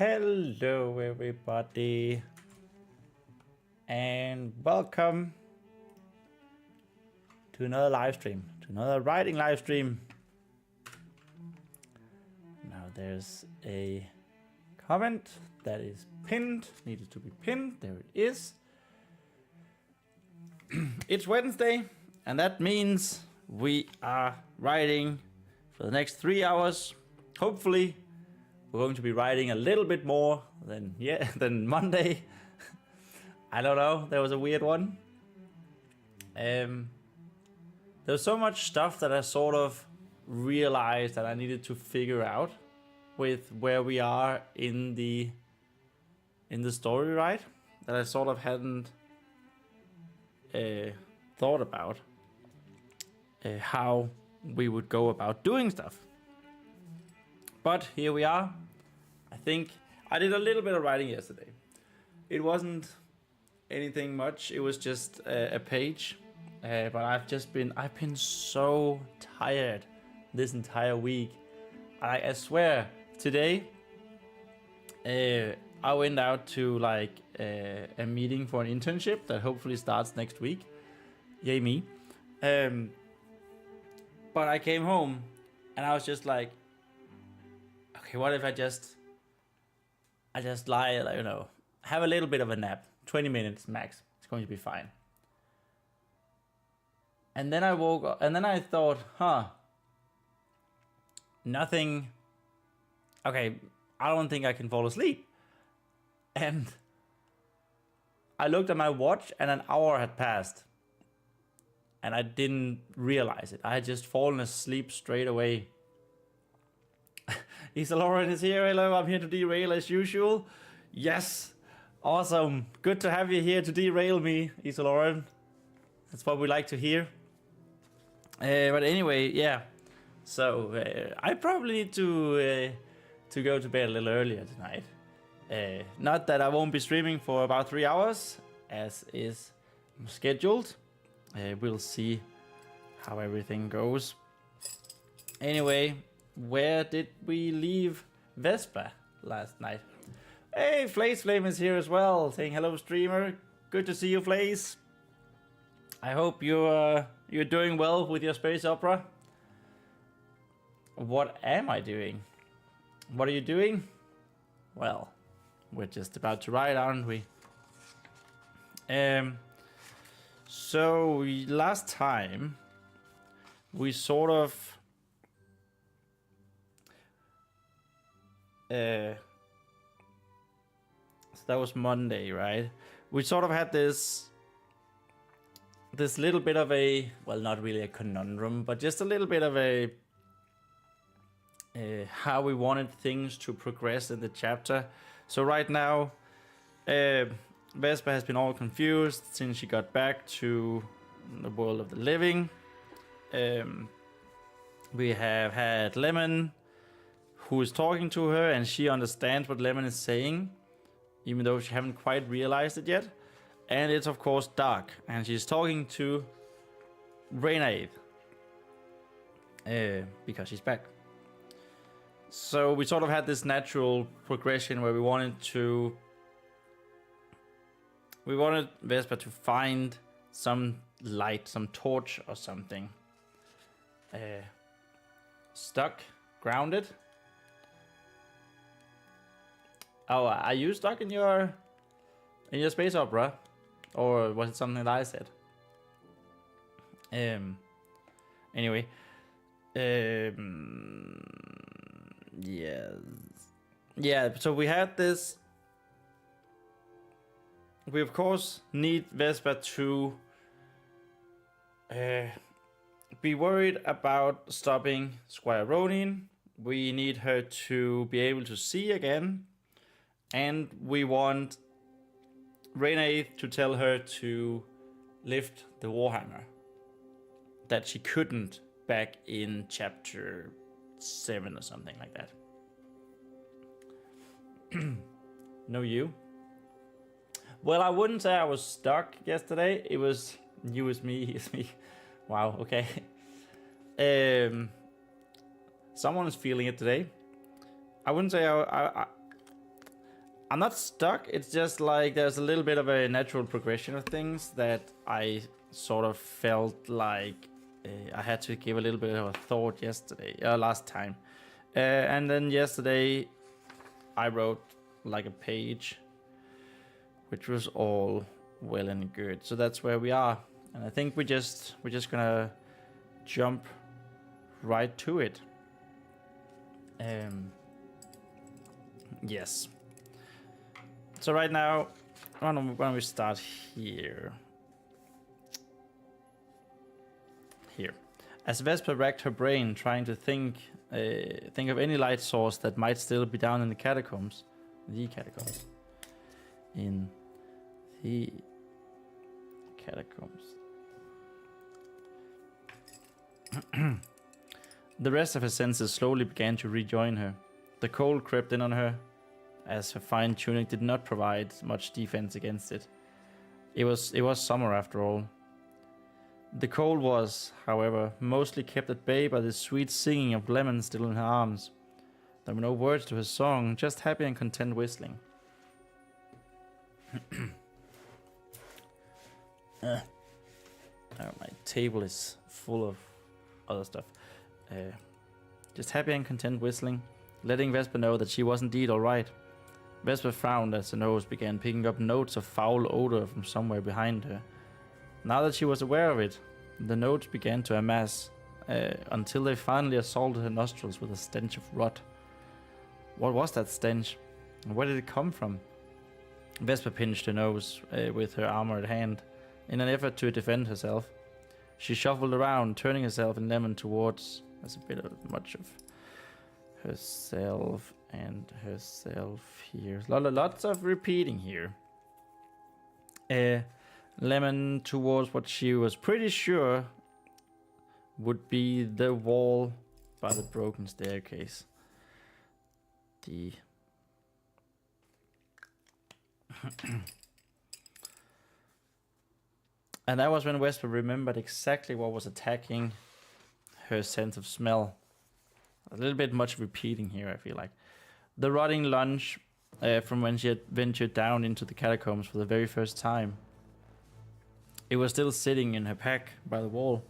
Hello everybody and welcome to another live stream, to another writing live stream. Now there's a comment that is pinned, needed to be pinned, there it is. It's Wednesday and that means we are writing for the next 3 hours. Hopefully we're going to be writing a little bit more than Monday. I don't know, there was a weird one. There's so much stuff that I sort of realized that I needed to figure out with where we are in the story, right? That I sort of hadn't thought about how we would go about doing stuff. But here we are. I think I did a little bit of writing yesterday. It wasn't anything much. It was just a page. But I've been so tired this entire week. I swear, today I went out to like a meeting for an internship that hopefully starts next week. Yay me. But I came home and I was just like, okay, what if I just lie, like, you know, have a little bit of a nap, 20 minutes max. It's going to be fine. And then I woke up, and then I thought, nothing. Okay, I don't think I can fall asleep. And I looked at my watch, and an hour had passed. And I didn't realize it. I had just fallen asleep straight away. Isa Lauren is here. Hello, I'm here to derail as usual. Yes, awesome. Good to have you here to derail me, Isa Lauren. That's what we like to hear. But anyway, yeah. So I probably need to go to bed a little earlier tonight. Not that I won't be streaming for about 3 hours, as is scheduled. We'll see how everything goes. Anyway, where did we leave Vespa last night? Hey, Flays Flame is here as well, saying hello, streamer. Good to see you, Flays. I hope you're doing well with your space opera. What am I doing? What are you doing? Well, we're just about to write, aren't we? So last time we sort of so that was Monday, right? We sort of had this little bit of a, well, not really a conundrum, but just a little bit of a how we wanted things to progress in the chapter. So right now, Vespa has been all confused since she got back to the world of the living. We have had Lemon, who is talking to her, and she understands what Lemon is saying, even though she haven't quite realized it yet. And it's of course dark, and she's talking to Ronean, because she's back. So we sort of had this natural progression where we wanted Vespa to find some light, some torch or something. Stuck, grounded. Oh, are you stuck in your space opera? Or was it something that I said? Anyway. Yes. Yeah, so we had this. We of course need Vespa to be worried about stopping Squire Ronean. We need her to be able to see again. And we want Ronean to tell her to lift the Warhammer that she couldn't back in chapter 7 or something like that. No, you? Well, I wouldn't say I was stuck yesterday. It was you is me, is me. Wow, okay. Someone is feeling it today. I wouldn't say I'm not stuck. It's just like there's a little bit of a natural progression of things that I sort of felt like I had to give a little bit of a thought last time. And then yesterday I wrote like a page, which was all well and good. So that's where we are. And I think we're just gonna jump right to it. Yes. So right now, why don't we start here? Here. As Vespa racked her brain trying to think of any light source that might still be down in the catacombs. In the catacombs. The rest of her senses slowly began to rejoin her. The cold crept in on her, as her fine tunic did not provide much defense against it. It was summer after all. The cold was, however, mostly kept at bay by the sweet singing of Lemon still in her arms. There were no words to her song, just happy and content whistling. My table is full of other stuff. Just happy and content whistling, letting Vespa know that she was indeed alright. Vespa frowned as her nose began picking up notes of foul odor from somewhere behind her. Now that she was aware of it, the notes began to amass, until they finally assaulted her nostrils with a stench of rot. What was that stench? Where did it come from? Vespa pinched her nose with her armored hand in an effort to defend herself. She shuffled around, turning herself and Lemon towards. There's a bit of much of herself and herself here. Lots of repeating here. Lemon towards what she was pretty sure would be the wall by the broken staircase. And that was when Vespa remembered exactly what was attacking her sense of smell. A little bit much repeating here, I feel like. The rotting lunch from when she had ventured down into the catacombs for the very first time. It was still sitting in her pack by the wall.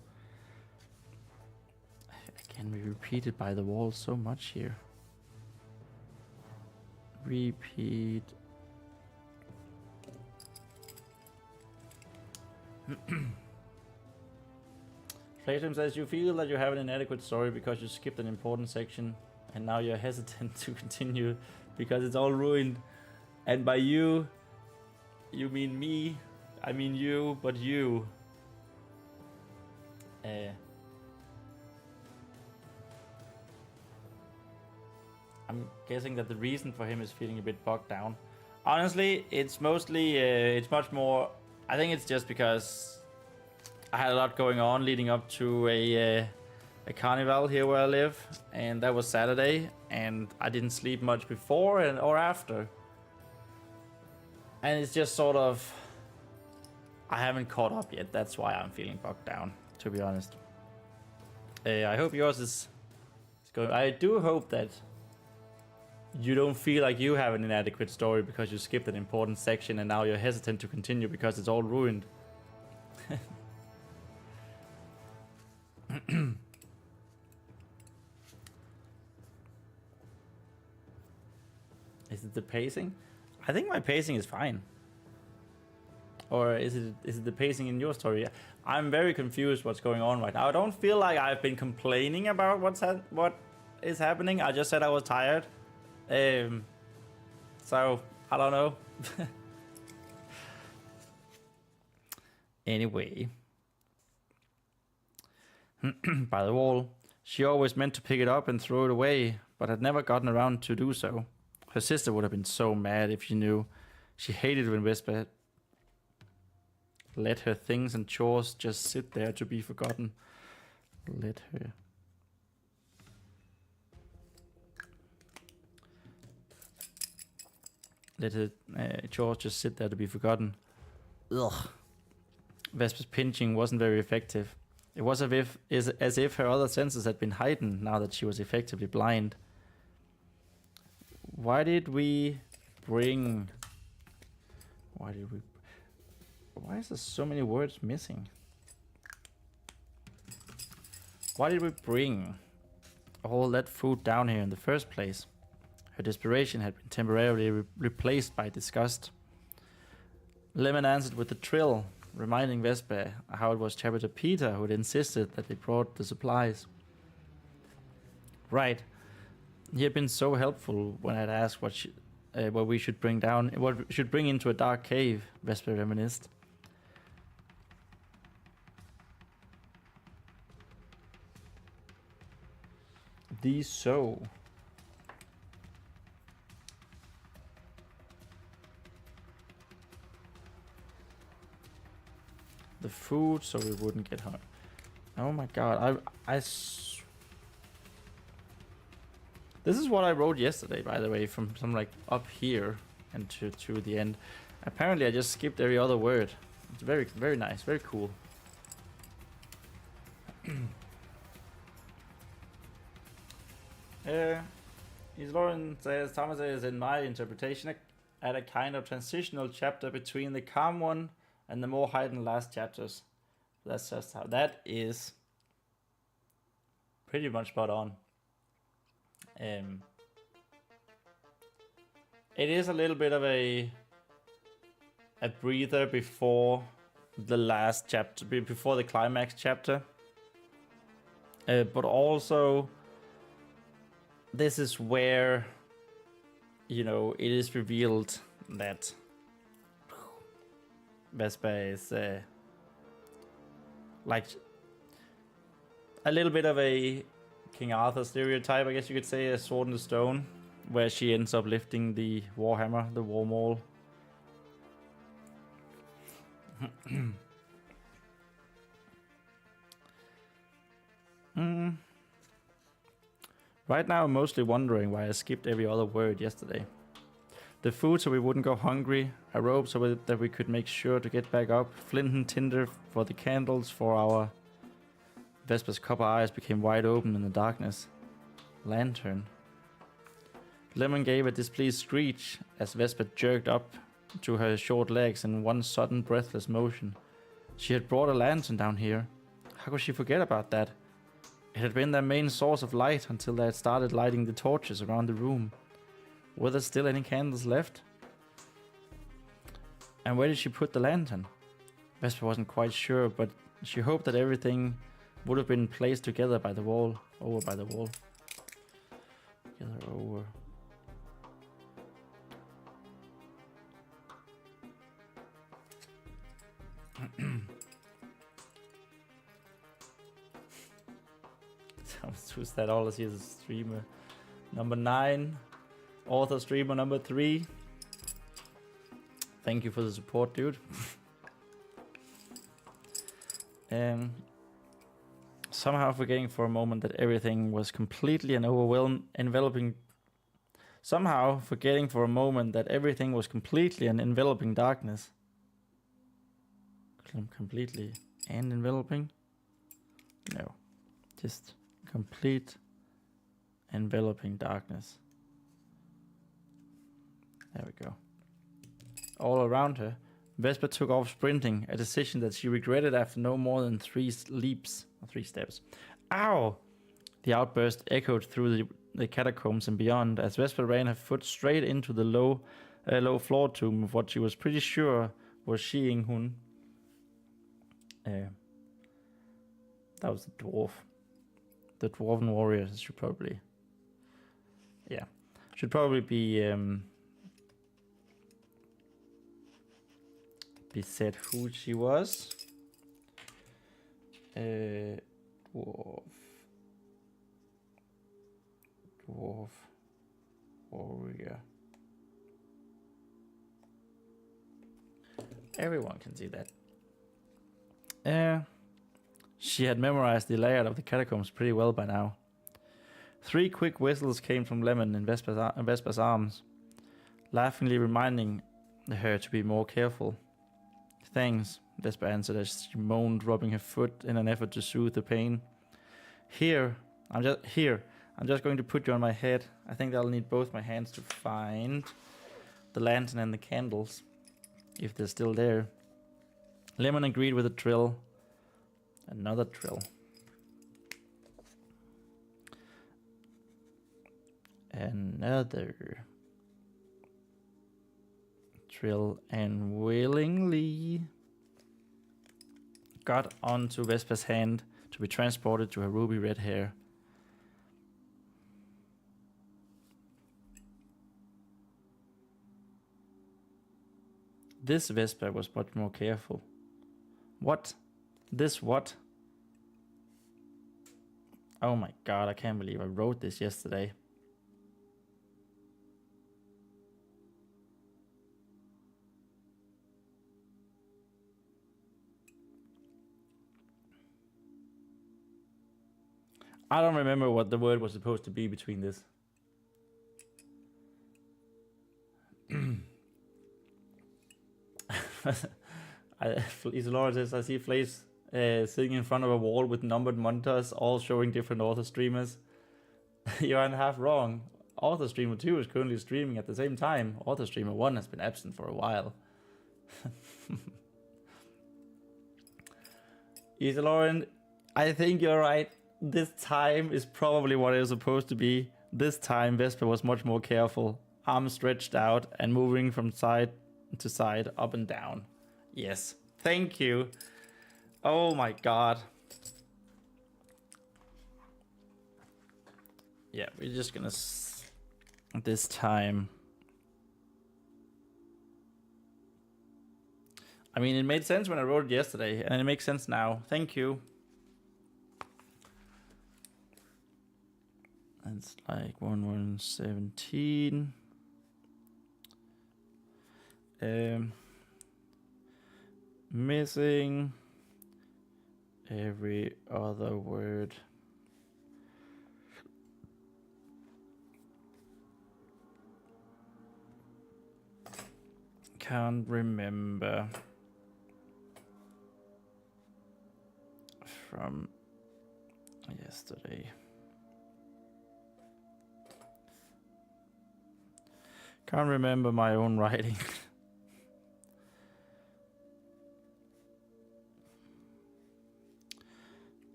Again, we repeated by the wall so much here. Repeat. Playtime says you feel that you have an inadequate story because you skipped an important section and now you're hesitant to continue because it's all ruined. And by you mean me. I mean you, but you. I'm guessing that the reason for him is feeling a bit bogged down. Honestly, it's mostly, it's much more, I think it's just because I had a lot going on leading up to a carnival here where I live, and that was Saturday, and I didn't sleep much before or after. And it's just sort of, I haven't caught up yet. That's why I'm feeling bogged down, to be honest. I hope yours is going. I do hope that you don't feel like you have an inadequate story because you skipped an important section and now you're hesitant to continue because it's all ruined. Is it the pacing? I think my pacing is fine. Or is it the pacing in your story? I'm very confused what's going on right now. I don't feel like I've been complaining about what is happening. I just said I was tired. So, I don't know. Anyway. By the wall. She always meant to pick it up and throw it away, but had never gotten around to do so. Her sister would have been so mad if she knew. She hated when Vespa let her things and chores just sit there to be forgotten. Let her chores just sit there to be forgotten. Ugh. Vespa's pinching wasn't very effective. It was as if her other senses had been heightened now that she was effectively blind. Why did we bring? Why is there so many words missing? Why did we bring all that food down here in the first place? Her desperation had been temporarily replaced by disgust. Lemon answered with a trill, reminding Vespa how it was Chapter Peter who had insisted that they brought the supplies. Right. He had been so helpful when I'd asked what we should bring down, what we should bring into a dark cave, Vespa reminisced. These so. The food so we wouldn't get hungry. Oh my god, this is what I wrote yesterday, by the way, from some like up here and to the end. Apparently I just skipped every other word. It's very, very nice, very cool. Lauren says, Thomas says, in my interpretation, at a kind of transitional chapter between the calm one and the more heightened last chapters. That's just how that is. Pretty much spot on. It is a little bit of a breather before the last chapter, before the climax chapter. But also, this is where, you know, it is revealed that Vespa is like a little bit of a King Arthur stereotype, I guess you could say, a sword in the stone, where she ends up lifting the warhammer, the war maul. Right now I'm mostly wondering why I skipped every other word yesterday. The food so we wouldn't go hungry, a rope so that we could make sure to get back up, flint and tinder for the candles for our... Vespa's copper eyes became wide open in the darkness. Lantern. Lemon gave a displeased screech as Vespa jerked up to her short legs in one sudden breathless motion. She had brought a lantern down here. How could she forget about that? It had been their main source of light until they had started lighting the torches around the room. Were there still any candles left? And where did she put the lantern? Vespa wasn't quite sure, but she hoped that everything would have been placed together by the wall. Over by the wall. Together over. Who's that? All I see is a streamer. Number 9. Author streamer number 3. Thank you for the support, dude. Somehow forgetting for a moment that everything was completely and enveloping. Somehow forgetting for a moment that everything was completely and enveloping darkness. Completely and enveloping? No. Just complete enveloping darkness. There we go. All around her, Vespa took off sprinting, a decision that she regretted after no more than 3 steps. Ow! The outburst echoed through the catacombs and beyond as Vespa ran her foot straight into the low floor tomb of what she was pretty sure was Hun. That was the dwarf. The dwarven warriors should probably... Yeah. Should probably be said who she was. Dwarf warrior. Everyone can see that. She had memorized the layout of the catacombs pretty well by now. 3 quick whistles came from Lemon in Vespa's arms, laughingly reminding her to be more careful. Thanks, Vespa answered as she moaned, rubbing her foot in an effort to soothe the pain. I'm just going to put you on my head. I think I'll need both my hands to find the lantern and the candles, if they're still there. Lemon agreed with a drill. Another drill. Another drill, and willingly got onto Vespa's hand to be transported to her ruby red hair. This Vespa was much more careful. What? This what? Oh my god, I can't believe I wrote this yesterday. I don't remember what the word was supposed to be between this. Isolora says, I see Flays sitting in front of a wall with numbered monitors, all showing different author streamers. You aren't half wrong. Author Streamer 2 is currently streaming at the same time. Author Streamer 1 has been absent for a while. Isolora, I think you're right. This time is probably what it was supposed to be. This time Vespa was much more careful. Arms stretched out and moving from side to side, up and down. Yes, thank you. Oh my god. Yeah, we're just gonna this time. I mean, it made sense when I wrote it yesterday, and it makes sense now. Thank you. It's like 1117. Missing every other word. Can't remember from yesterday. Can't remember my own writing.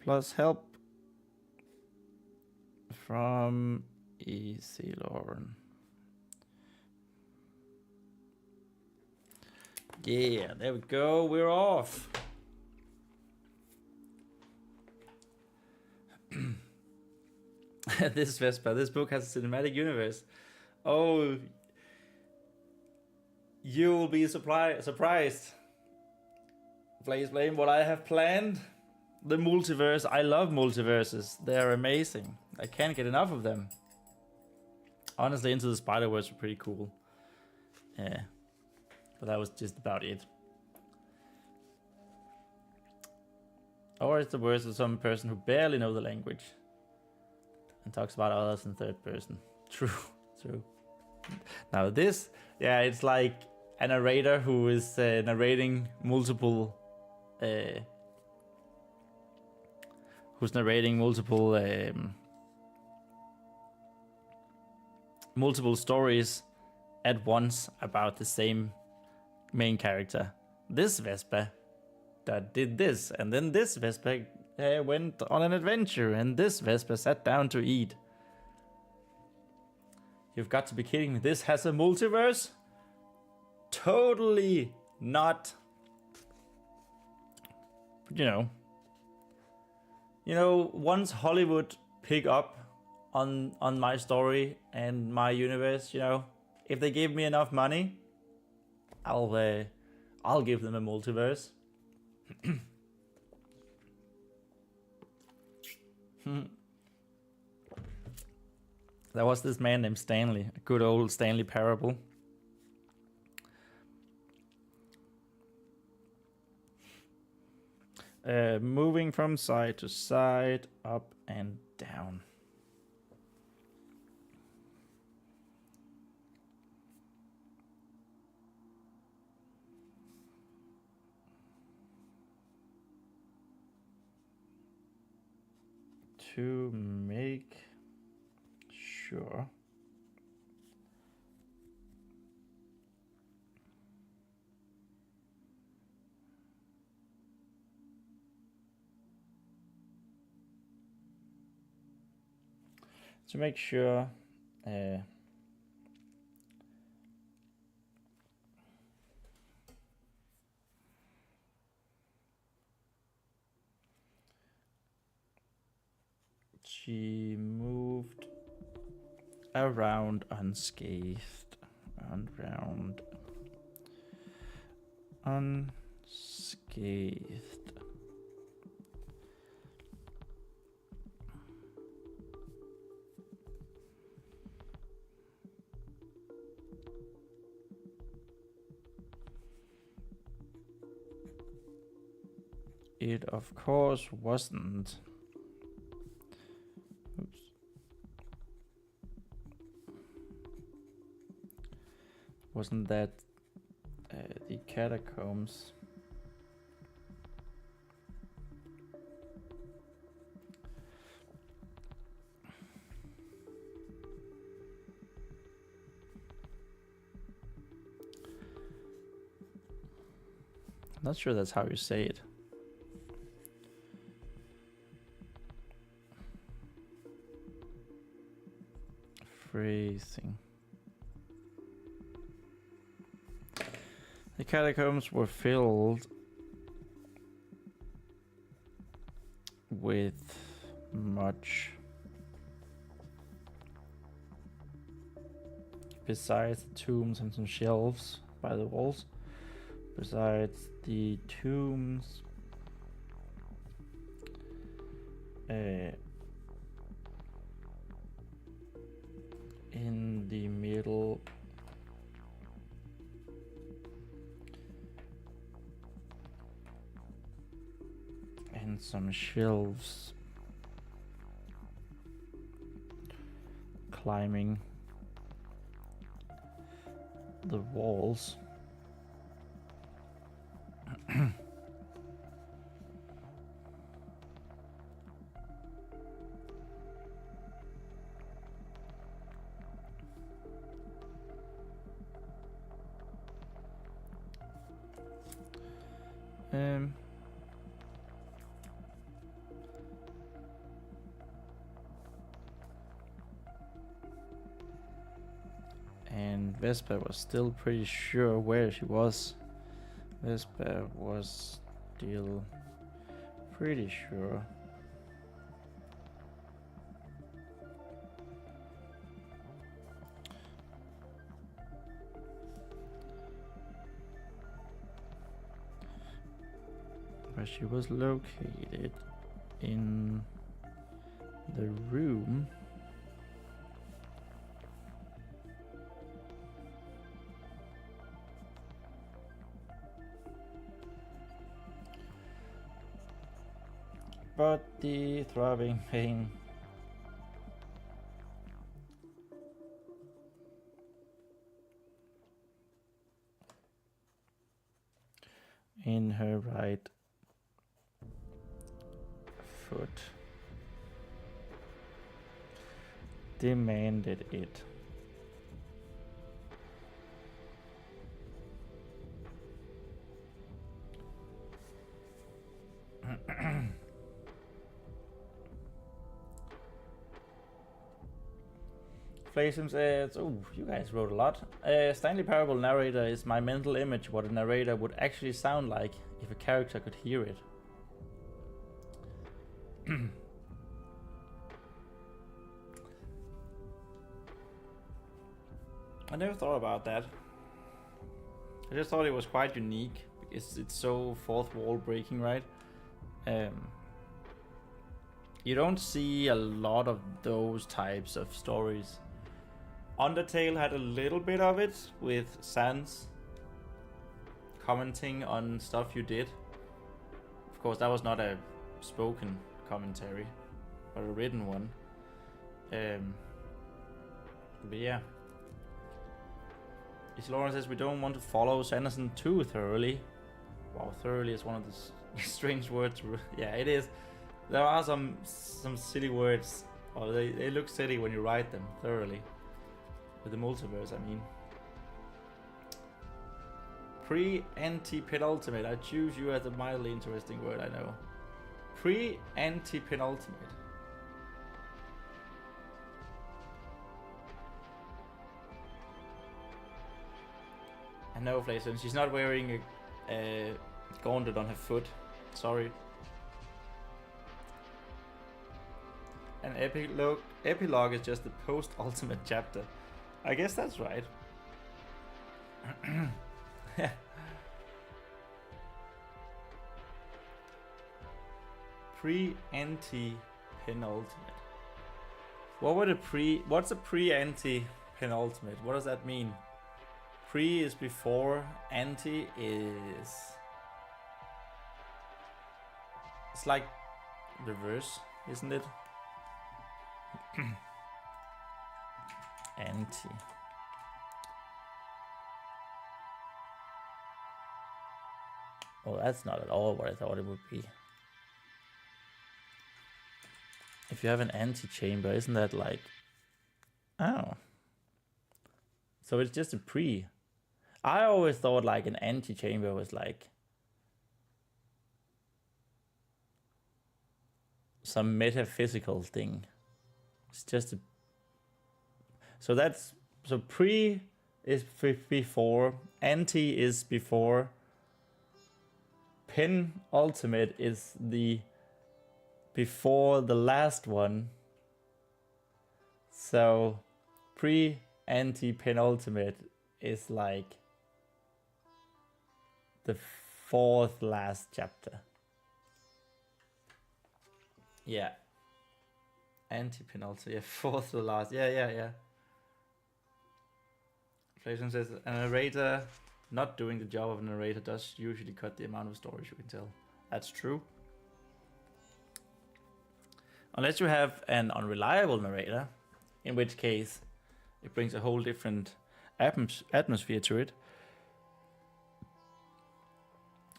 Plus help from Isolora. Yeah, there we go. We're off. This Vespa, this book has a cinematic universe. Oh, you will be surprised. Please blame what I have planned. The multiverse. I love multiverses. They're amazing. I can't get enough of them. Honestly, Into the Spider-Verse were pretty cool. Yeah. But that was just about it. Or it's the words of some person who barely knows the language and talks about others in third person. True, true. Now this, yeah, it's like a narrator who is narrating multiple multiple stories at once about the same main character. This Vespa that did this, and then this Vespa went on an adventure, and this Vespa sat down to eat. You've got to be kidding me. This has a multiverse? Totally not. But you know, once Hollywood pick up on my story and my universe, you know, if they give me enough money, I'll give them a multiverse. There was this man named Stanley, a good old Stanley Parable. Moving from side to side, up and down. To make sure to make sure she moved around unscathed. Around unscathed. It of course wasn't. Oops. Wasn't that the catacombs? I'm not sure that's how you say it. Phrasing. The catacombs were filled with much. Besides the tombs and some shelves by the walls. Besides the tombs, in the middle, and some shelves climbing the walls. And Vespa was still pretty sure where she was. Vespa was still pretty sure. Where she was located in the room but the throbbing pain in her right foot demanded it. Flations says, oh, you guys wrote a lot. Stanley Parable narrator is my mental image what a narrator would actually sound like if a character could hear it. I never thought about that. I just thought it was quite unique because it's so fourth wall breaking, right? You don't see a lot of those types of stories. Undertale had a little bit of it with Sans commenting on stuff you did. Of course, that was not a spoken commentary, but a written one. But yeah. Lauren says we don't want to follow Sanderson too thoroughly. Wow, thoroughly is one of the strange words. Yeah, it is. There are some silly words, or they look silly when you write them thoroughly. With the multiverse, I mean. Pre-anti-penultimate. I choose you as a mildly interesting word, I know. Pre-anti-penultimate. I know, Flayson. She's not wearing a gauntlet on her foot. Sorry. An epilogue is just the post-ultimate chapter. I guess that's right. Pre-anti penultimate. What's a pre-anti penultimate? What does that mean? Pre is before, anti is... It's like reverse, isn't it? Anti. Oh, that's not at all what I thought it would be. If you have an anti-chamber, isn't that like... Oh. So it's just a pre. I always thought like an anti-chamber was like... some metaphysical thing. It's just a... So that's... So pre is before, anti is before, penultimate is the... before the last one. So pre, anti, penultimate is like the fourth last chapter. Yeah. Anti, penultimate, yeah, fourth to last. Yeah. Flavison says a narrator not doing the job of a narrator does usually cut the amount of stories you can tell. That's true. Unless you have an unreliable narrator, in which case it brings a whole different atmosphere to it.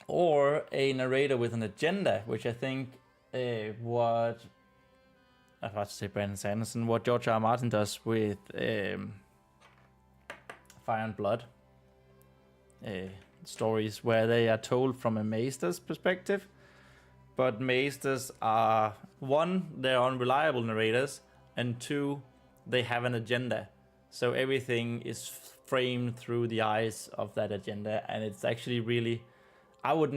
Or a narrator with an agenda, which I think what I was about to say Brandon Sanderson, what George R. R. Martin does with Fire and Blood. Stories where they are told from a maester's perspective. But maesters are, one, they're unreliable narrators, and two, they have an agenda. So everything is framed through the eyes of that agenda, and it's actually really... I don't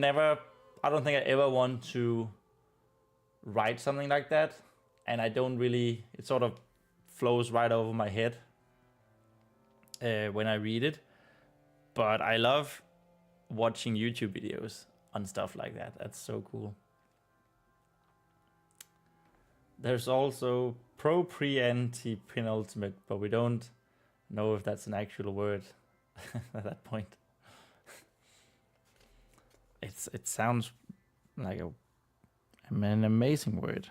think I ever want to write something like that, and I don't really... It sort of flows right over my head when I read it. But I love watching YouTube videos on stuff like that. That's so cool. There's also pro, pre, anti, penultimate, but we don't know if that's an actual word at that point. It sounds like an amazing word.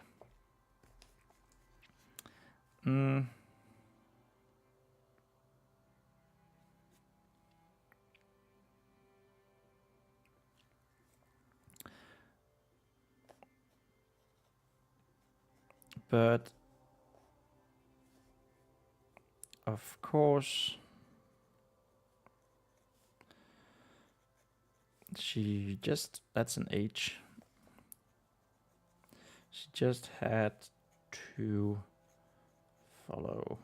But of course, that's an H. She just had to follow.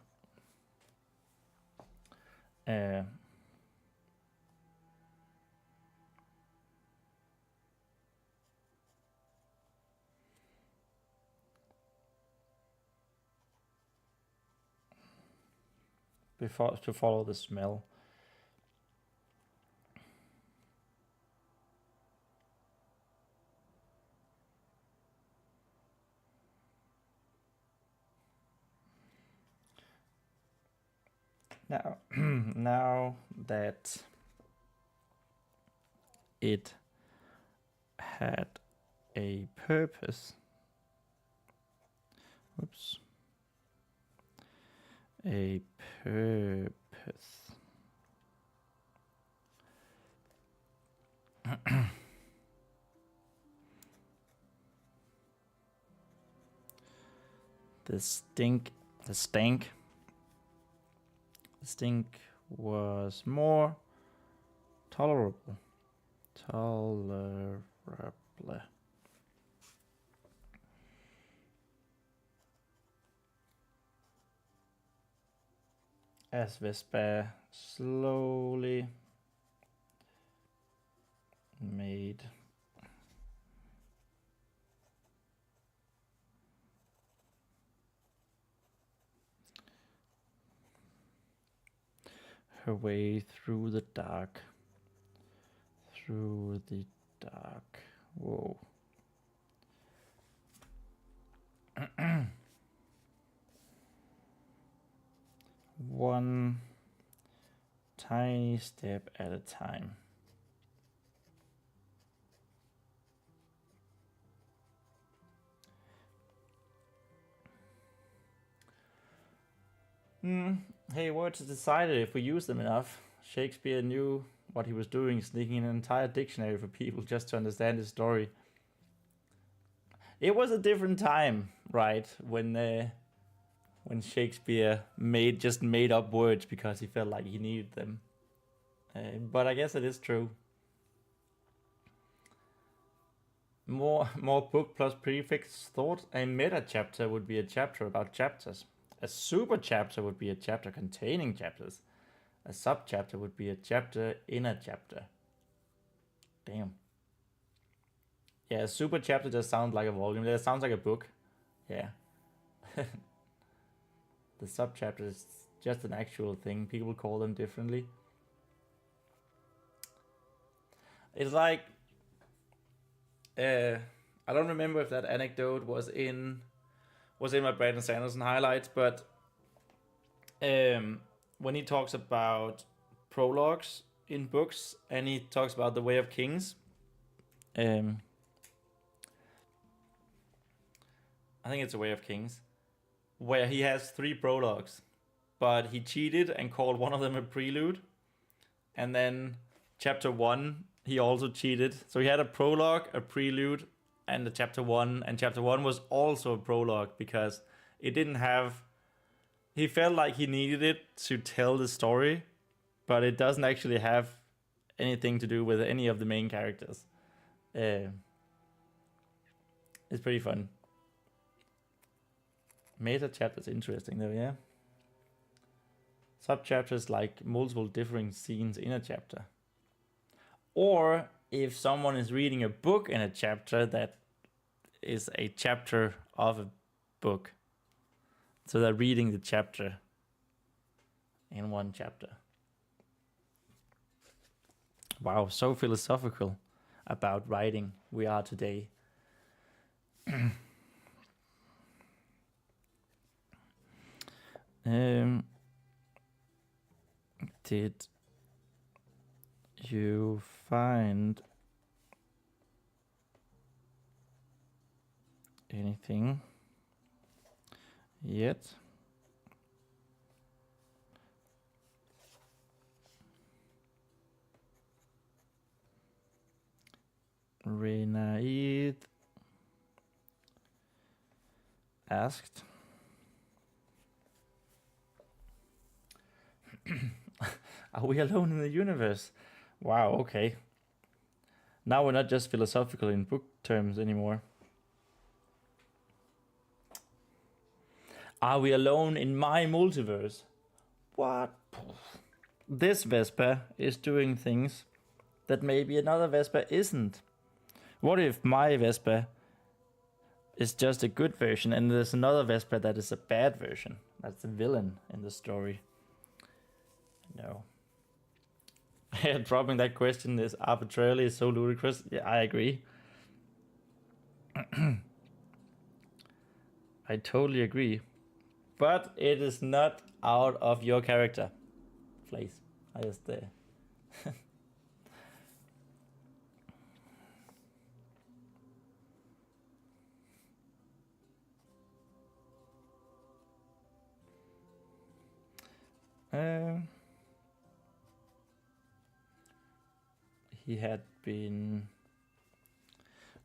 To follow the smell. Now, now that it had a purpose. Whoops. A purpose. The stink was more tolerable. As Vespa slowly made her way through the dark. Through the dark. Whoa. One tiny step at a time. Hey, words decided if we use them enough. Shakespeare knew what he was doing, sneaking an entire dictionary for people just to understand his story. It was a different time, right? When Shakespeare made up words because he felt like he needed them. But I guess it is true. More book plus prefix thought. A meta chapter would be a chapter about chapters. A super chapter would be a chapter containing chapters. A sub chapter would be a chapter in a chapter. Damn. Yeah, a super chapter just sounds like a volume. That sounds like a book. Yeah. The sub chapter is just an actual thing. People call them differently. It's like I don't remember if that anecdote was in my Brandon Sanderson highlights, but when he talks about prologues in books and he talks about the Way of Kings, I think it's a Way of Kings, where he has 3 prologues, but he cheated and called one of them a prelude, and then chapter 1 he also cheated, so he had a prologue, a prelude, and the chapter 1, and chapter 1 was also a prologue because it didn't have, he felt like he needed it to tell the story, but it doesn't actually have anything to do with any of the main characters. It's pretty fun. Meta chapters interesting though, yeah. Sub chapters like multiple differing scenes in a chapter. Or if someone is reading a book in a chapter that is a chapter of a book. So they're reading the chapter in one chapter. Wow, so philosophical about writing we are today. Did you find anything yet? Renaid asked. Are we alone in the universe? Wow, okay. Now we're not just philosophical in book terms anymore. Are we alone in my multiverse? What? This Vespa is doing things that maybe another Vespa isn't. What if my Vespa is just a good version and there's another Vespa that is a bad version? That's the villain in the story. No. Dropping that question is arbitrarily so ludicrous. Yeah, I agree. I totally agree. But it is not out of your character. Please. I just he had been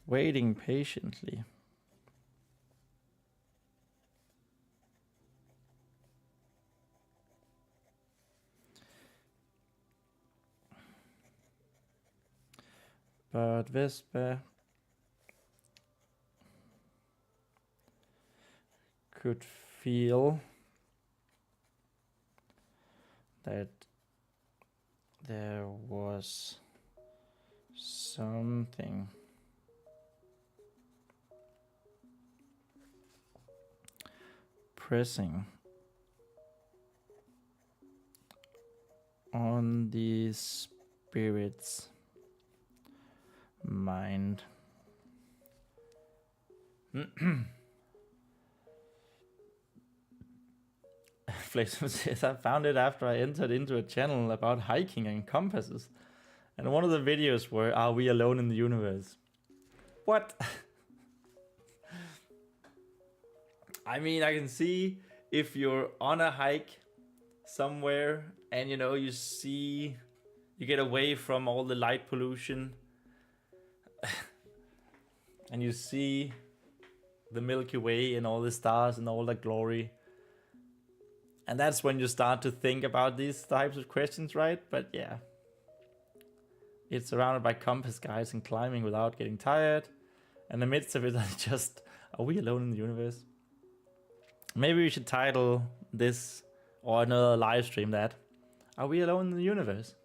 waiting patiently. But Vespa could feel that there was something. Pressing on the spirit's mind. Flexum says, I found it after I entered into a channel about hiking and compasses. And one of the videos were, are we alone in the universe? What? I mean, I can see if you're on a hike somewhere and, you know, you get away from all the light pollution and you see the Milky Way and all the stars and all the glory. And that's when you start to think about these types of questions, right? But yeah. It's surrounded by compass guides and climbing without getting tired. In the midst of it, I just, are we alone in the universe? Maybe we should title this or another live stream that, are we alone in the universe?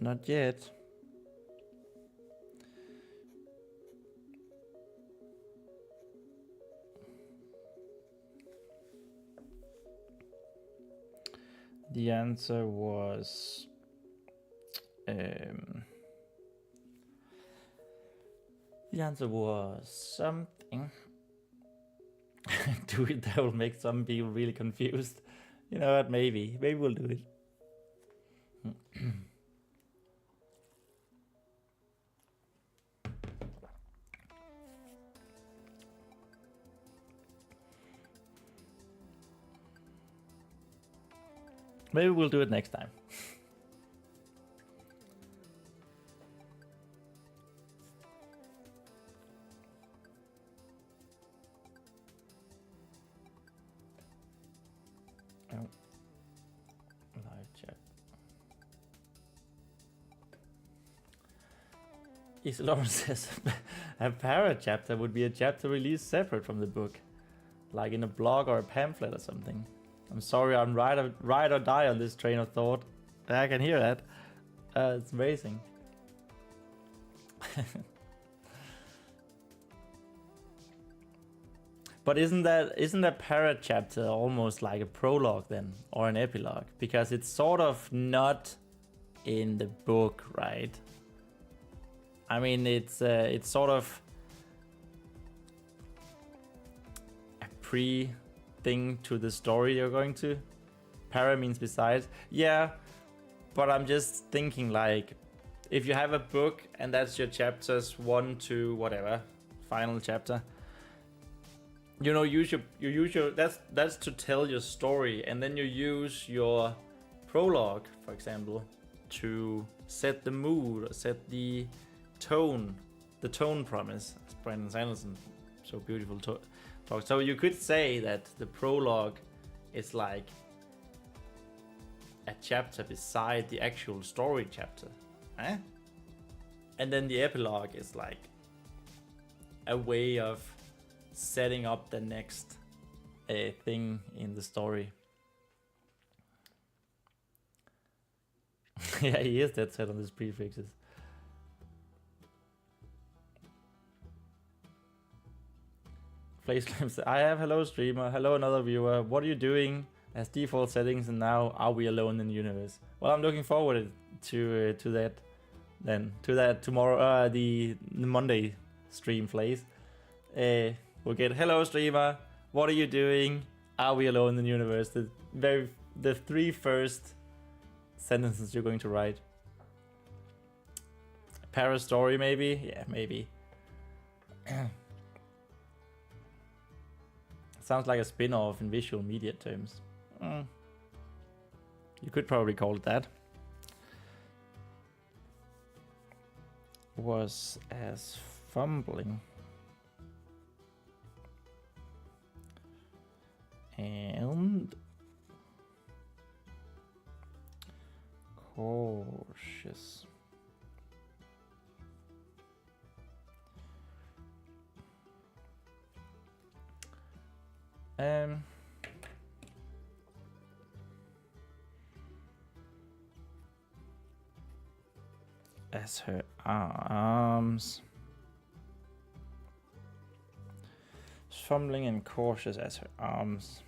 Not yet. The answer was something. Do it, that will make some people really confused. You know what, maybe we'll do it. Maybe we'll do it next time. Oh. Live chat. Isolor says a para chapter would be a chapter released separate from the book, like in a blog or a pamphlet or something. I'm sorry, I'm ride or die on this train of thought. I can hear that. It's amazing. But isn't that para chapter almost like a prologue then, or an epilogue? Because it's sort of not in the book, right? I mean, it's sort of a thing to the story you're going to. Para means besides. Yeah, but I'm just thinking, like, if you have a book and that's your chapters 1 to whatever, final chapter, you know, you use your that's to tell your story, and then you use your prologue, for example, to set the mood or set the tone promise, as Brandon Sanderson so beautiful talk. So you could say that the prologue is like a chapter beside the actual story chapter, and then the epilogue is like a way of setting up the next thing in the story. Yeah, he is dead set on these prefixes. Flakeslam, I have hello streamer, hello another viewer. What are you doing as default settings, and now are we alone in the universe? Well, I'm looking forward to that. Then to that tomorrow, the Monday stream, Flays. We'll get hello streamer. What are you doing? Are we alone in the universe? The 3 first sentences you're going to write. Para story, maybe? Yeah, maybe. Sounds like a spin-off in visual media terms. You could probably call it that. Was as fumbling. And cautious. As her arms. Fumbling and cautious as her arms.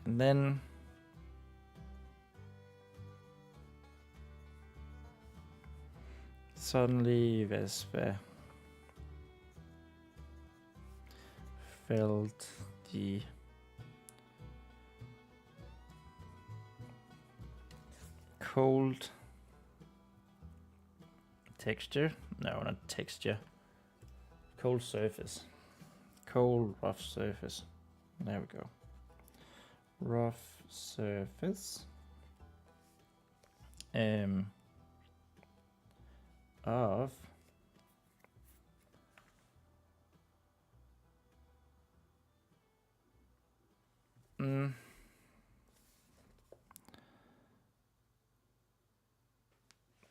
And then suddenly Vespa felt the cold texture. No, not texture. Cold surface. Cold, rough surface. There we go. Rough surface of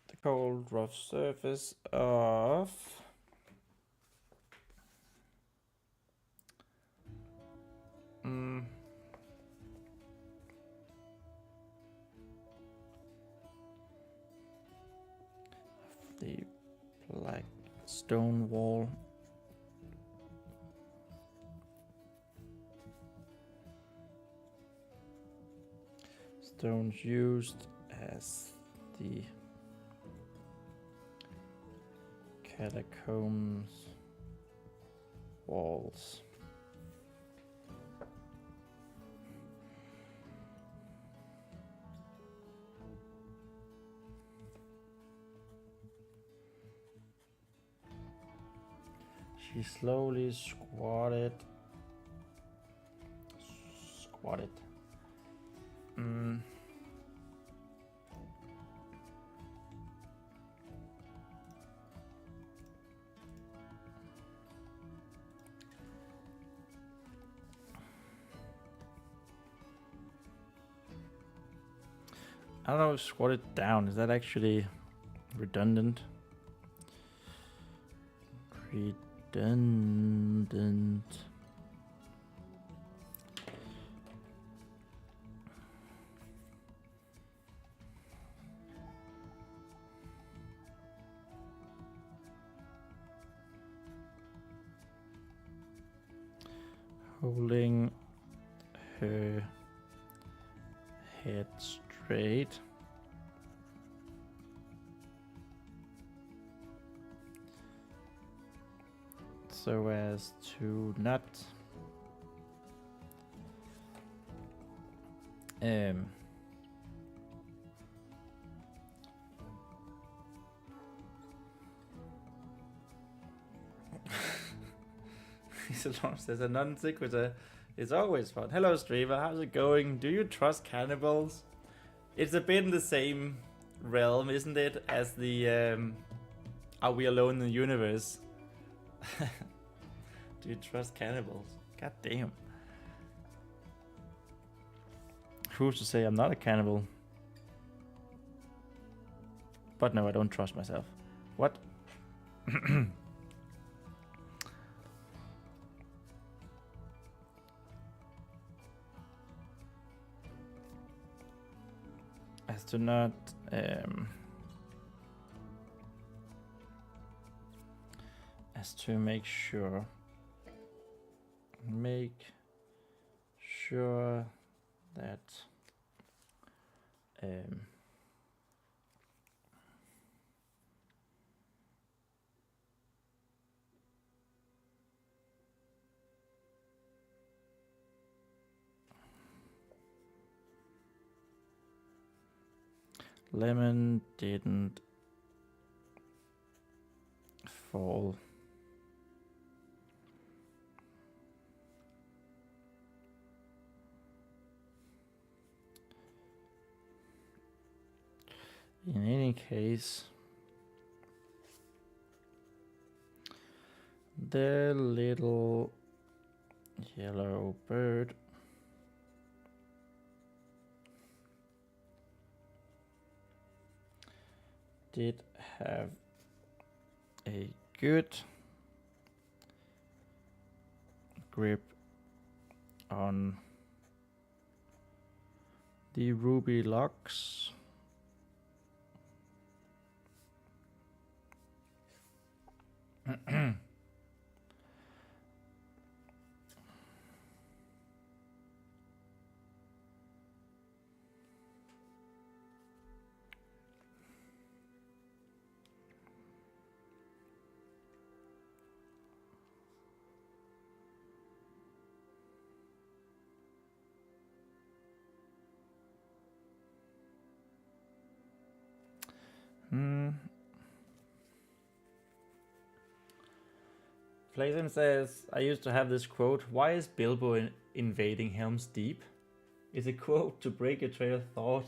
the cold rough surface of the black stone wall. Stones used as the catacombs walls. She slowly squatted. I don't know if squatted down, is that actually redundant? Redundant. Holding her head straight. So as to not as long as there's a non sequitur, it's always fun. Hello streamer, how's it going? Do you trust cannibals? It's a bit in the same realm, isn't it, as the Are We Alone in the Universe? Do you trust cannibals? God damn. Who's to say I'm not a cannibal? But no, I don't trust myself. What? As to not as to make sure that Lemon didn't fall. In any case, the little yellow bird did have a good grip on the ruby locks. Paladin says, I used to have this quote, why is Bilbo invading Helm's Deep? Is a quote to break a trail of thought,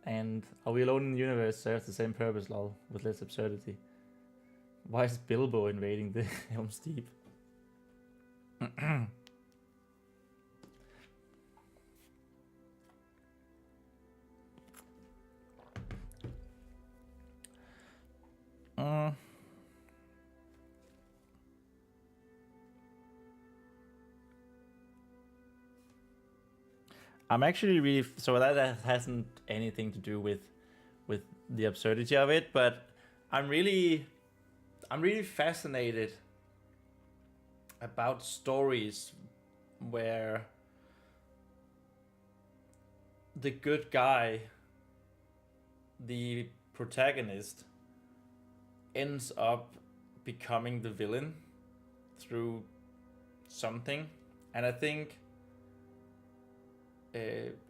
and Are We Alone in the Universe serves the same purpose, lol, with less absurdity. Why is Bilbo invading the Helm's Deep? I'm actually really so that hasn't anything to do with the absurdity of it, but I'm really fascinated about stories where the good guy, the protagonist, ends up becoming the villain through something. And I think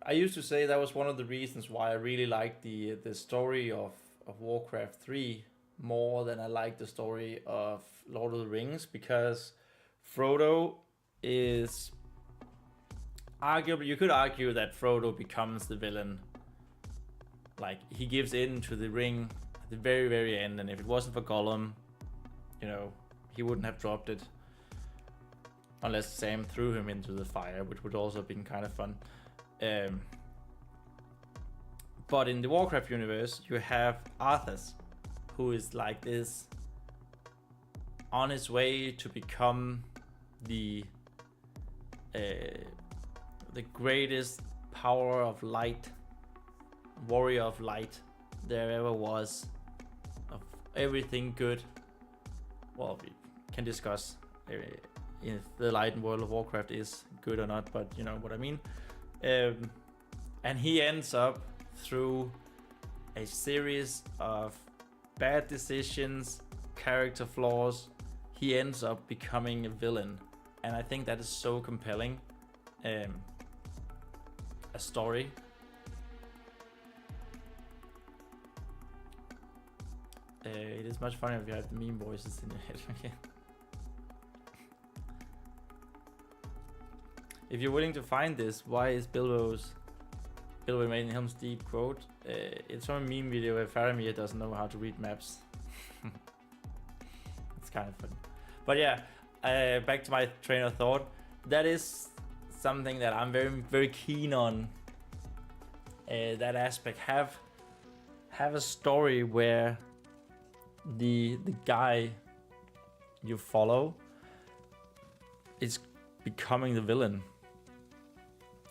I used to say that was one of the reasons why I really liked the story of Warcraft 3 more than I liked the story of Lord of the Rings, because Frodo is arguably, you could argue that Frodo becomes the villain. Like, he gives in to the ring at the very, very end, and if it wasn't for Gollum, you know, he wouldn't have dropped it. Unless Sam threw him into the fire, which would also have been kind of fun. But in the Warcraft universe, you have Arthas, who is like this on his way to become the greatest power of light, warrior of light there ever was, of everything good. Well, we can discuss if the light in World of Warcraft is good or not, but you know what I mean. And he ends up through a series of bad decisions, character flaws, he ends up becoming a villain. And I think that is so compelling. A story. It is much funnier if you have the meme voices in your head again. If you're willing to find this, why is Bilbo made in Helm's Deep quote? It's from a meme video where Faramir doesn't know how to read maps. It's kind of funny. But yeah, back to my train of thought. That is something that I'm very, very keen on. That aspect. Have a story where the guy you follow is becoming the villain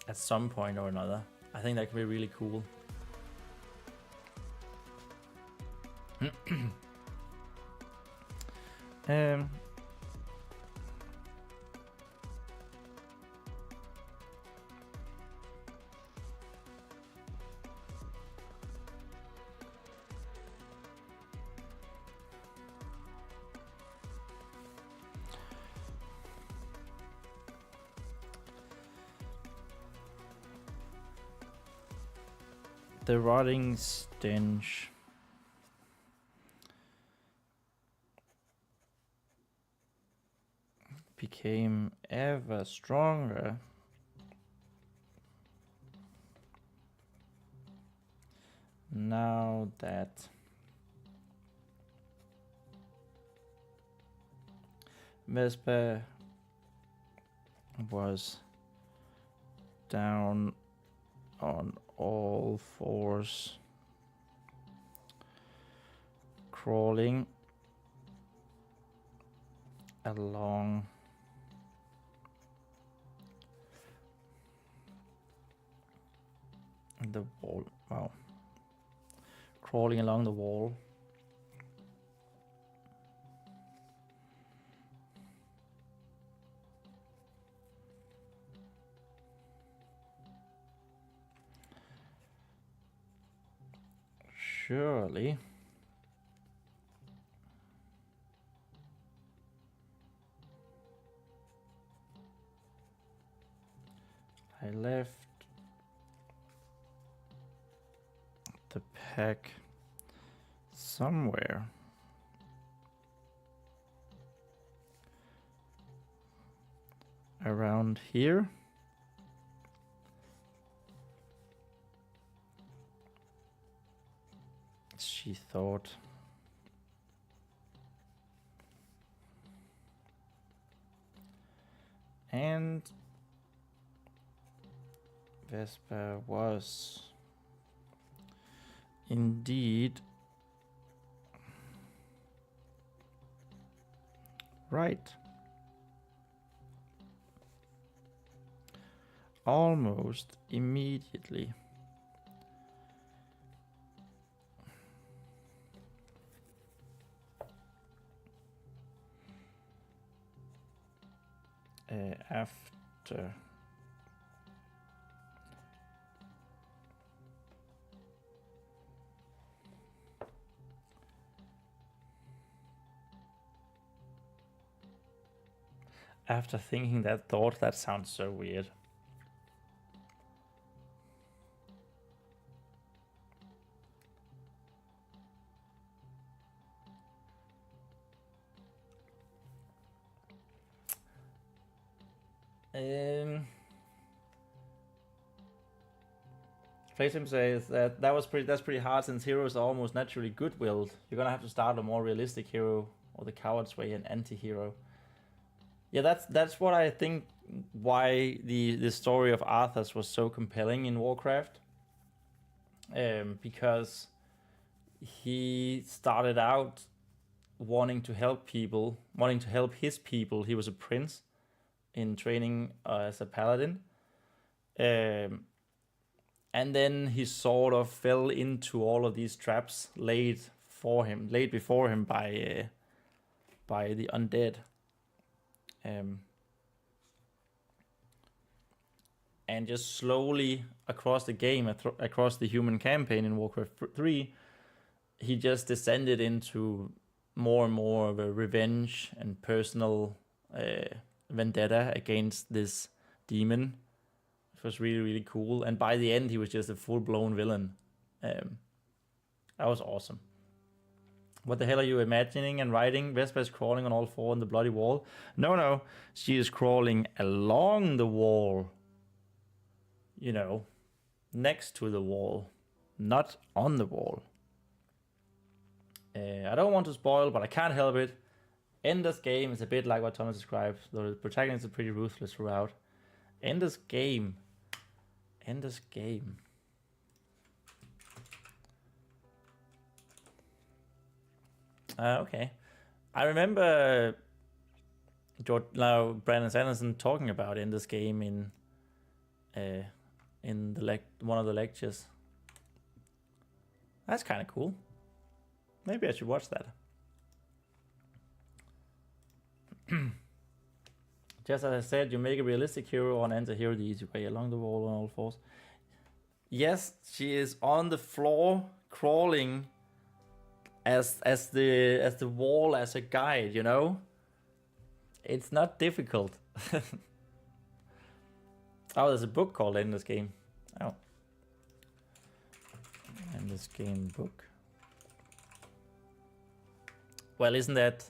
at some point or another. I think that could be really cool. The rotting stench. became ever stronger. Now that Vespa was down on all fours, crawling along the wall. Wow. Crawling along the wall. Surely. I left the pack somewhere. Around here. She thought. And Vespa was indeed right. Almost immediately. After thinking that thought, that sounds so weird. Platim says that's pretty hard since heroes are almost naturally good-willed. You're gonna have to start a more realistic hero, or the coward's way, an anti-hero. Yeah, that's what I think. Why the story of Arthur's was so compelling in Warcraft. Because he started out wanting to help people, wanting to help his people. He was a prince in training as a paladin. And then he sort of fell into all of these traps laid before him by the undead. And just slowly across the game, across the human campaign in Warcraft 3, he just descended into more and more of a revenge and personal vendetta against this demon. It was really, really cool. And by the end, he was just a full-blown villain. That was awesome. What the hell are you imagining and writing? Vespa is crawling on all four on the bloody wall. No. She is crawling along the wall. You know, next to the wall. Not on the wall. I don't want to spoil, but I can't help it. Ender's game is a bit like what Thomas described. The protagonist is pretty ruthless throughout. Ender's game. Okay. I remember Brandon Sanderson talking about Ender's game in one of the lectures. That's kind of cool. Maybe I should watch that. Just as I said, you make a realistic hero and anti-hero the easy way, along the wall on all fours. Yes, she is on the floor crawling as the wall as a guide, you know? It's not difficult. Oh, there's a book called Ender's Game. Oh. Ender's Game book. Well, isn't that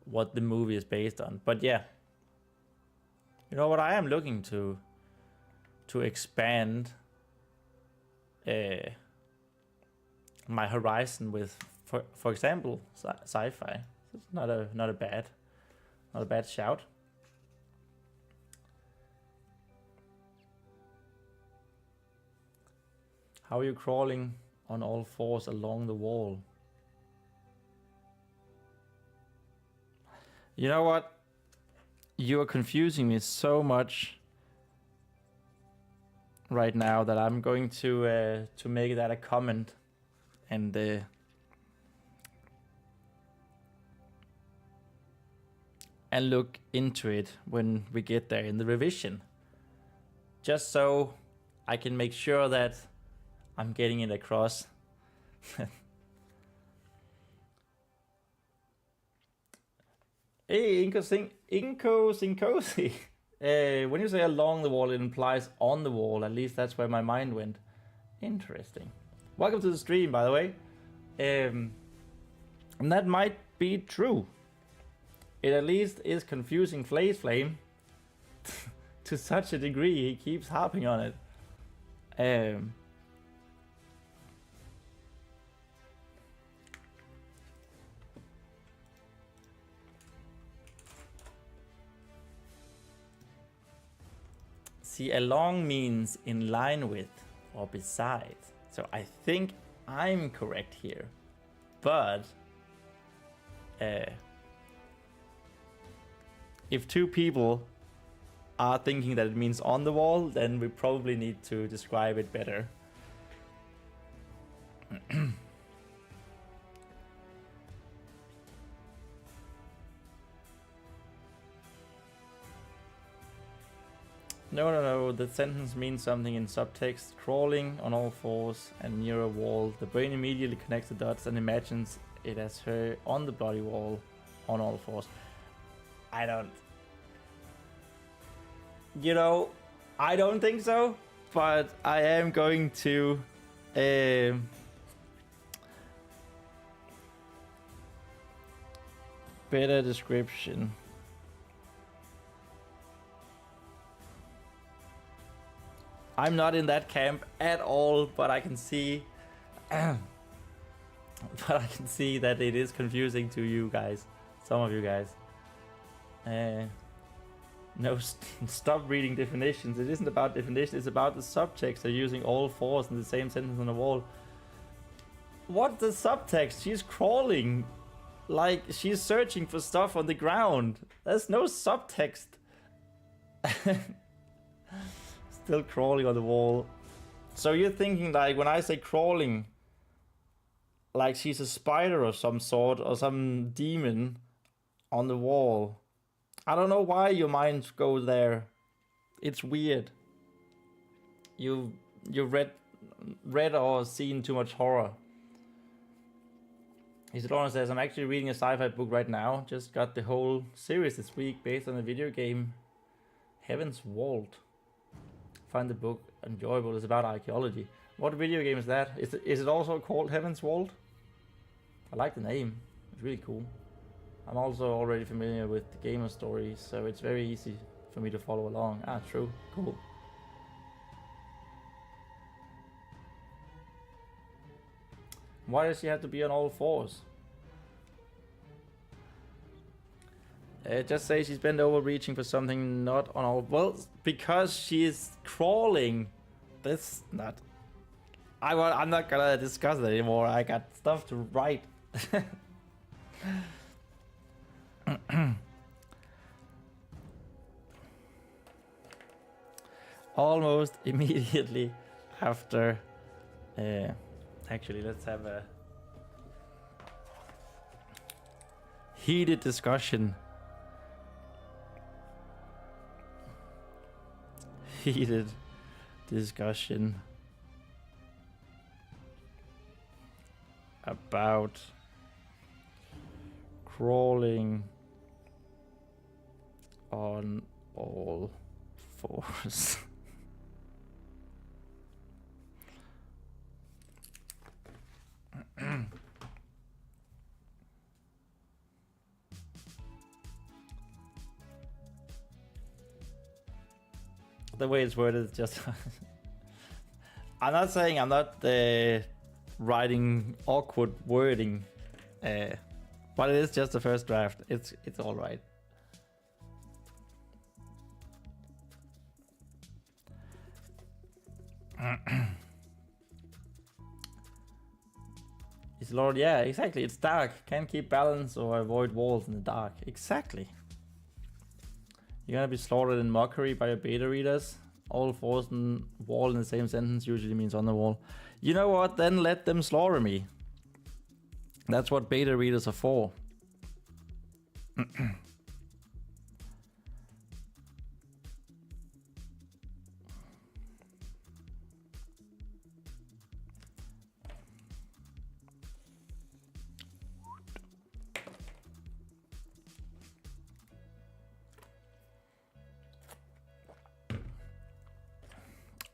what the movie is based on. But yeah, you know what, I am looking to expand my horizon with, for example, sci-fi. It's not a bad shout. How are you crawling on all fours along the wall? You know what? You are confusing me so much right now that I'm going to make that a comment and look into it when we get there in the revision, just so I can make sure that I'm getting it across. Hey, Inko Sinkosi. When you say along the wall, it implies on the wall. At least that's where my mind went. Interesting. Welcome to the stream, by the way. And that might be true. It at least is confusing Flay's Flame to such a degree. He keeps harping on it. See, along means in line with or beside. So I think I'm correct here. But if two people are thinking that it means on the wall, then we probably need to describe it better. No, the sentence means something in subtext. Crawling on all fours and near a wall. The brain immediately connects the dots and imagines it as her on the bloody wall on all fours. I don't think so, but I am going to better description. I'm not in that camp at all, but I can see that it is confusing to you guys, some of you guys. No, stop reading definitions. It isn't about definition, it's about the subtext. They're using all fours in the same sentence on the wall. What's the subtext? She's crawling. Like, she's searching for stuff on the ground. There's no subtext. Still crawling on the wall. So you're thinking, like, when I say crawling, like she's a spider of some sort, or some demon on the wall. I don't know why your mind goes there. It's weird. You read or seen too much horror. Isidora says, I'm actually reading a sci-fi book right now. Just got the whole series this week based on the video game Heaven's Vault. Find the book enjoyable. It's about archaeology. What video game is that? Is it also called Heaven's Vault? I like the name. It's really cool. I'm also already familiar with the gamer stories, so it's very easy for me to follow along. Ah, true. Cool. Why does she have to be on all fours? Just say she's bent over reaching for something not on all... Well, because she's crawling. That's not... I'm not gonna discuss it anymore. I got stuff to write. Almost immediately after... actually, let's have a heated discussion. Heated discussion about crawling on all fours. the way it's worded is just... I'm not saying I'm not writing awkward wording, but it is just the first draft. It's all right. Is Lord? Yeah, exactly. It's dark. Can't keep balance or avoid walls in the dark. Exactly. You're gonna be slaughtered in mockery by your beta readers. All force and wall in the same sentence usually means on the wall. You know what? Then let them slaughter me. That's what beta readers are for.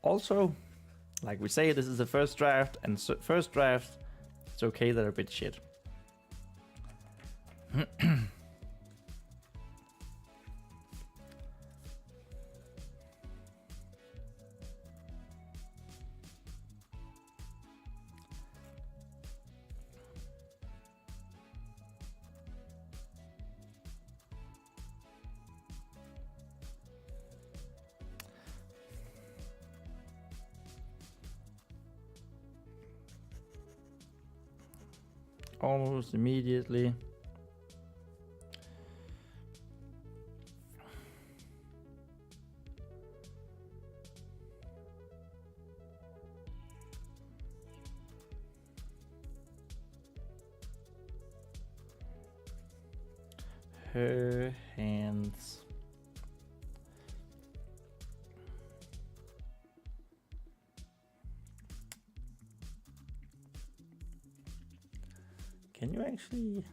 Also, like we say, this is the first draft, and first draft, it's okay that are a bit shit. Almost immediately. Her hands. Can you actually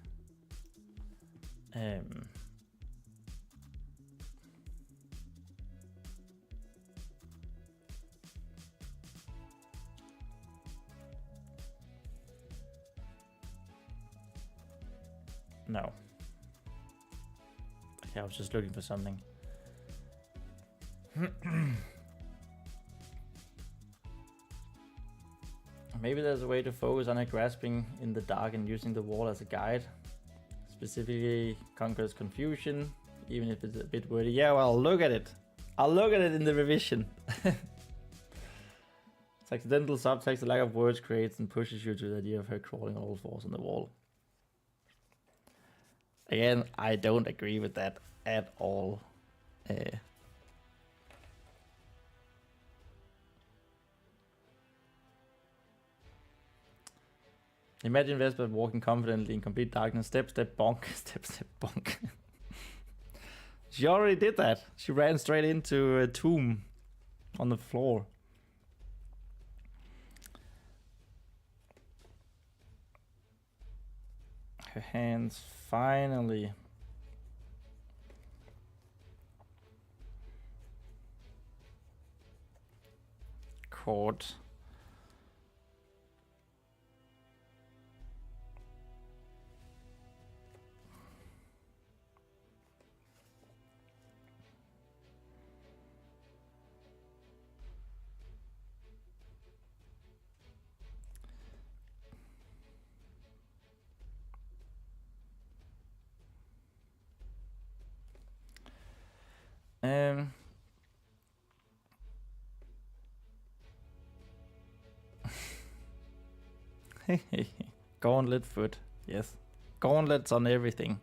no. Okay, I was just looking for something. Maybe there's a way to focus on her grasping in the dark and using the wall as a guide. Specifically, conquers confusion, even if it's a bit wordy. Yeah, well, look at it. I'll look at it in the revision. It's accidental subtext, the lack of words creates and pushes you to the idea of her crawling all fours on the wall. Again, I don't agree with that at all. Imagine Vespa walking confidently in complete darkness. Step, step, bonk. Step, step, bonk. She already did that. She ran straight into a tomb on the floor. Her hands finally. Caught. Gauntlet foot, yes. Gauntlets on everything.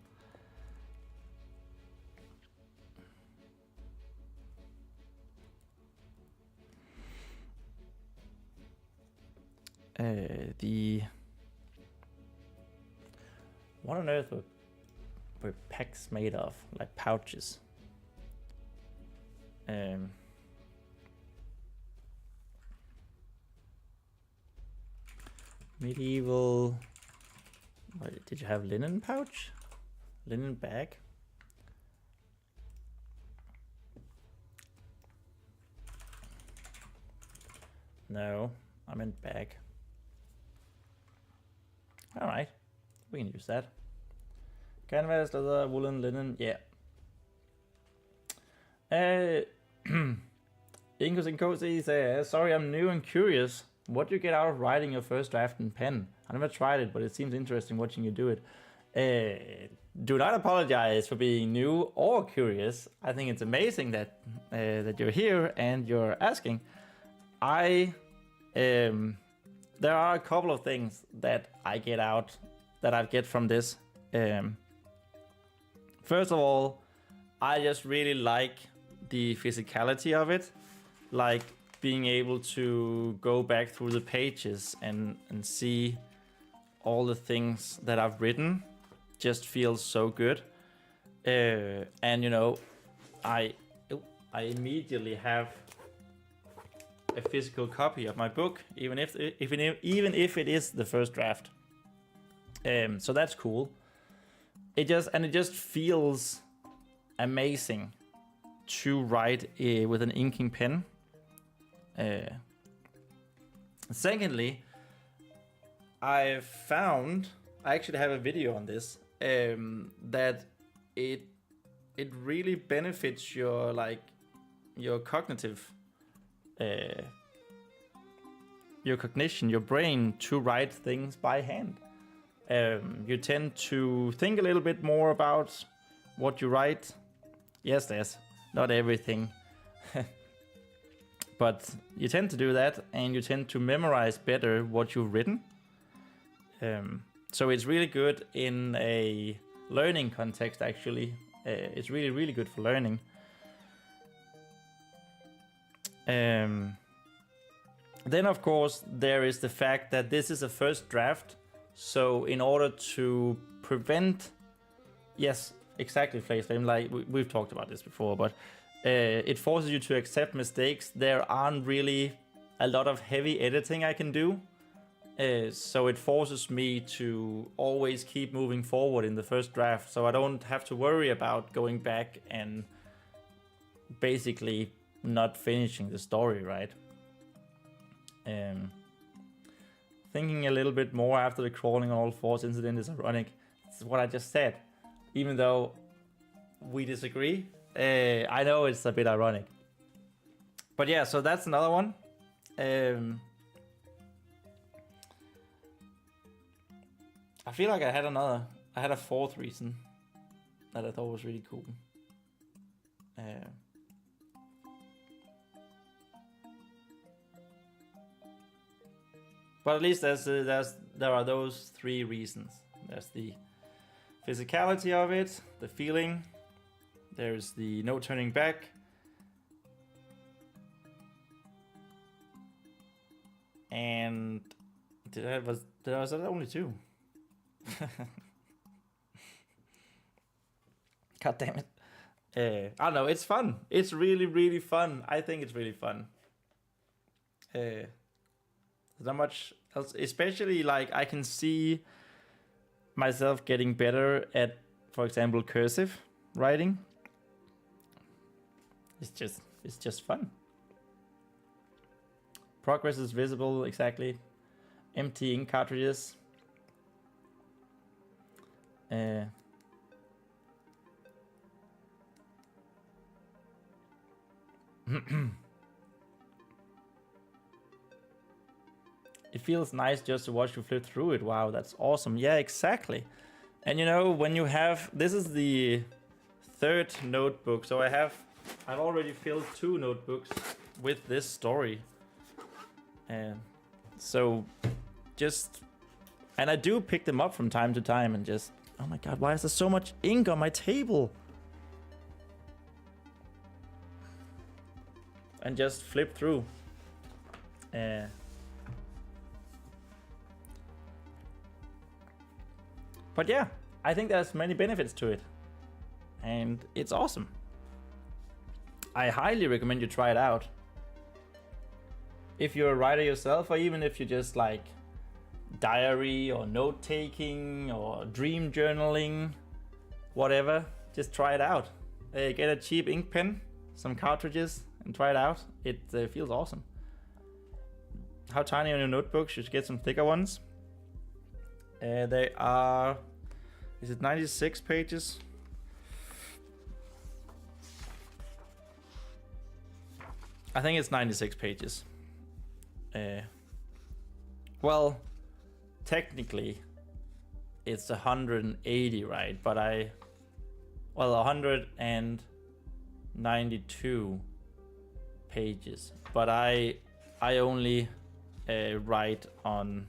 What on earth were packs made of? Like pouches. Medieval. What, did you have linen pouch? Linen bag? No, I meant bag. Alright, we can use that. Canvas, leather, woolen, linen, yeah. Ingos and Cozy says, sorry, I'm new and curious. What do you get out of writing your first draft in pen? I never tried it, but it seems interesting watching you do it. Do not apologize for being new or curious. I think it's amazing that that you're here and you're asking. There are a couple of things that I get from this. First of all, I just really like the physicality of it, like being able to go back through the pages and see all the things that I've written. Just feels so good. And you know, I immediately have a physical copy of my book, even if it is the first draft. So that's cool. It just feels amazing to write with an inking pen. Secondly, I actually have a video on this, that it really benefits your cognitive, your cognition, your brain, to write things by hand. You tend to think a little bit more about what you write. Yes, there's not everything, but you tend to do that, and you tend to memorize better what you've written. So it's really good in a learning context, actually. It's really, really good for learning. Then, of course, there is the fact that this is a first draft. So in order to prevent... Yes, exactly, Flame. Like, we've talked about this before, but it forces you to accept mistakes. There aren't really a lot of heavy editing I can do. So it forces me to always keep moving forward in the first draft, so I don't have to worry about going back and basically not finishing the story, right? Thinking a little bit more after the crawling on all fours incident is ironic. It's what I just said. Even though we disagree, I know it's a bit ironic. But yeah, so that's another one. I feel like I had a fourth reason that I thought was really cool. But at least there are those three reasons. There's the physicality of it, the feeling. There's the no turning back. And was that only two? God damn it. I don't know, it's fun. It's really, really fun. I think it's really fun. There's not much else, especially like I can see myself getting better at, for example, cursive writing. It's just fun. Progress is visible, exactly. Empty ink cartridges. It feels nice just to watch you flip through it. Wow, that's awesome. Yeah, exactly. And you know, when you have, this is the third notebook, so I've already filled 2 notebooks with this story. So just, and I do pick them up from time to time and just, oh my god, why is there so much ink on my table? And just flip through. But yeah, I think there's many benefits to it. And it's awesome. I highly recommend you try it out. If you're a writer yourself, or even if you just like diary or note taking or dream journaling, whatever, just try it out. Get a cheap ink pen, some cartridges, and try it out. It feels awesome. How tiny are your notebooks? You should get some thicker ones. They are, is it 96 pages? I think it's 96 pages. Well, technically, it's 180, right? But 192 pages. But I only write on.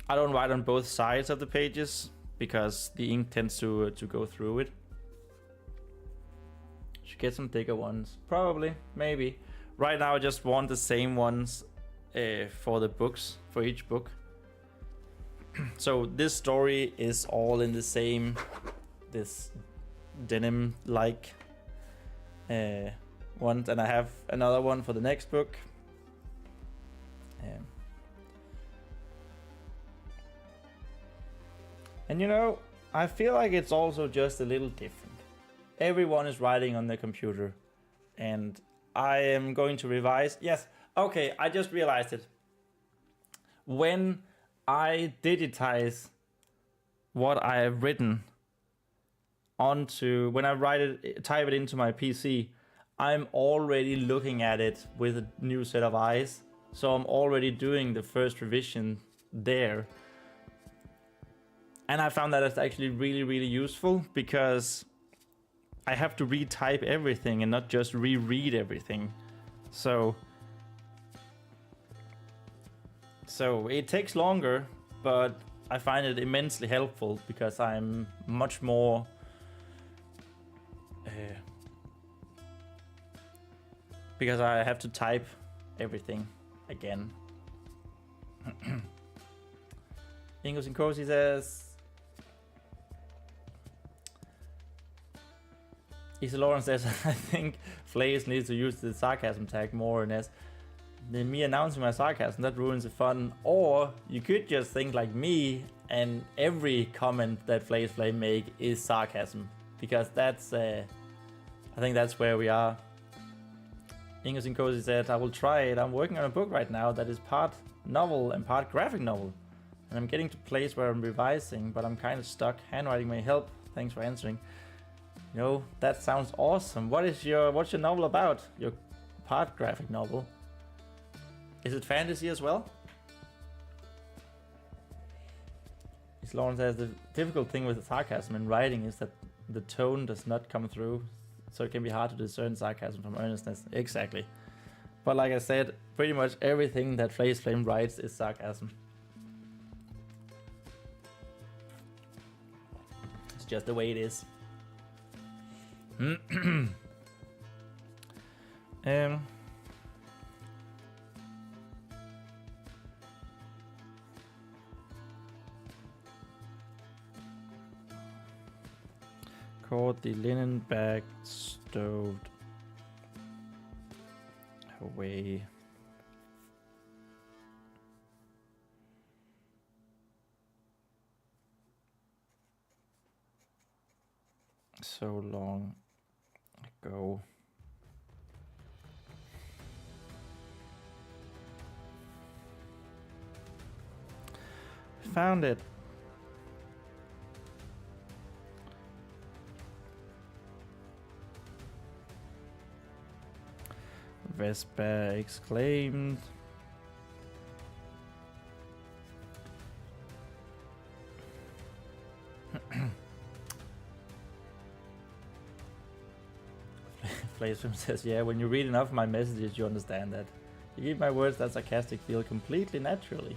I don't write on both sides of the pages because the ink tends to go through it. Should get some thicker ones, probably, maybe. Right now, I just want the same ones for the books, for each book. So this story is all in the same, this denim-like one, and I have another one for the next book. And you know, I feel like it's also just a little different. Everyone is writing on their computer, and I am going to revise. Yes, okay, I just realized it. When I digitize what I have written onto, when I type it into my PC, I'm already looking at it with a new set of eyes. So I'm already doing the first revision there. And I found that it's actually really, really useful because I have to retype everything and not just reread everything. So it takes longer, but I find it immensely helpful because I'm much more because I have to type everything again. Ingus and Cozy says, Isa Lawrence says, I think Flays needs to use the sarcasm tag more, and as me announcing my sarcasm, that ruins the fun. Or you could just think like me, and every comment that Flays Flame make is sarcasm, because that's I think that's where we are. Ingus and Cozy said, I will try it. I'm working on a book right now that is part novel and part graphic novel, and I'm getting to a place where I'm revising, but I'm kind of stuck. Handwriting may help. Thanks for answering. You know, that sounds awesome. What's your novel about? Your part graphic novel? Is it fantasy as well? As Lauren says, the difficult thing with the sarcasm in writing is that the tone does not come through, so it can be hard to discern sarcasm from earnestness. Exactly. But like I said, pretty much everything that Flays Flame writes is sarcasm. It's just the way it is. Caught the linen bag stowed away. So long ago. Found it. Vespa exclaimed. Flayswim says, yeah, when you read enough of my messages, you understand that. You give my words that sarcastic feel completely naturally.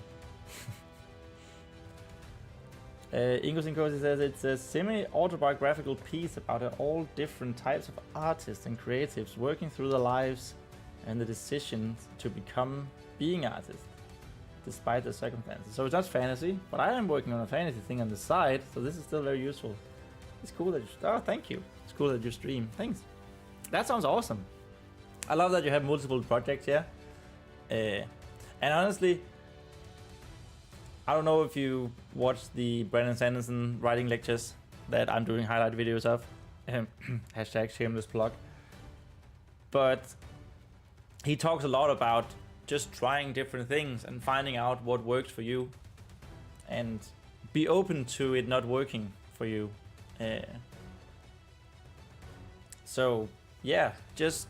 Ingo Sinkosi says it's a semi-autobiographical piece about all different types of artists and creatives working through their lives and the decisions to become being artists, despite the circumstances. So it's not fantasy, but I am working on a fantasy thing on the side, so this is still very useful. It's cool that you... Oh, thank you. It's cool that you stream. Thanks. That sounds awesome. I love that you have multiple projects here. And honestly, I don't know if you watched the Brandon Sanderson writing lectures that I'm doing highlight videos of. Hashtag shameless plug. But he talks a lot about just trying different things and finding out what works for you. And be open to it not working for you. So yeah, just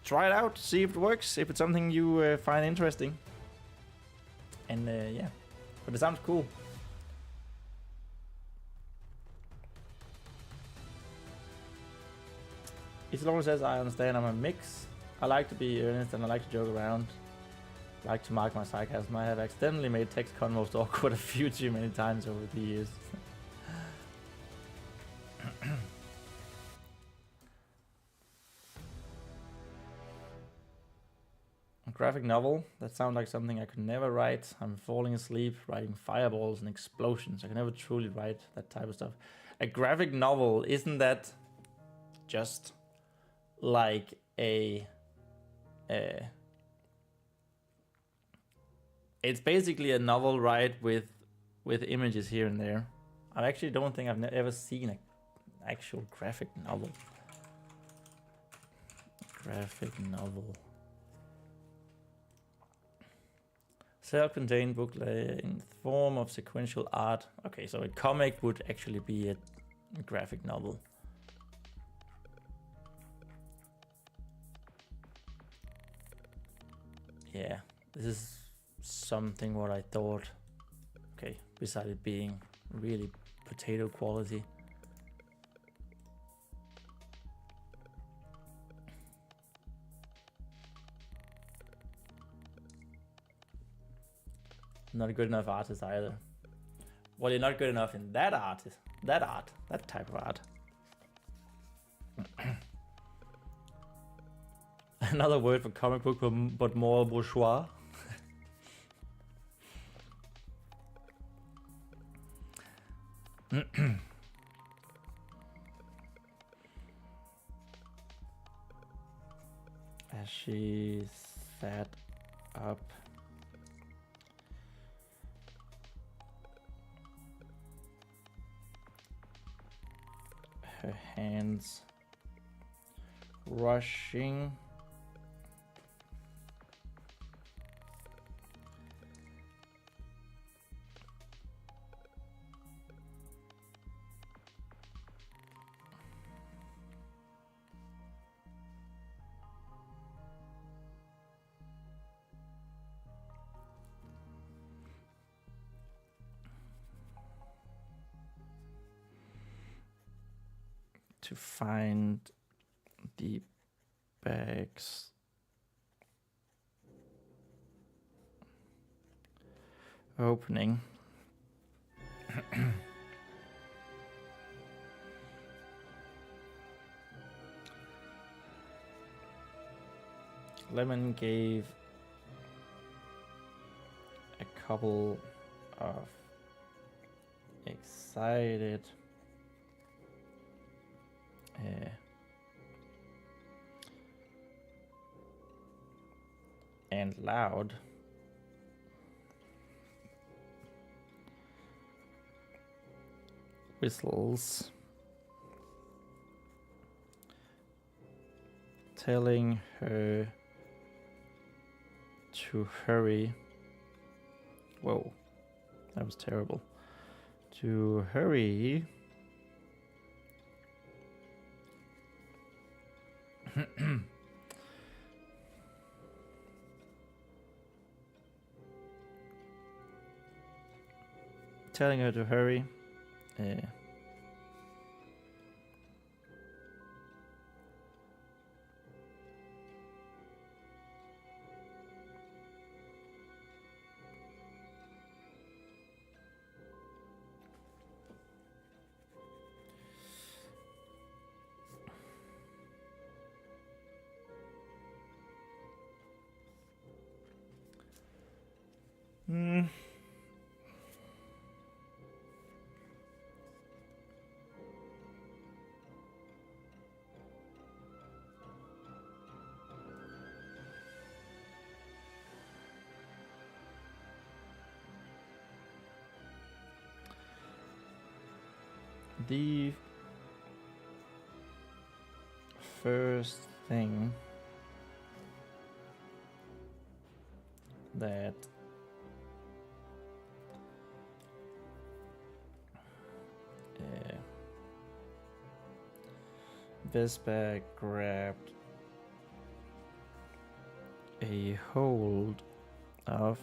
try it out, see if it works, if it's something you find interesting. And yeah, but it sounds cool. Isilora says, I understand I'm a mix. I like to be earnest and I like to joke around. I like to mark my sarcasm. I have accidentally made text convos awkward a few too many times over the years. A graphic novel? That sounds like something I could never write. I'm falling asleep writing fireballs and explosions. I can never truly write that type of stuff. A graphic novel, isn't that just like a it's basically a novel, right, with images here and there. I actually don't think I've ever seen an actual graphic novel. Graphic novel. Self-contained book in form of sequential art. Okay, so a comic would actually be a graphic novel. Yeah, this is something what I thought. Okay, besides it being really potato quality. Not a good enough artist either. Well, you're not good enough in that artist. That type of art. Another word for comic book, but more bourgeois. As she sat up, her hands rushing to find the bag's opening. Lemon gave a couple of excited and loud whistles, telling her to hurry. Whoa, that was terrible. To hurry. Telling her to hurry. The first thing that Vespa grabbed a hold of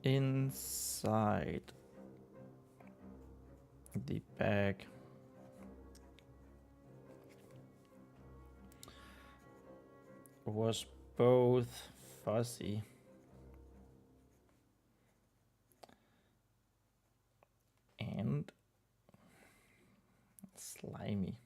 inside the bag was both fuzzy and slimy.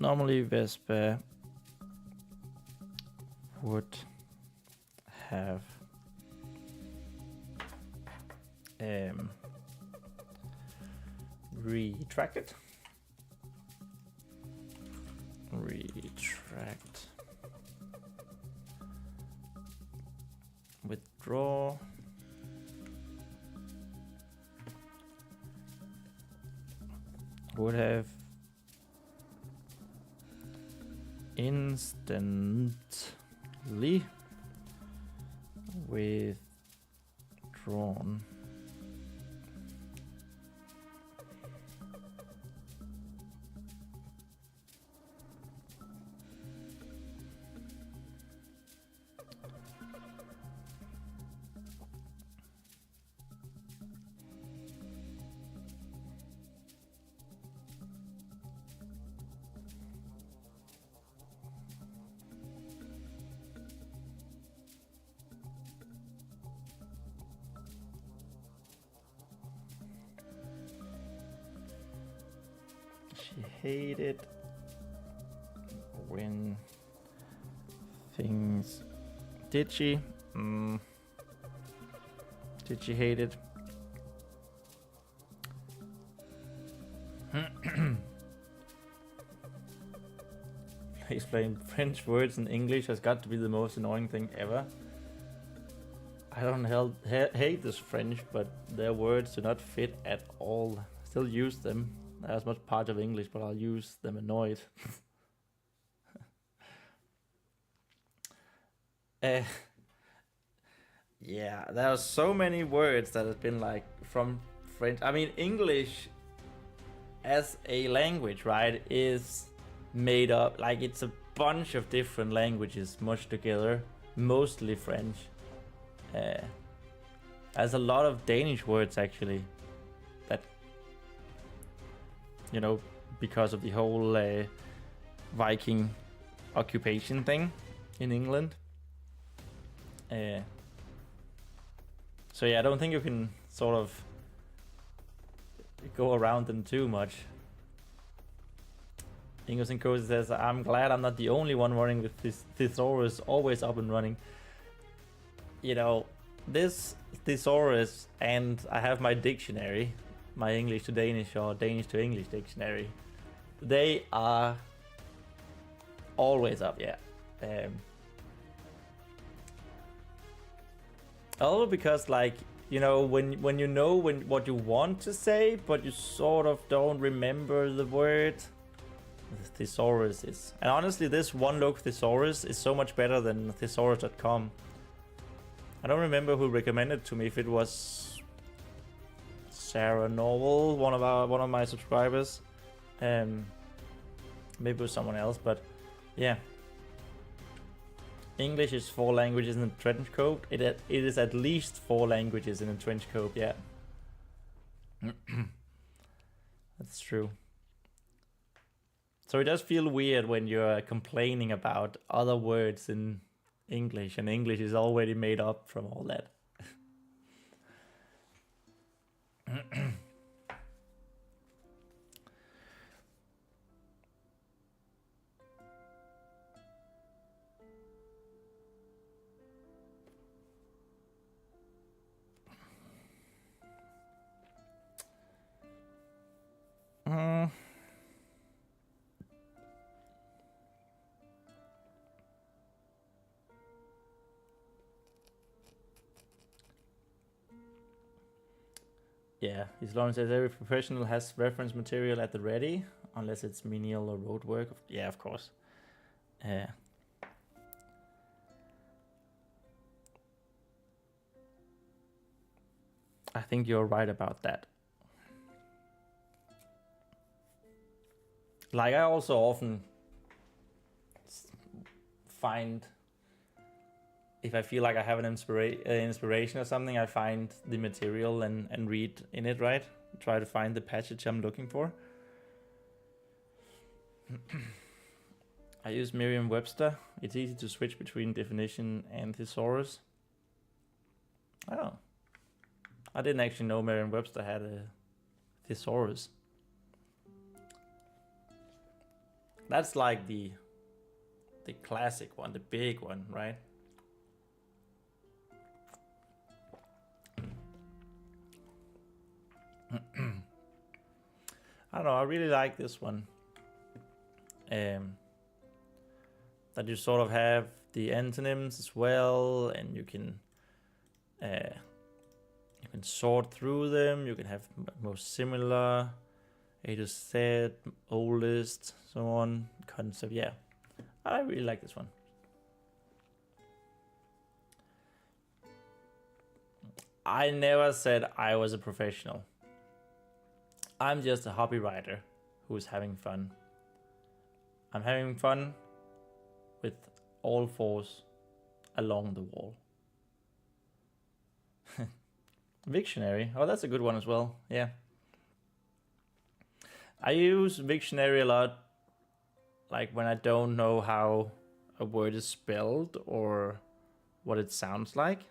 Normally Vespa would have retract, withdraw, would have instantly withdrawn. She hated when things... Did she? Did she hate it? Explain French words in English has got to be the most annoying thing ever. I don't hate this French, but their words do not fit at all. Still use them as much part of English, but I'll use them annoyed. Yeah, there are so many words that have been like from French. I mean, English as a language, right, is made up, like it's a bunch of different languages mushed together, mostly French. There's a lot of Danish words actually that, you know, because of the whole Viking occupation thing in England. So yeah, I don't think you can sort of go around them too much. Eveningsun Trilogy says, I'm glad I'm not the only one running with this thesaurus always up and running. You know, this thesaurus, and I have my dictionary, my English to Danish or Danish to English dictionary. They are always up, yeah. Also because, like, you know, when you know what you want to say, but you sort of don't remember the word. The thesaurus is, and honestly, this one look thesaurus is so much better than thesaurus.com. I don't remember who recommended to me, if it was Sarah Norwell, one of my subscribers. Maybe it was someone else, but yeah. English is 4 languages in the trench coat. It is at least 4 languages in a trench coat, yeah. That's true. So it does feel weird when you're complaining about other words in English, and English is already made up from all that. Yeah, East Lauren says every professional has reference material at the ready, unless it's menial or road work. Yeah, of course. I think you're right about that. Like, I also often find, if I feel like I have an inspiration or something, I find the material and read in it, right? Try to find the passage I'm looking for. I use Merriam-Webster. It's easy to switch between definition and thesaurus. Oh. I didn't actually know Merriam-Webster had a thesaurus. That's like the classic one, the big one, right? I don't know, I really like this one. That you sort of have the antonyms as well, and you can sort through them. You can have most similar, A to Z, oldest, so on, concept. Yeah, I really like this one. I never said I was a professional. I'm just a hobby writer who's having fun. I'm having fun with all fours along the wall. Victionary. Oh, that's a good one as well. Yeah. I use Victionary a lot, like when I don't know how a word is spelled or what it sounds like.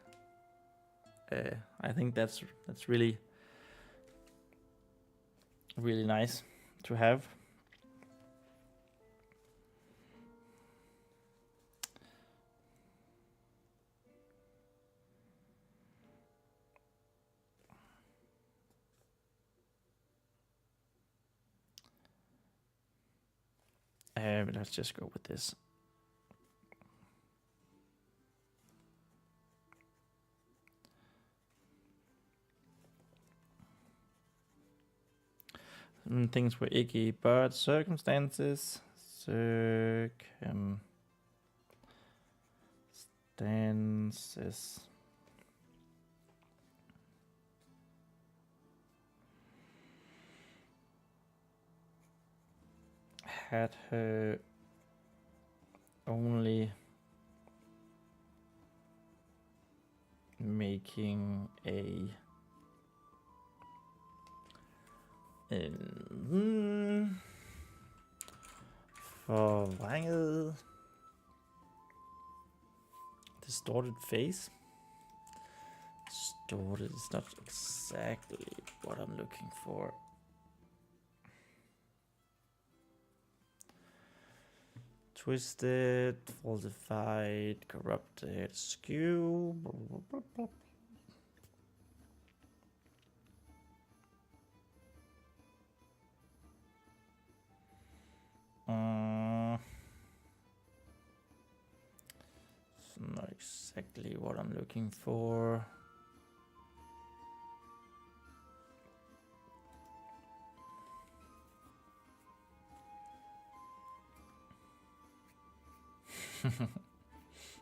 I think that's really nice to have. Let's just go with this. Things were icky, but circumstances. Circumstances. Had her only making a forvrænget distorted face. Distorted is not exactly what I'm looking for. Twisted, falsified, corrupted, skew. It's not exactly what I'm looking for.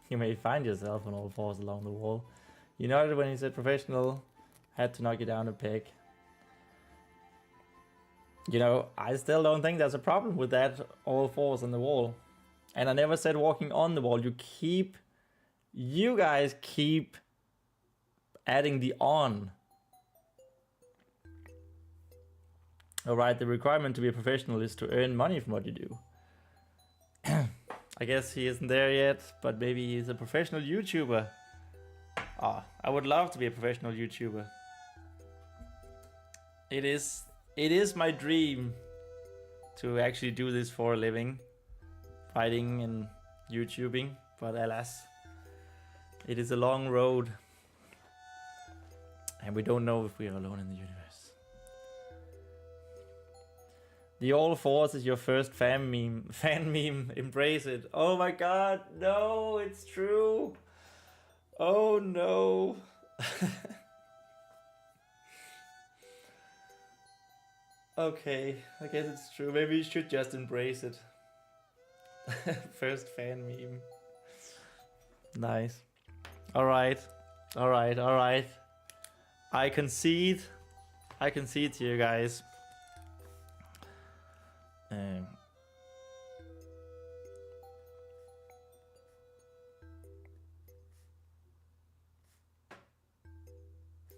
You may find yourself on all fours along the wall. You noted when he said professional, had to knock you down a peg. You know, I still don't think there's a problem with that, all fours on the wall. And I never said walking on the wall. You guys keep adding the on. Alright, the requirement to be a professional is to earn money from what you do. I guess he isn't there yet, but maybe he's a professional YouTuber. I would love to be a professional YouTuber. It is my dream to actually do this for a living, writing and YouTubing, but alas, it is a long road, and we don't know if we are alone in the universe. The all fours is your first fan meme. Embrace it. Oh my god, no, it's true. Oh no. Okay, I guess it's true. Maybe you should just embrace it. First fan meme. Nice. Alright. Alright, alright. I concede. I concede to you guys.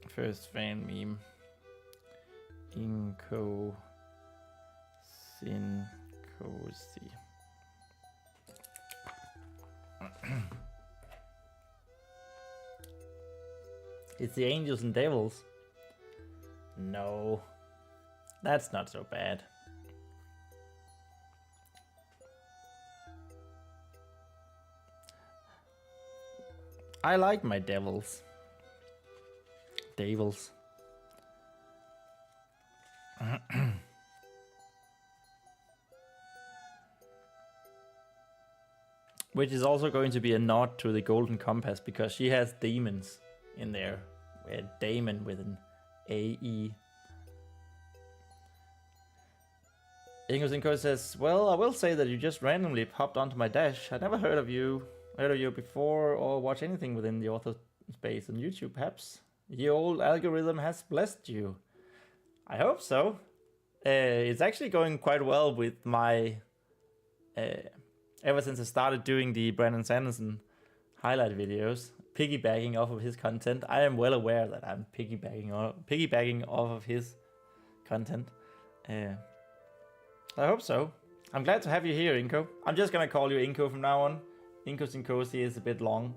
First fan meme. Inco Sin Cozy. It's the angels and devils. No, that's not so bad. I like my devils. Devils. Which is also going to be a nod to the Golden Compass because she has demons in there. A daemon with an AE. Ingo says, well, I will say that you just randomly popped onto my dash. I never heard of you before or watched anything within the author space on YouTube, perhaps. The old algorithm has blessed you. I hope so. It's actually going quite well with my... ever since I started doing the Brandon Sanderson highlight videos, piggybacking off of his content. I am well aware that I'm piggybacking off of his content. I hope so. I'm glad to have you here, Inko. I'm just gonna call you Inko from now on. Inko Sinkosi is a bit long.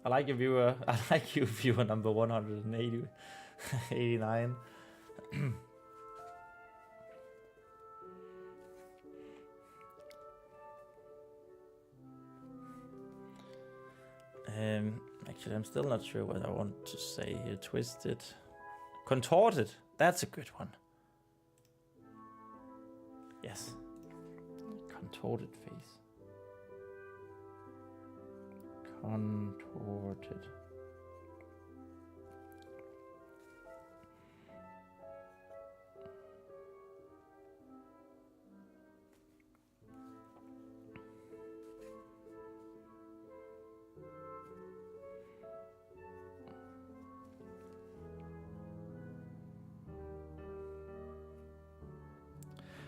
I like your viewer. I like you, viewer number 189. Actually, I'm still not sure what I want to say here. Twisted. Contorted. That's a good one. Yes. Contorted face. Contorted.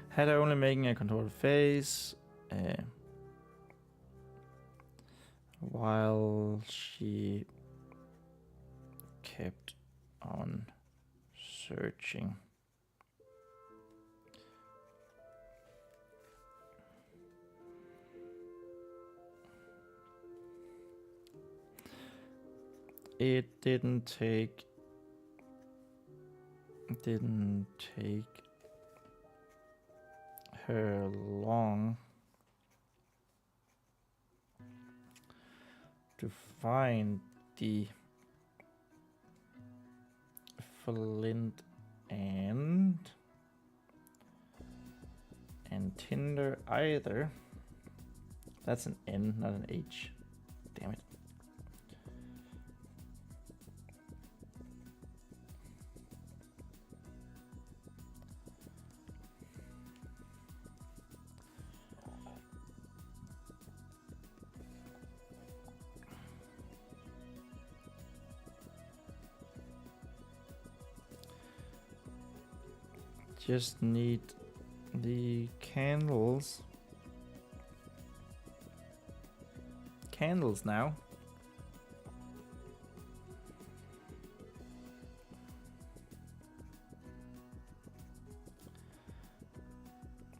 Had her only making a contorted face while she kept on searching. It didn't take her long to find the flint and tinder either. That's an N, not an H. Damn it. Just need the candles. Candles now.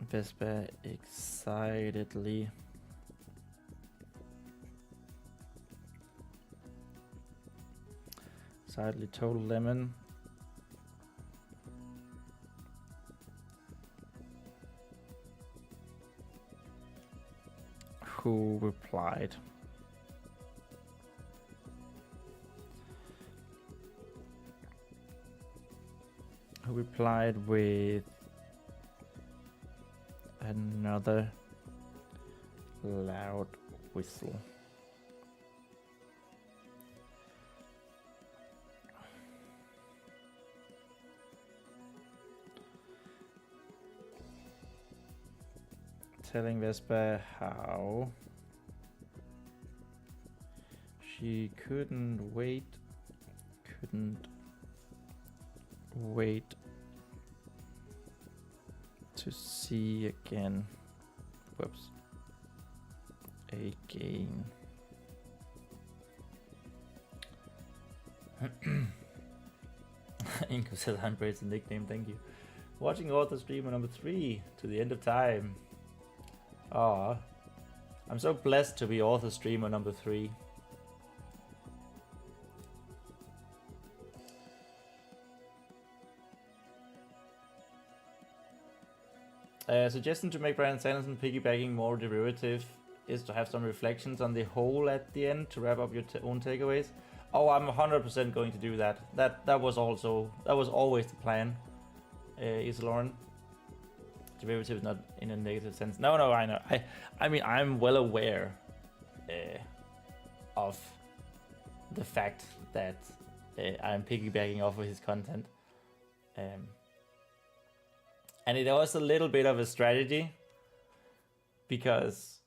Vespa excitedly. Excitedly told Lemon. Who replied? Who replied with another loud whistle. telling Vespa how she couldn't wait to see again. Whoops. Again. Inko says Handbraid's a nickname, thank you. Watching author streamer number 3 to the end of time. Ah, I'm so blessed to be author streamer number 3. Suggestion to make Brandon Sanderson piggybacking more derivative is to have some reflections on the whole at the end to wrap up your own takeaways. Oh, I'm 100% going to do that. That was always the plan. Is Lauren? Derivative is not in a negative sense. No, I know. I mean, I'm well aware of the fact that I'm piggybacking off of his content. And it was a little bit of a strategy because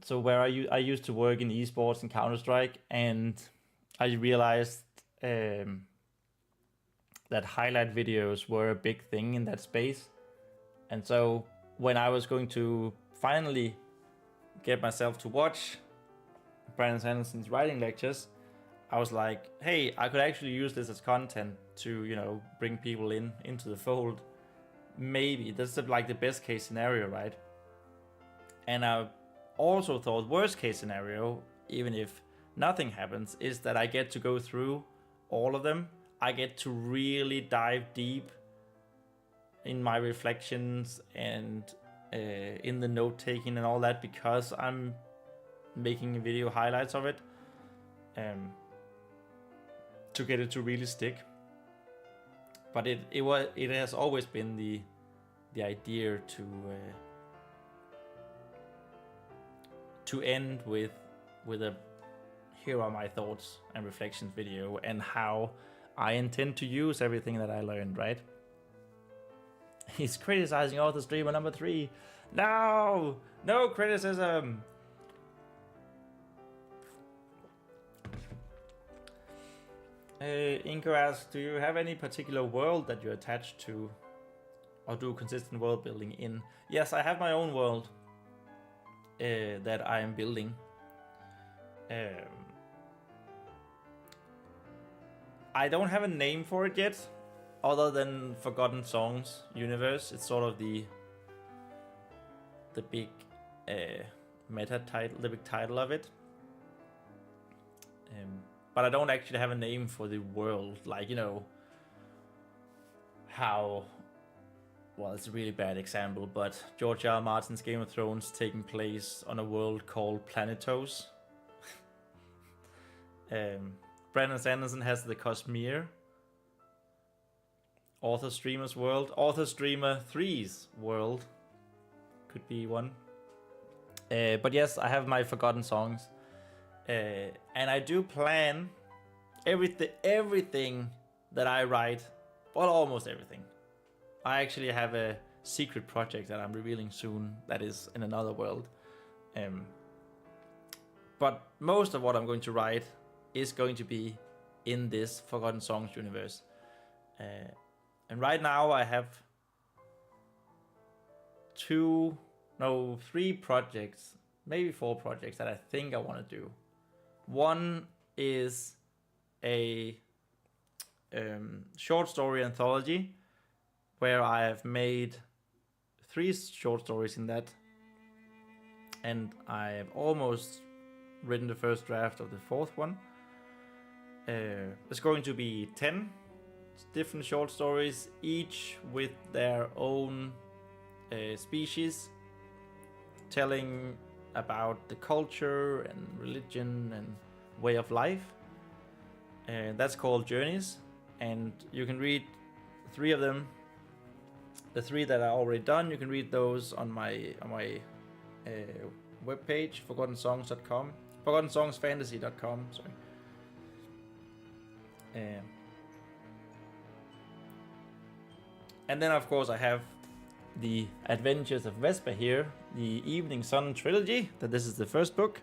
so where I used to work in esports and Counter-Strike, and I realized that highlight videos were a big thing in that space. And so when I was going to finally get myself to watch Brandon Sanderson's writing lectures, I was like, hey, I could actually use this as content to, you know, bring people into the fold. Maybe that's like the best case scenario, right? And I also thought worst case scenario, even if nothing happens, is that I get to go through all of them. I get to really dive deep in my reflections and in the note taking and all that, because I'm making video highlights of it, to get it to really stick. But it has always been the idea to end with a here are my thoughts and reflections video and how I intend to use everything that I learned, right? He's criticizing author streamer number 3. No criticism. Inko asks, do you have any particular world that you're attached to or do consistent world building in? Yes, I have my own world that I am building. I don't have a name for it yet, other than Forgotten Songs universe. It's sort of the big meta title, the big title of it. But I don't actually have a name for the world, like, you know, how, well, it's a really bad example, but George R. R. Martin's Game of Thrones taking place on a world called Planetos. Brandon Sanderson has the Cosmere. Author Streamer's world. Author Streamer 3's world could be one. But yes, I have my Forgotten Songs. And I do plan everything that I write, well, almost everything. I actually have a secret project that I'm revealing soon that is in another world. But most of what I'm going to write is going to be in this Forgotten Songs universe. And right now I have 3 projects, maybe 4 projects that I think I want to do. One is a short story anthology where I have made 3 short stories in that, and I have almost written the first draft of the 4th one. It's going to be 10 different short stories, each with their own species, telling about the culture and religion and way of life. That's called Journeys, and you can read 3 of them. The 3 that are already done, you can read those on my webpage, forgottensongs.com, forgottensongsfantasy.com, sorry. And then of course I have the Adventures of Vespa here, the Eveningsun Trilogy, that this is the first book.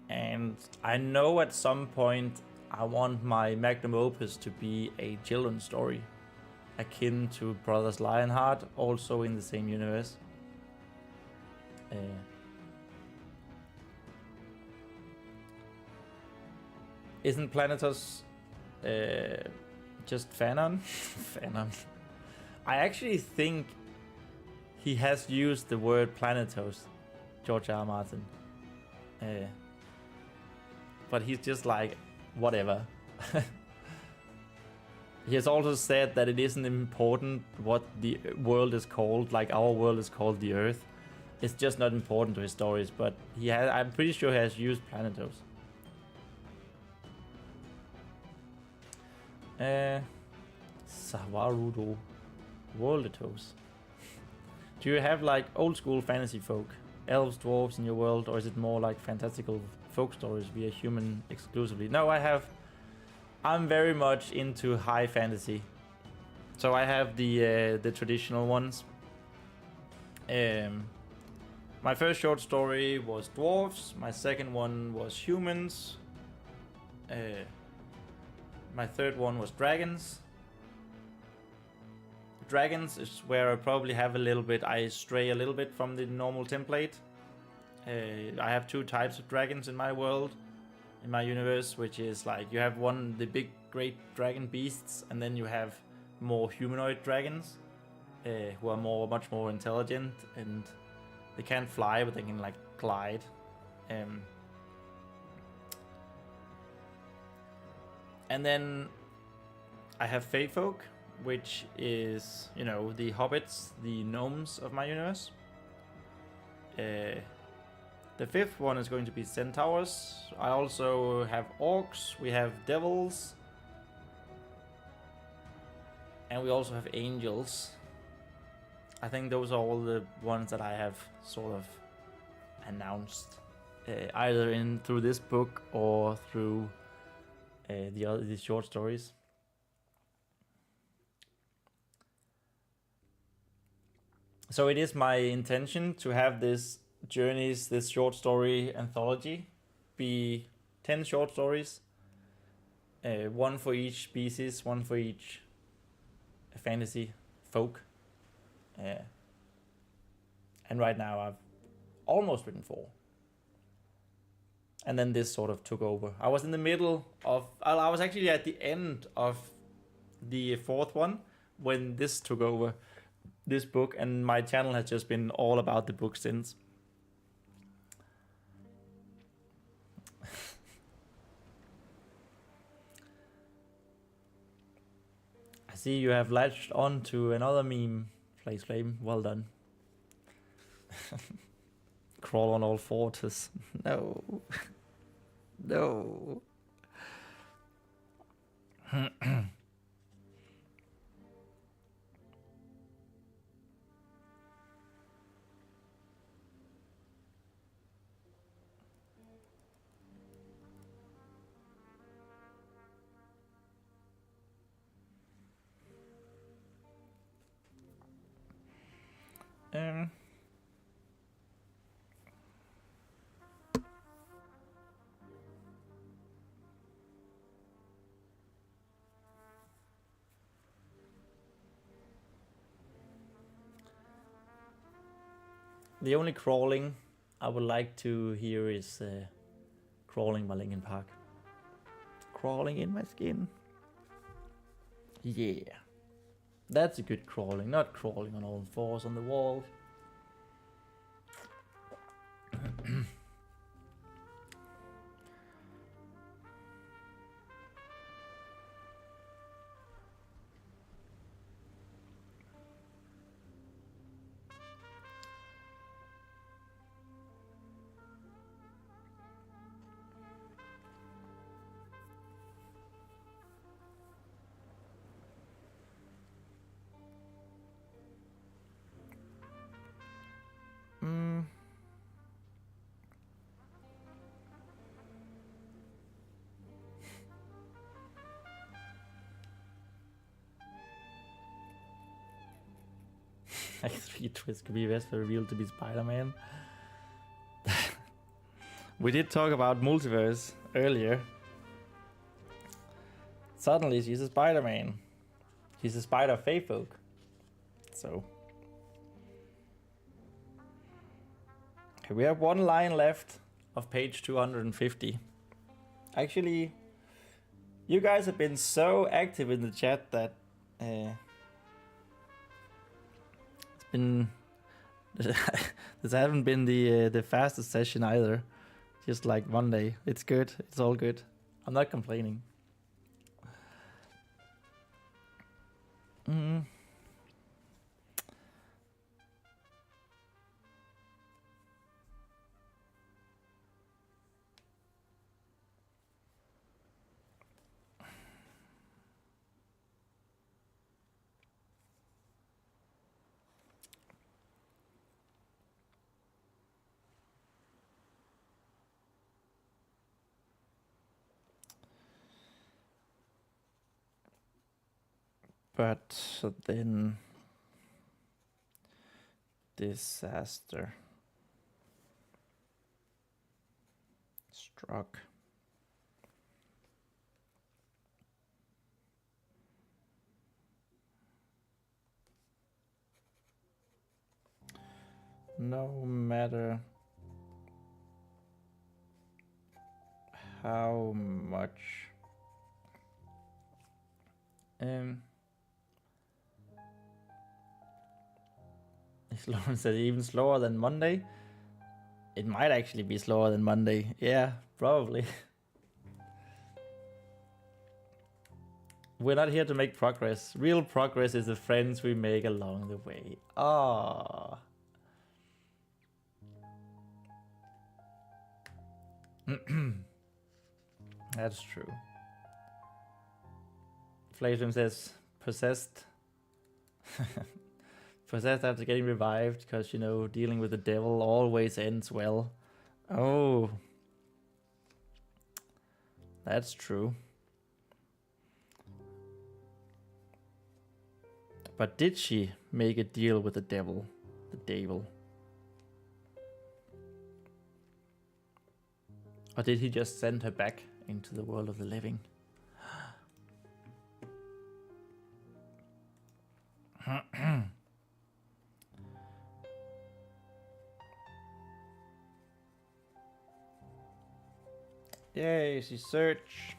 And I know at some point I want my magnum opus to be a children's story, akin to Brothers Lionheart, also in the same universe. Isn't Planetos just Fanon? Fanon. I actually think he has used the word Planetos, George R. R. Martin. But he's just like, whatever. He has also said that it isn't important what the world is called, like our world is called the Earth. It's just not important to his stories, but I'm pretty sure he has used Planetos. Savarudo Worldatos. Do you have like old school fantasy folk, elves, dwarves in your world, or is it more like fantastical folk stories via human exclusively? No, I'm very much into high fantasy. So I have the traditional ones. My first short story was dwarves. My second one was humans. My third one was dragons. Dragons is where I probably have a little bit, I stray a little bit from the normal template. I have two types of dragons in my world, in my universe, which is like you have the big great dragon beasts, and then you have more humanoid dragons who are much more intelligent, and they can't fly, but they can like glide. And then I have Fey folk, which is, you know, the hobbits, the gnomes of my universe. The fifth one is going to be centaurs. I also have orcs, we have devils, and we also have angels. I think those are all the ones that I have sort of announced, either through this book or through the short stories. So it is my intention to have this short story anthology be 10 short stories, one for each species, one for each fantasy folk. And right now I've almost written 4. And then this sort of took over. I was in the middle of, I was actually at the end of the 4th one when this took over, this book, and my channel has just been all about the book since. I see you have latched on to another meme, Place Flame. Well done. Crawl on all fours. No. No. The only crawling I would like to hear is crawling by Linkin Park. Crawling in my skin. Yeah. That's a good crawling, not crawling on all fours on the wall. Like 3 twists could be Vespa revealed to be Spider-Man. We did talk about multiverse earlier. Suddenly she's a Spider-Man. She's a spider fae folk. So. Okay, we have one line left of page 250. Actually, you guys have been so active in the chat that it's been this haven't been the fastest session either. Just like one day. It's good. It's all good. I'm not complaining. But then disaster struck. No matter how much Lauren said even slower than Monday. It might actually be slower than Monday. Yeah, probably. We're not here to make progress. Real progress is the friends we make along the way. Ah. That's true. Flatum says possessed. Possessed after getting revived because, you know, dealing with the devil always ends well. Oh. That's true. But did she make a deal with the devil? The devil? Or did he just send her back into the world of the living? Yay, she searched.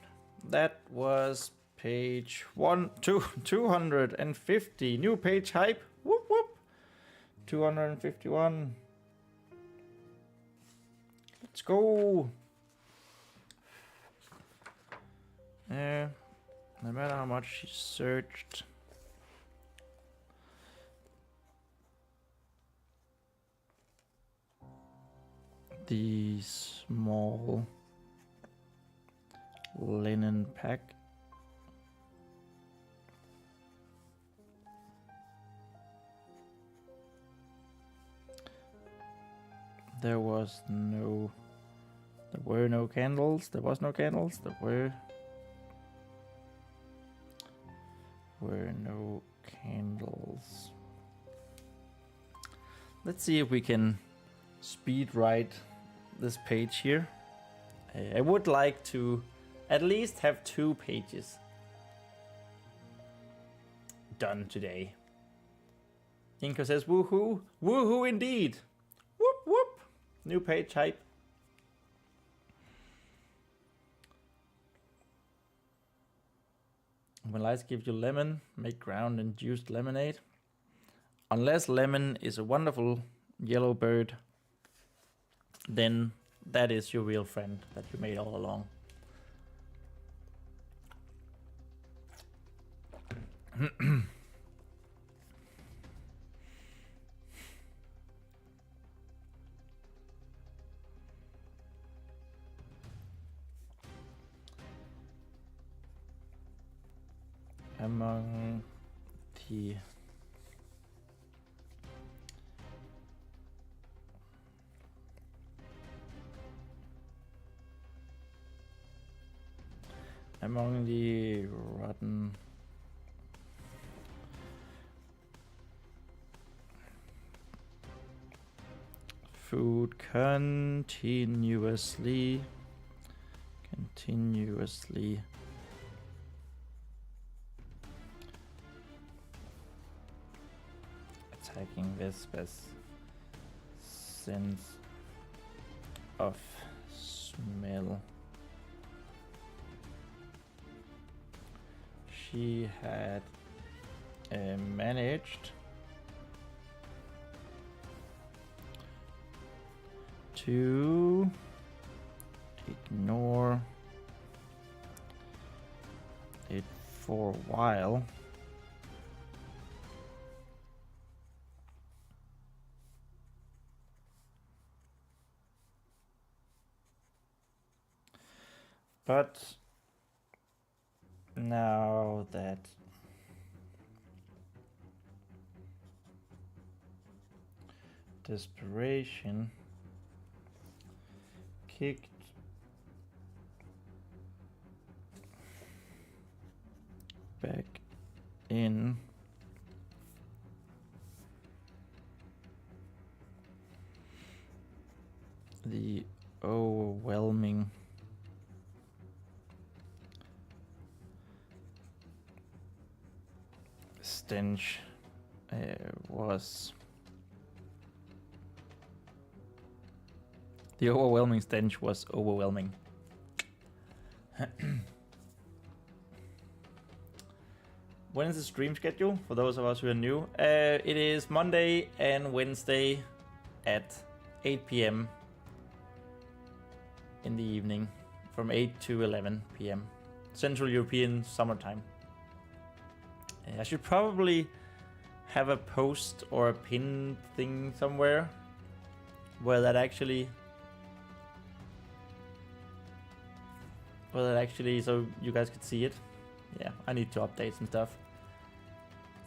That was page 250. New page hype. Whoop whoop. 251. Let's go. No matter how much she searched. The small linen pack. There were no candles. There was no candles. There were no candles. Let's see if we can speed write this page here. I would like to at least have 2 pages done today. Inko says woohoo. Woohoo indeed. Whoop whoop. New page hype. When lights give you lemon, make ground induced lemonade. Unless lemon is a wonderful yellow bird, then that is your real friend that you made all along. Among the rotten food continuously. Attacking Vespa's sense of smell. She had managed to ignore it for a while. But now that desperation kicked back in, the overwhelming stench was overwhelming. When is the stream schedule for those of us who are new? It is Monday and Wednesday at 8 p.m. in the evening, from 8 to 11 p.m. Central European summertime. I should probably have a post or a pin thing somewhere where that actually so you guys could see it. Yeah, I need to update some stuff.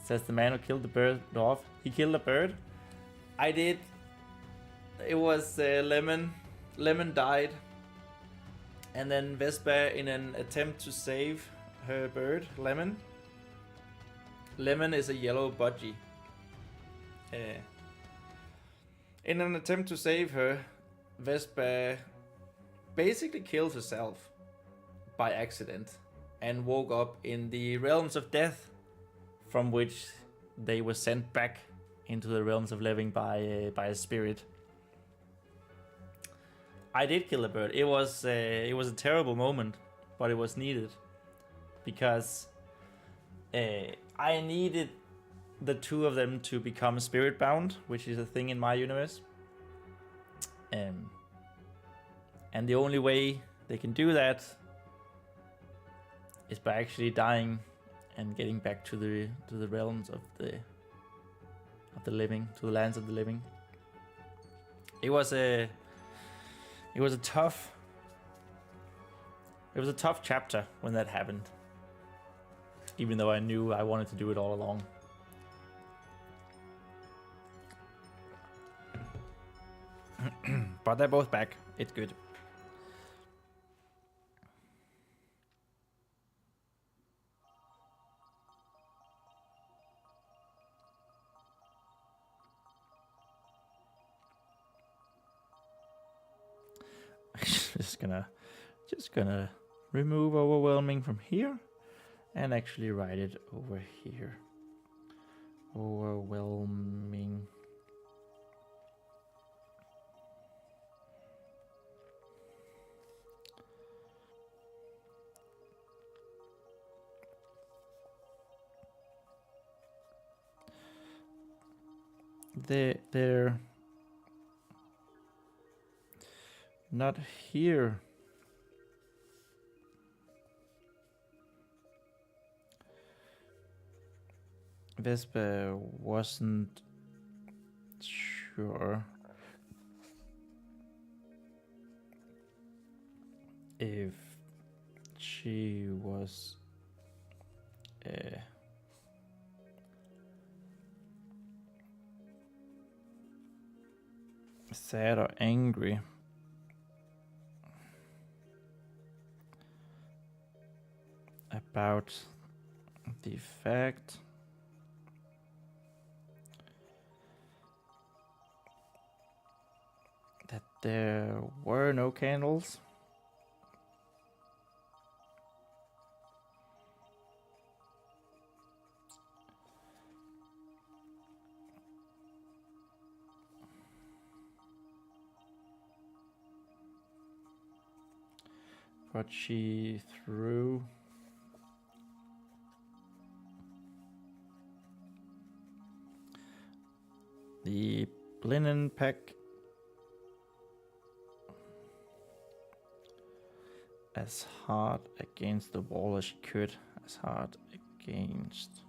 It says the man who killed the bird off. He killed a bird. I did. It was Lemon. Lemon died. And then Vespa, in an attempt to save her bird, Lemon. Lemon is a yellow budgie. In an attempt to save her, Vespa basically killed herself by accident and woke up in the realms of death, from which they were sent back into the realms of living by a spirit. I did kill a bird. It was a terrible moment, but it was needed because I needed the two of them to become spirit bound, which is a thing in my universe. And the only way they can do that is by actually dying and getting back to the realms of the living, to the lands of the living. It was a tough chapter when that happened. Even though I knew I wanted to do it all along. But they're both back. It's good. just gonna remove overwhelming from here and actually write it over here. Overwhelming. They're not here. Vespa wasn't sure if she was sad or angry about the fact There were no candles. But she threw the linen pack as hard against the wall as she could, as hard against.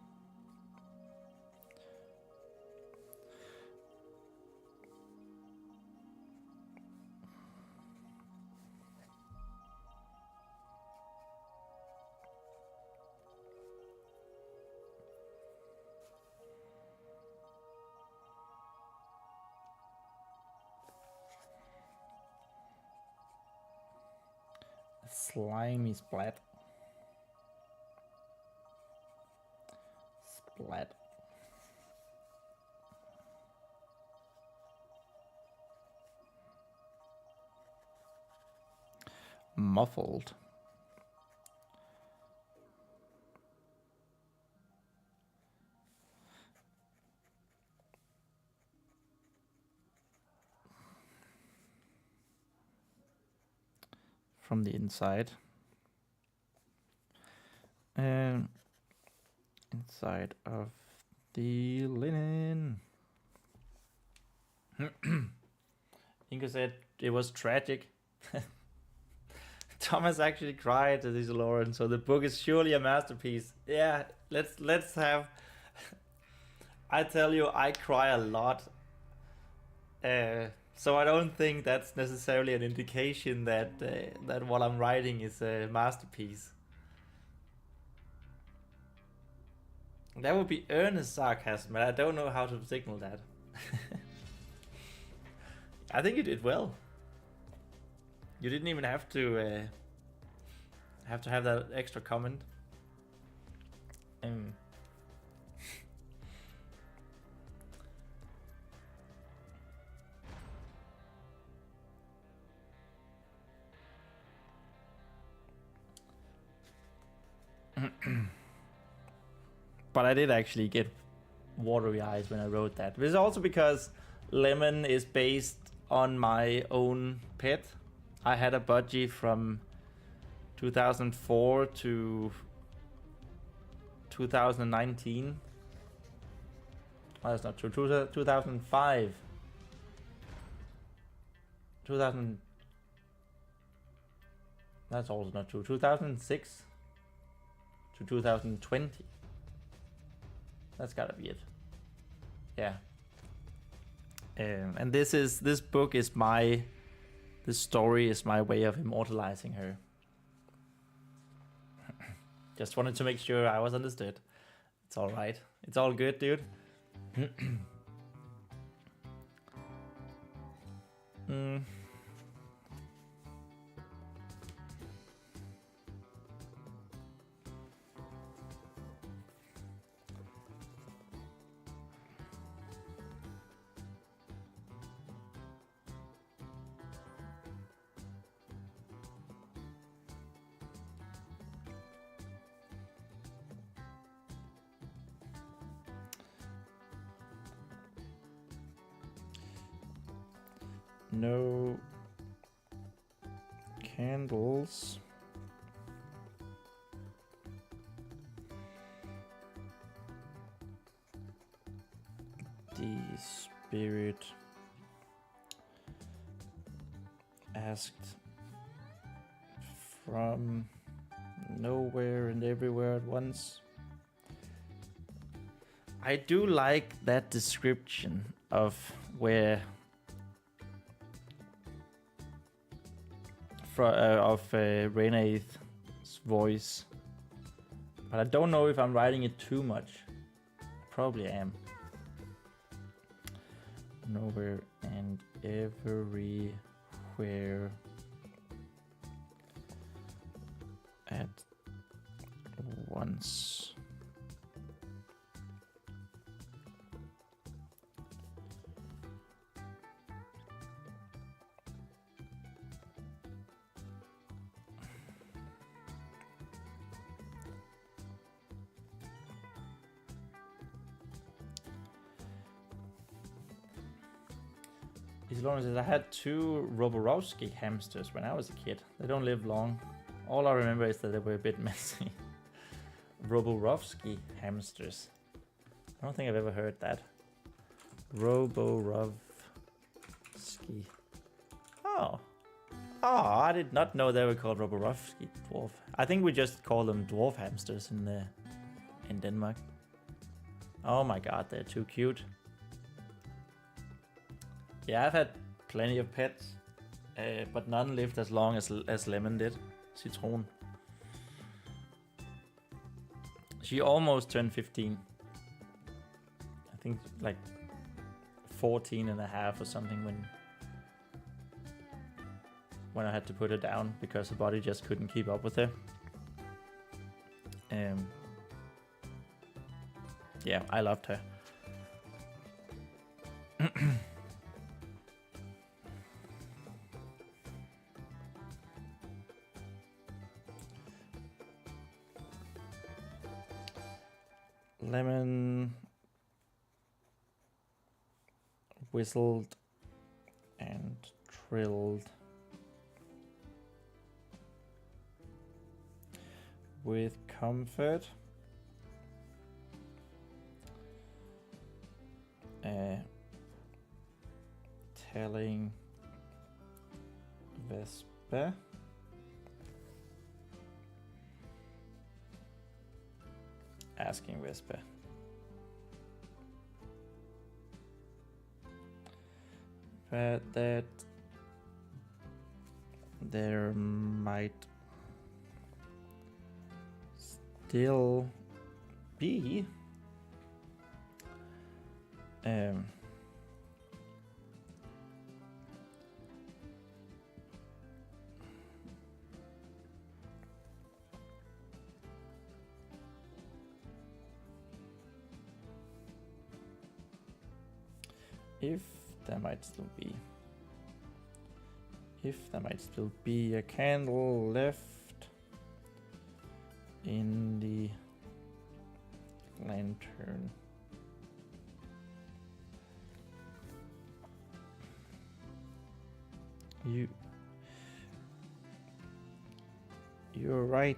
Slimy splat. Splat. Muffled. From the inside. And inside of the linen. Ingo said it was tragic. Thomas actually cried at this, Lauren, so the book is surely a masterpiece. Yeah, let's have. I tell you, I cry a lot. So I don't think that's necessarily an indication that that what I'm writing is a masterpiece. That would be earnest sarcasm, but I don't know how to signal that. I think you did well. You didn't even have to have that extra comment. But I did actually get watery eyes when I wrote that. This is also because Lemon is based on my own pet. I had a budgie from 2004 to 2019. Oh, that's not true. 2005. 2000. That's also not true. 2006 to 2020. That's gotta be it. Yeah. And this book is this story is my way of immortalizing her. Just wanted to make sure I was understood. It's all right. It's all good, dude. No candles. The spirit asked from nowhere and everywhere at once. I do like that description of where of Reneath's voice, but I don't know if I'm writing it too much. Probably am. Nowhere and everywhere at once. As long as I had 2 Roborovsky hamsters when I was a kid. They don't live long. All I remember is that they were a bit messy. Roborovsky hamsters. I don't think I've ever heard that. Roborovsky. Oh. Oh, I did not know they were called Roborovsky dwarf. I think we just call them dwarf hamsters in Denmark. Oh my god, they're too cute. Yeah, I've had plenty of pets, but none lived as long as Lemon did. Citron. She almost turned 15. I think like 14 and a half or something when I had to put her down because her body just couldn't keep up with her. Yeah, I loved her. Lemon whistled and trilled with comfort, telling Vespa asking Vespa but that there might still be if there might still be a candle left in the lantern. You're right.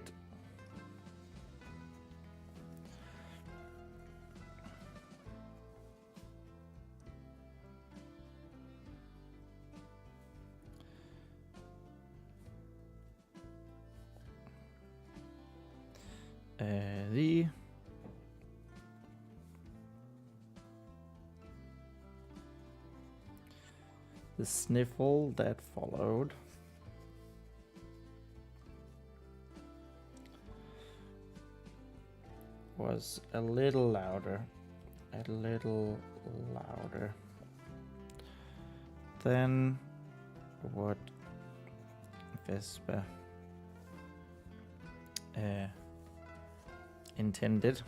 The sniffle that followed was a little louder than what Vespa intended.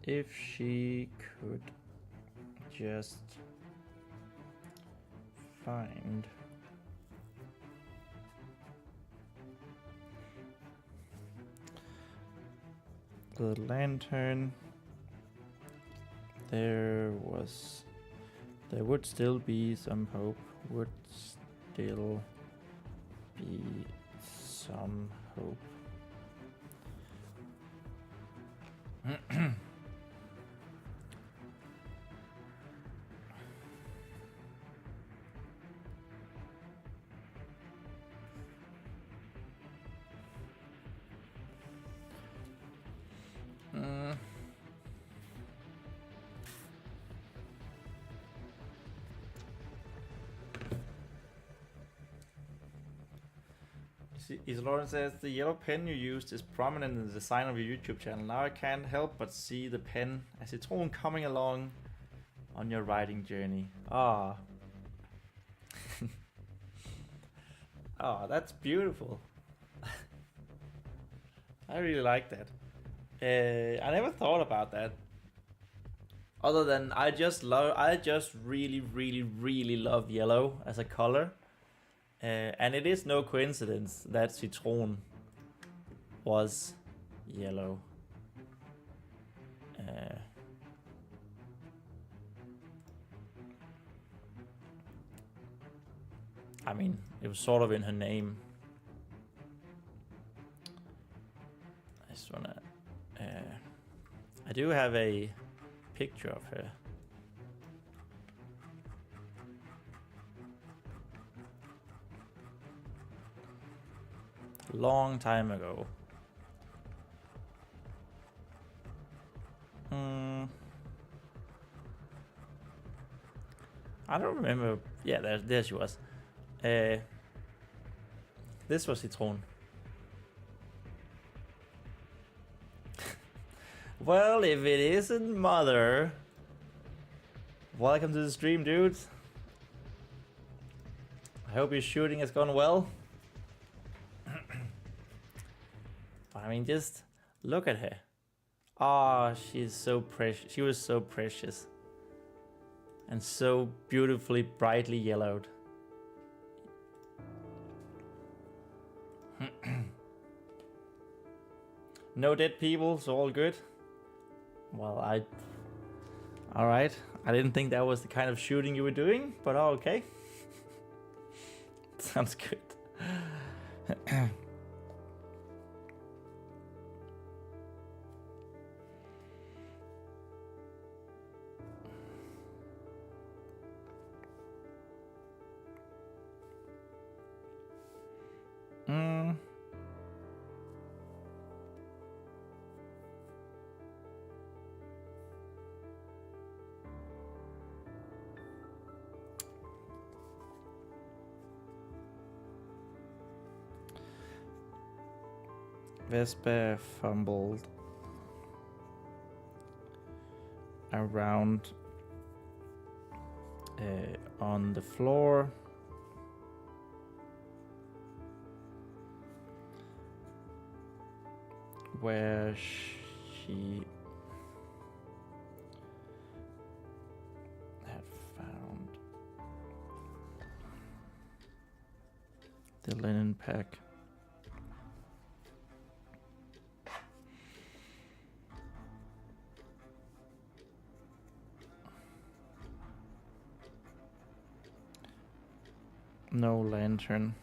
If she could just find the lantern, there would still be some hope. Lauren says, the yellow pen you used is prominent in the design of your YouTube channel. Now I can't help but see the pen as its own coming along on your writing journey. Ah. Oh, that's beautiful. I really like that. I never thought about that. Other than I just really, really, really love yellow as a color. And it is no coincidence that Citron was yellow. I mean, it was sort of in her name. I just wanna... I do have a picture of her. Long time ago. I don't remember. Yeah, there she was. This was Citron. Well, if it isn't Mother, welcome to the stream, dudes. I hope your shooting has gone well. But I mean, just look at her. Ah, she's so precious. She was so precious. And so beautifully, brightly yellowed. No dead people, so all good. Well, alright. I didn't think that was the kind of shooting you were doing, but okay. Sounds good. Vespa fumbled around on the floor. Where she had found the linen pack. No lantern.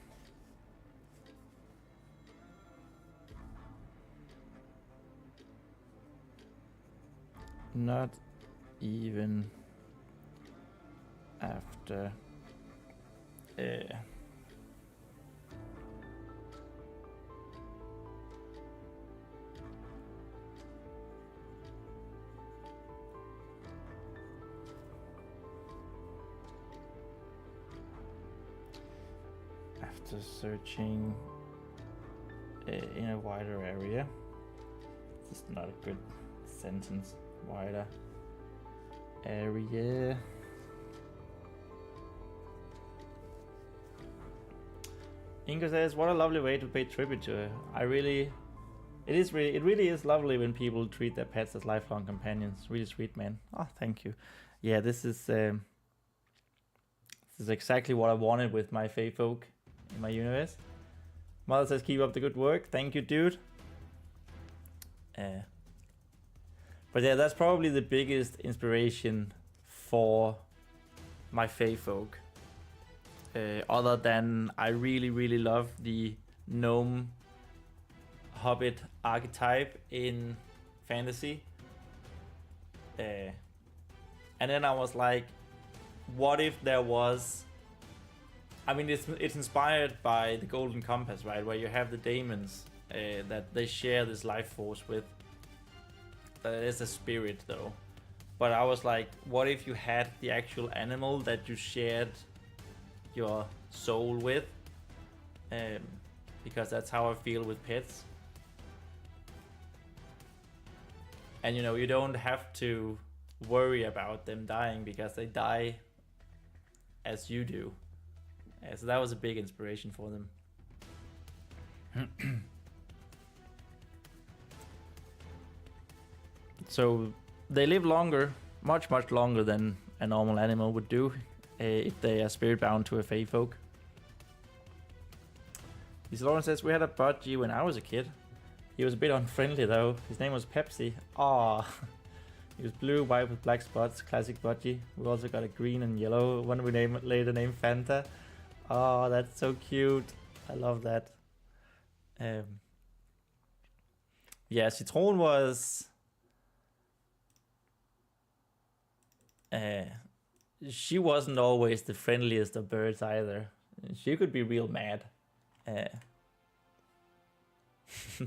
Not even after after searching in a wider area. This is not a good sentence. Wider area. Ingo says, "What a lovely way to pay tribute to her. It really is lovely when people treat their pets as lifelong companions. Really sweet, man. Oh, thank you. Yeah, this is exactly what I wanted with my Fae folk in my universe." Mother says, "Keep up the good work." Thank you, dude. But yeah, that's probably the biggest inspiration for my Fae folk. Other than I really, really love the gnome hobbit archetype in fantasy. And then I was like, what if there was... I mean, it's inspired by the Golden Compass, right? Where you have the daemons that they share this life force with. It's a spirit though. But I was like, what if you had the actual animal that you shared your soul with? Because that's how I feel with pets. And you know, you don't have to worry about them dying because they die as you do. So that was a big inspiration for them. So they live longer, much longer than a normal animal would do if they are spirit bound to a fey folk. Lauren says, we had a budgie when I was a kid. He was a bit unfriendly though. His name was Pepsi. Aww. He was blue, white with black spots. Classic budgie. We also got a green and yellow one we later named Fanta. Oh, that's so cute. I love that. Yeah, Citron was... she wasn't always the friendliest of birds either. She could be real mad.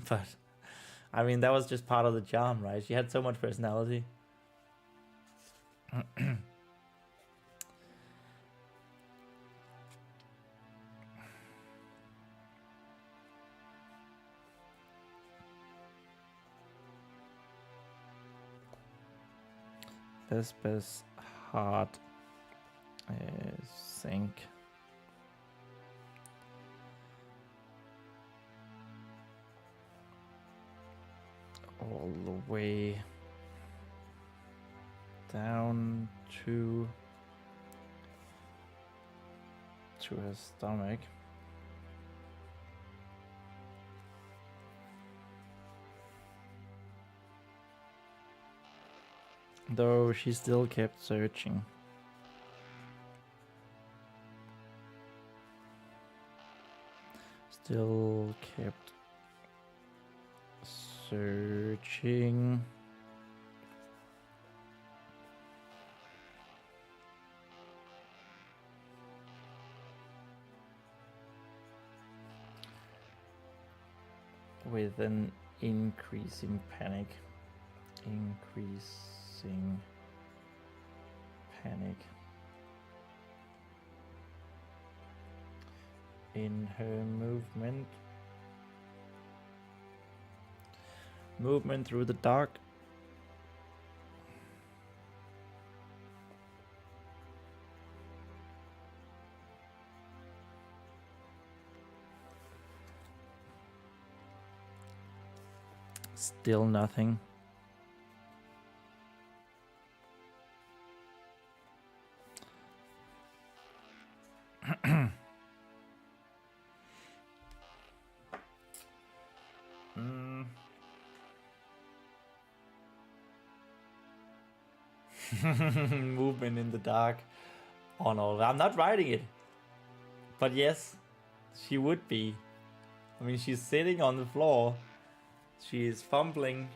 But I mean, that was just part of the charm, right? She had so much personality. Vespa's heart sink. All the way down to her stomach. Though she still kept searching. Still kept searching. With an increasing panic. Increasing panic in her movement through the dark. Still nothing. Movement in the dark. Oh no, I'm not writing it. But yes, she would be. I mean, she's sitting on the floor. She is fumbling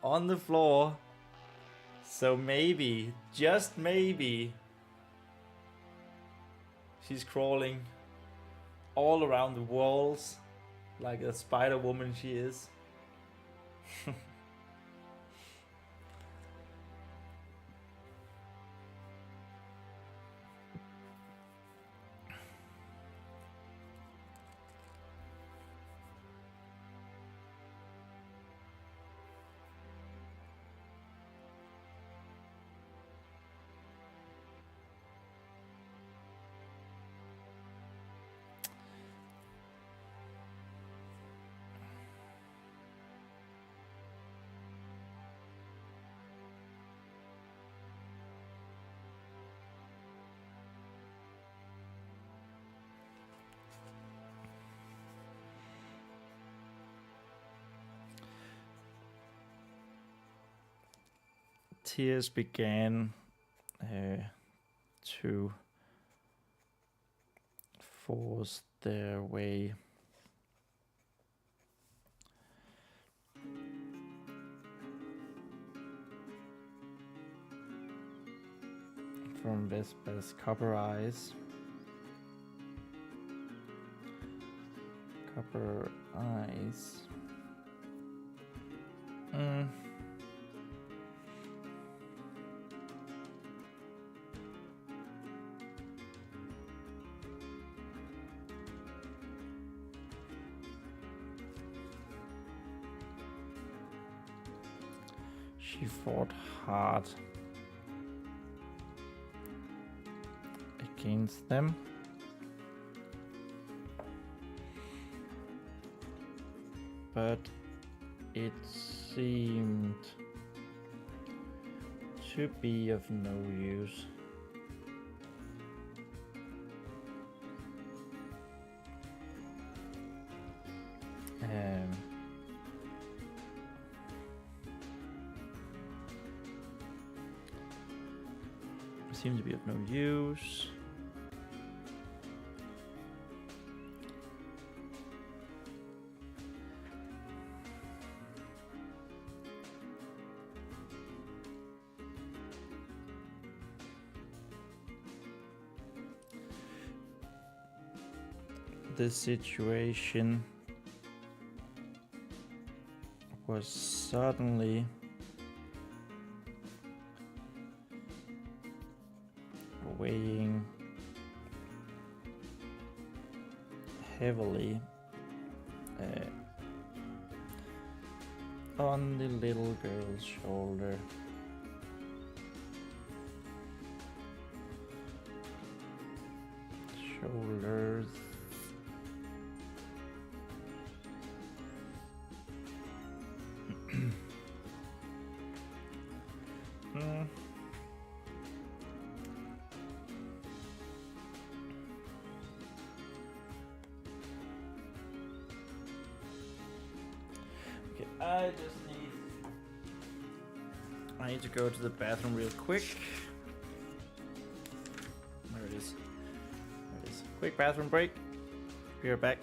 on the floor. So maybe, just maybe, she's crawling all around the walls like a spider woman she is. Tears began to force their way from Vespa's copper eyes. Copper eyes. She fought hard against them. But it seemed to be of no use. Seem to be of no use. The situation was suddenly weighing heavily on the little girl's shoulder. Shoulders. I need to go to the bathroom real quick. There it is. There it is. Quick bathroom break. Be right back.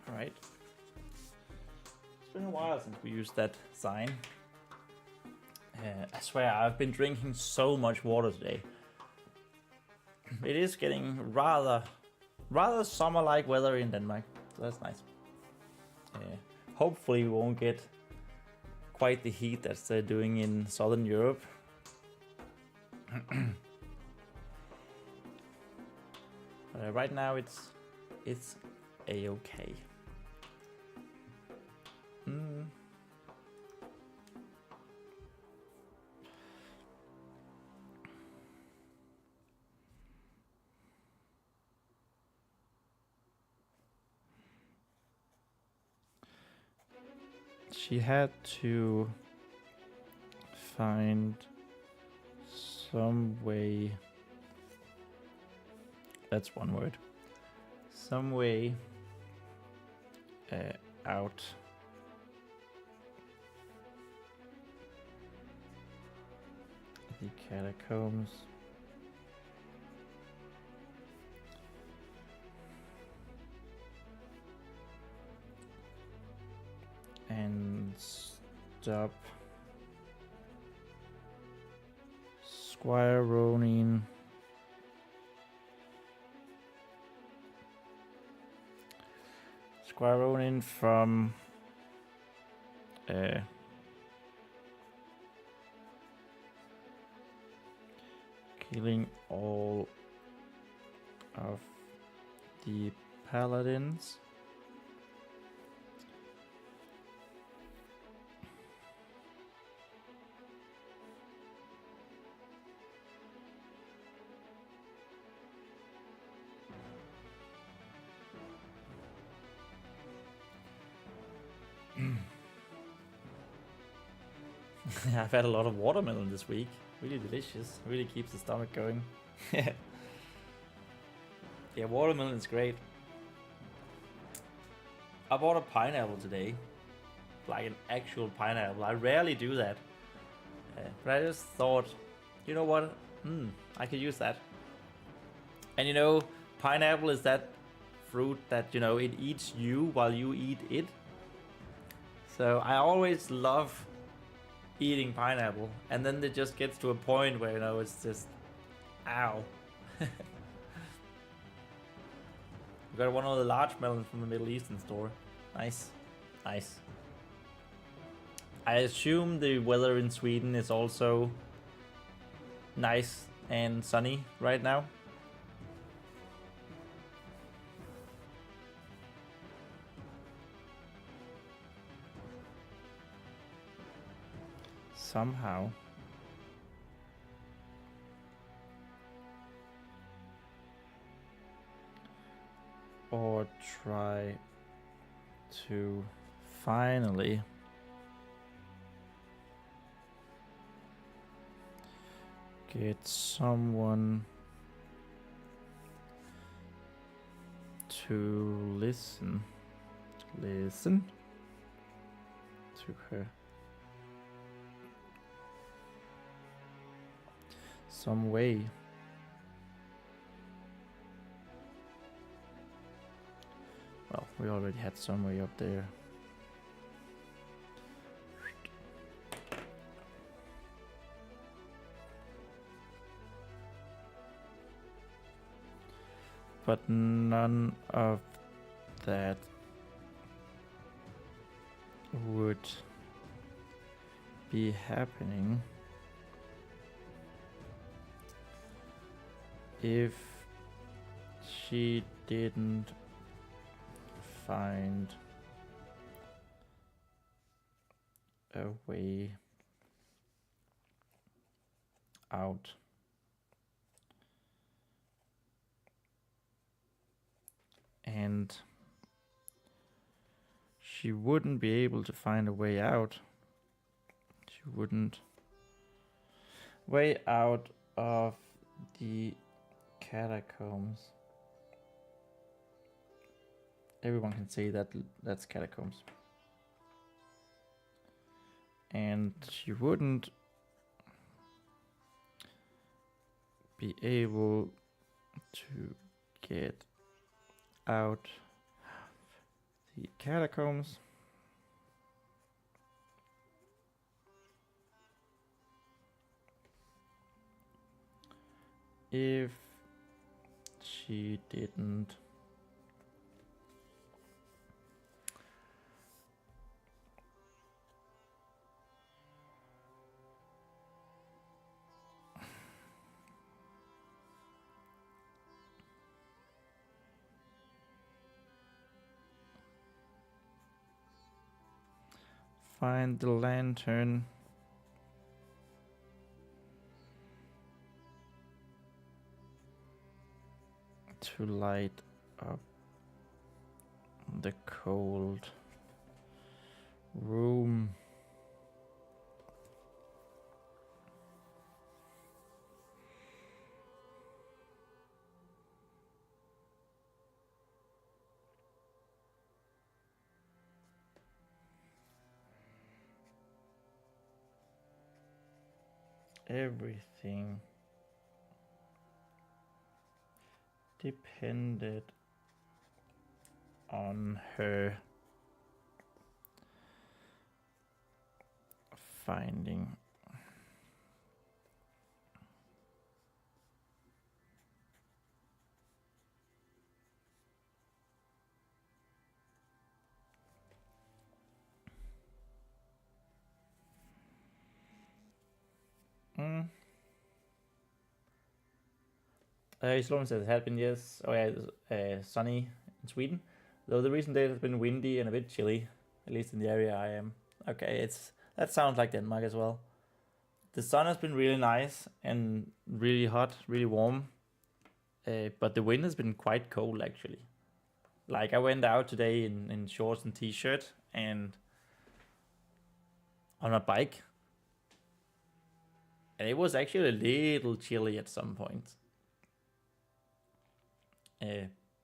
Alright. It's been a while since we used that sign. I swear, I've been drinking so much water today. It is getting rather summer-like weather in Denmark, so that's nice. Hopefully we won't get quite the heat that they're doing in Southern Europe. Right now it's a-okay. She had to find some way, that's one word, some way out the catacombs. And stop Squire Ronean from killing all of the Paladins. I've had a lot of watermelon this week. Really delicious. Really keeps the stomach going. Yeah, watermelon is great. I bought a pineapple today. Like an actual pineapple. I rarely do that. But I just thought, you know what? I could use that. And you know, pineapple is that fruit that, you know, it eats you while you eat it. So I always love eating pineapple. And then it just gets to a point where, you know, it's just, ow. We got one of the large melons from the Middle Eastern store. Nice. Nice. I assume the weather in Sweden is also nice and sunny right now. Somehow. Or try to finally get someone to listen to her. Some way. Well, we already had some way up there. But none of that would be happening if she didn't find a way out. And she wouldn't be able to find a way out. She wouldn't. Way out of the catacombs. Everyone can say that that's catacombs. And she wouldn't be able to get out the catacombs if she didn't find the lantern to light up the cold room. Everything depended on her finding Sloan says it had been, yes. Oh yeah, sunny in Sweden. Though the recent days has been windy and a bit chilly, at least in the area I am. Okay, that sounds like Denmark as well. The sun has been really nice and really hot, really warm. But the wind has been quite cold actually. Like I went out today in shorts and t-shirt and on a bike. And it was actually a little chilly at some point.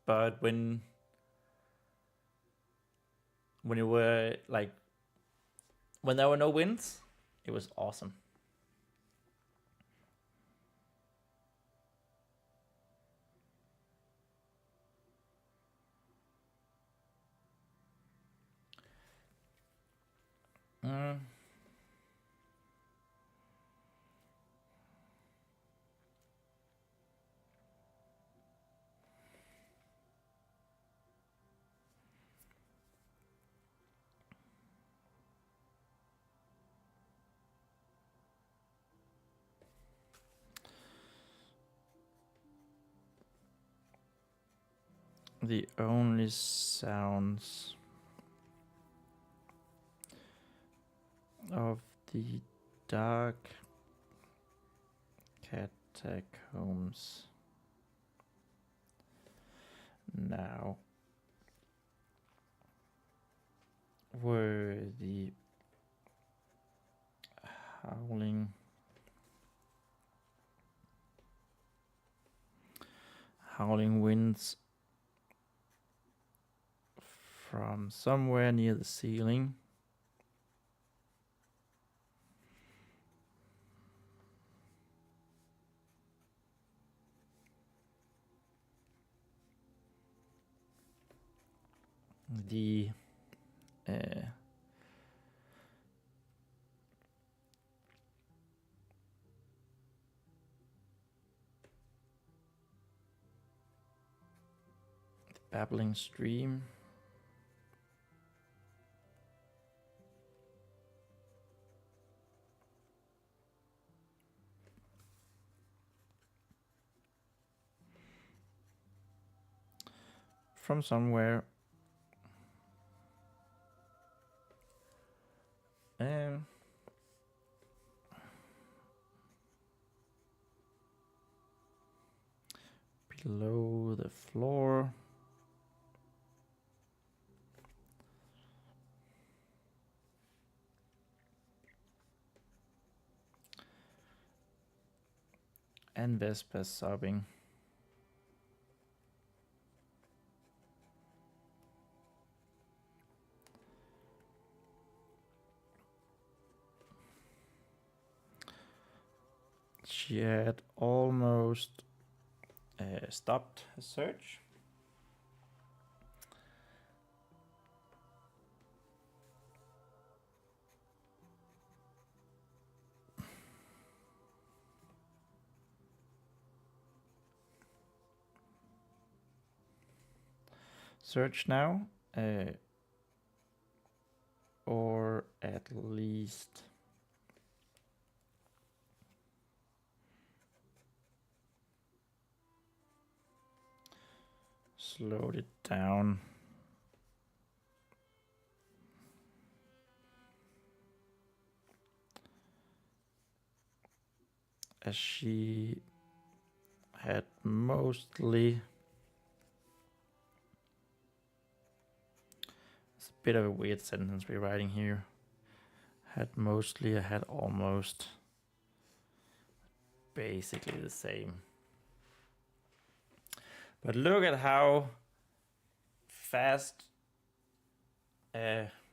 But when you were like, when there were no winds, it was awesome. The only sounds of the dark catacombs now were the howling winds from somewhere near the ceiling. The babbling stream. From somewhere. Below the floor. And Vespa sobbing. She had almost stopped her search. Search now, or at least slowed it down. As she had mostly, it's a bit of a weird sentence we're writing here. Had mostly, I had almost, basically the same. But look at how fast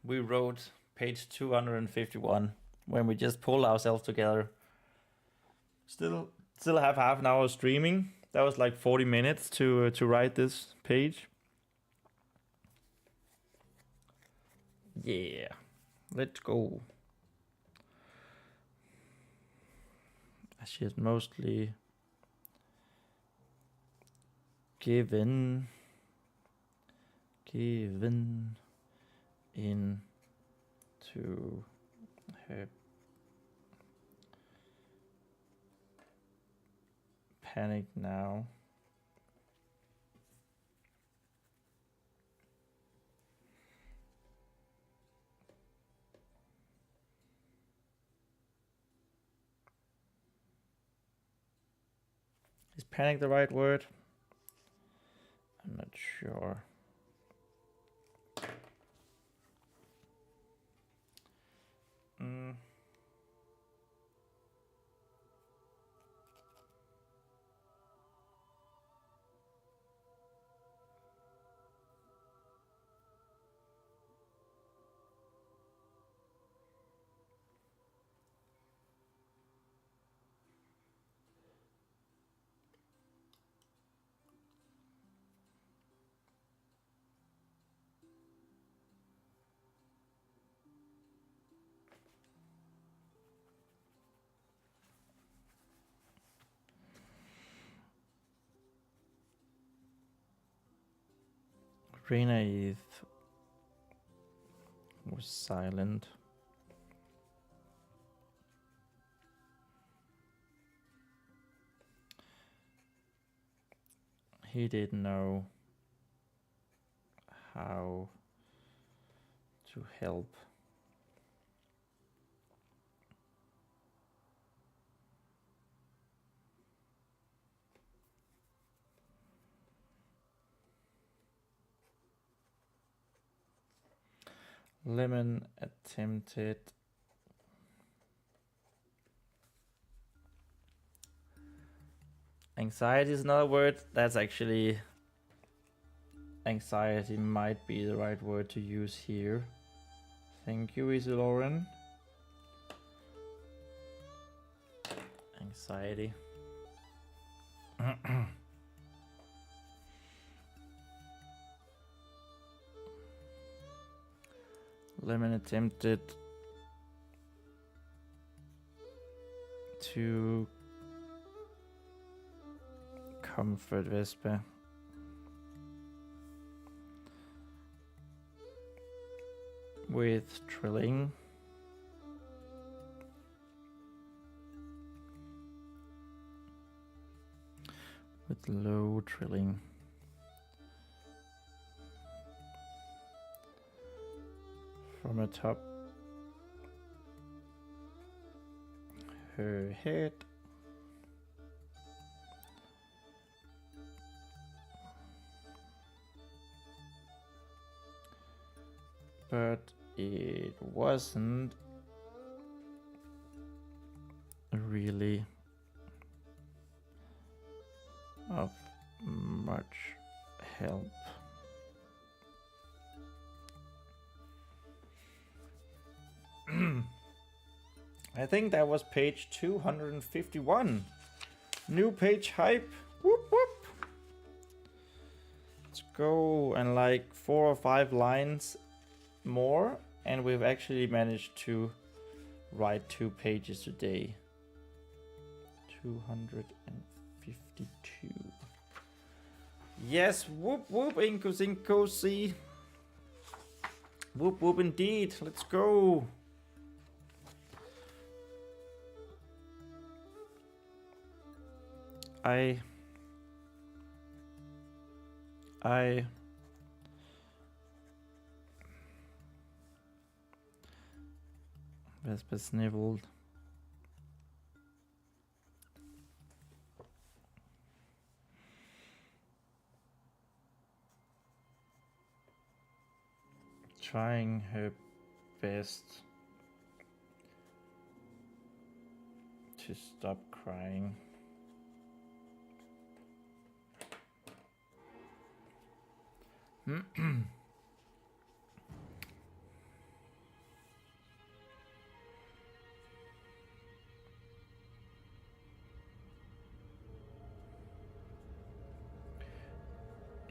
we wrote page 251 when we just pulled ourselves together. Still have half an hour of streaming. That was like 40 minutes to write this page. Yeah, let's go. She has mostly given in to her panic now. Is panic the right word? I'm not sure. Renaith was silent. He didn't know how to help. Lemon attempted anxiety is another word. That's actually anxiety might be the right word to use here. Thank you, Isilauren. Anxiety. Lemon attempted to comfort Vespa. With trilling. With low trilling. From atop her head. But it wasn't really of much help. I think that was page 251. New page hype. Whoop whoop. Let's go, and like 4 or 5 lines more, and we've actually managed to write 2 pages today. 252. Yes, whoop whoop, Inko see. Whoop whoop indeed. Let's go. I Vespa sniveled. Trying her best to stop crying.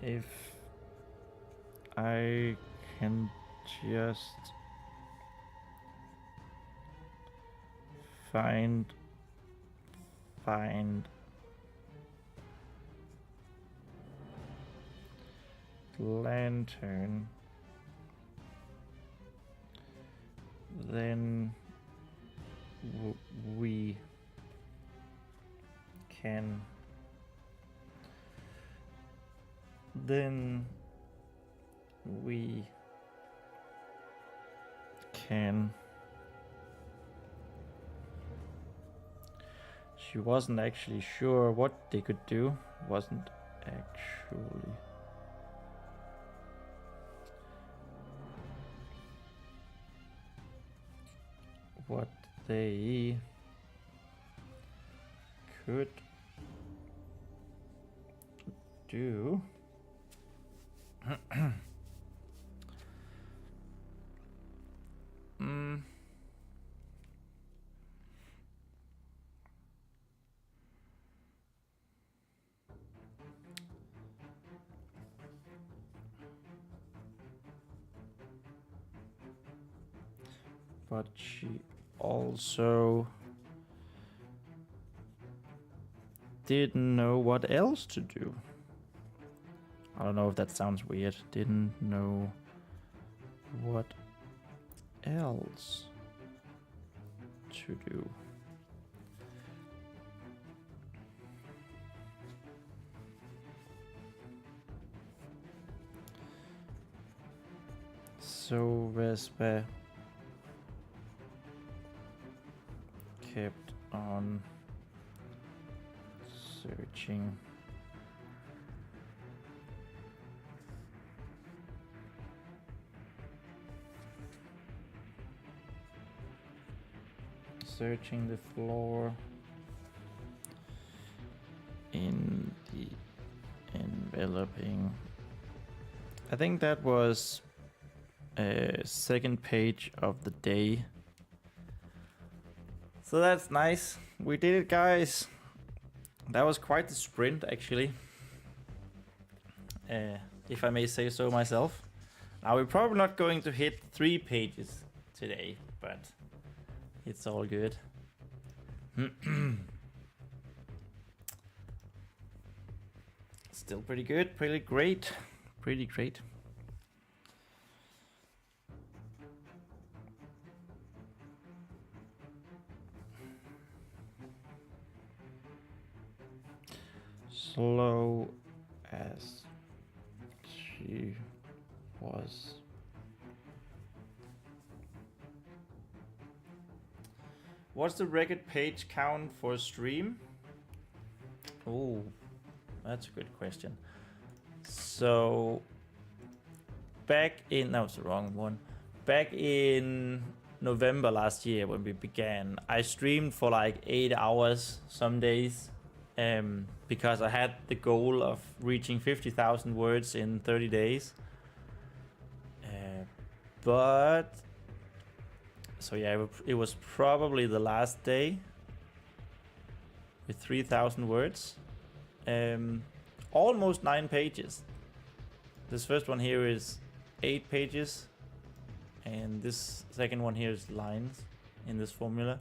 If I can just find lantern, then we can She wasn't actually sure what they could do. Wasn't actually. What they could do. But she also didn't know what else to do. I don't know if that sounds weird. Didn't know what else to do. So Vespa kept on searching the floor in the enveloping. I think that was second page of the day. So that's nice. We did it, guys. That was quite the sprint, actually. If I may say so myself. Now, we're probably not going to hit 3 pages today, but it's all good. Still pretty good, pretty great. Pretty great. Slow as she was. What's the record page count for a stream? Oh, that's a good question. So back in, that was the wrong one. Back in November last year when we began, I streamed for like 8 hours some days. Because I had the goal of reaching 50,000 words in 30 days. But so yeah, it was probably the last day with 3,000 words. Almost 9 pages. This first one here is 8 pages, and this second one here is lines in this formula.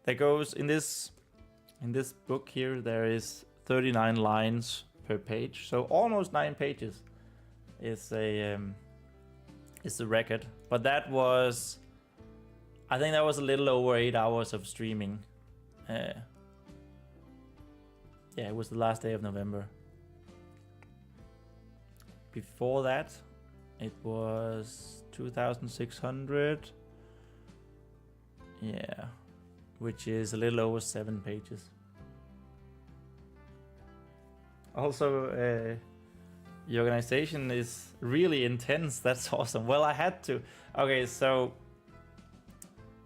That goes in this book here. There is 39 lines per page, so almost 9 pages is the record. But that was, I think that was a little over 8 hours of streaming. Yeah, it was the last day of November. Before that, it was 2,600. Yeah. Which is a little over 7 pages. Also, the organization is really intense. That's awesome. Well, I had to. Okay, so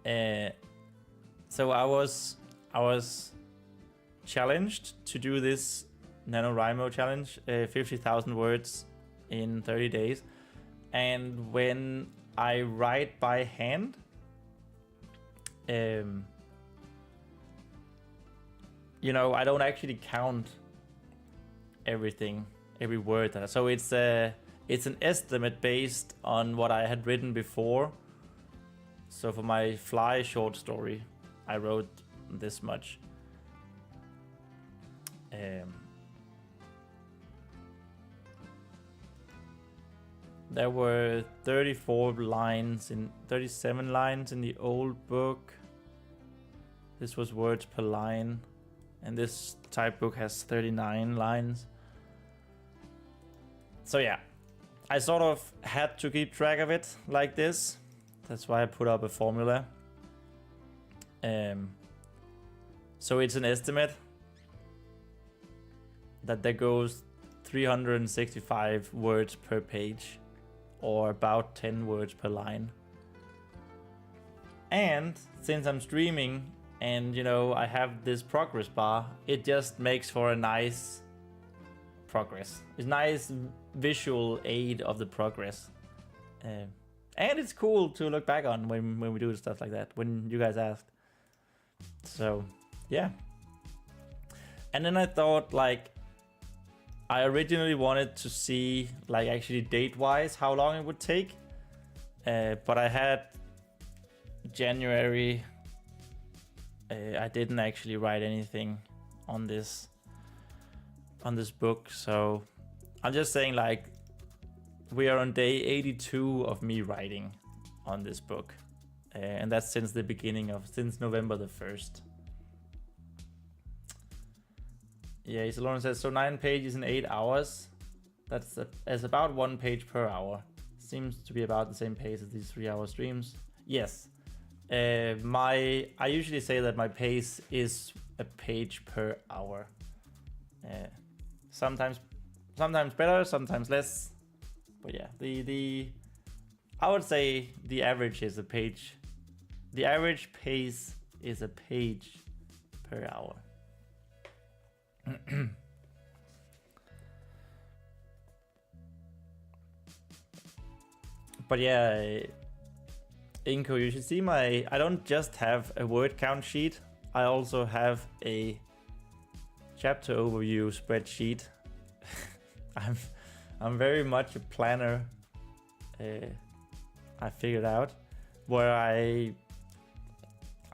I was challenged to do this NaNoWriMo challenge, 50,000 words in 30 days. And when I write by hand, you know, I don't actually count everything, every word. So it's an estimate based on what I had written before. So for my fly short story, I wrote this much. There were 37 lines in the old book. This was words per line. And this type book has 39 lines. So yeah, I sort of had to keep track of it like this. That's why I put up a formula. So it's an estimate that there goes 365 words per page, or about 10 words per line. And since I'm streaming, and you know, I have this progress bar, it just makes for a nice progress. It's nice visual aid of the progress. And it's cool to look back on when we do stuff like that, when you guys asked. So, yeah. And then I thought, like, I originally wanted to see, like, actually date-wise how long it would take. But I had January. I didn't actually write anything on this on this book, so I'm just saying, like, we are on day 82 of me writing on this book, and that's since the beginning of, since November the 1st. Yeah, so Lauren says, so 9 pages in 8 hours. That's about 1 page per hour. Seems to be about the same pace as these 3-hour streams. Yes. I usually say that my pace is a page per hour. Sometimes better, sometimes less. But yeah, I would say the average is a page. The average pace is a page per hour. But yeah, Inko, you should see I don't just have a word count sheet, I also have a chapter overview spreadsheet. I'm very much a planner. I figured out where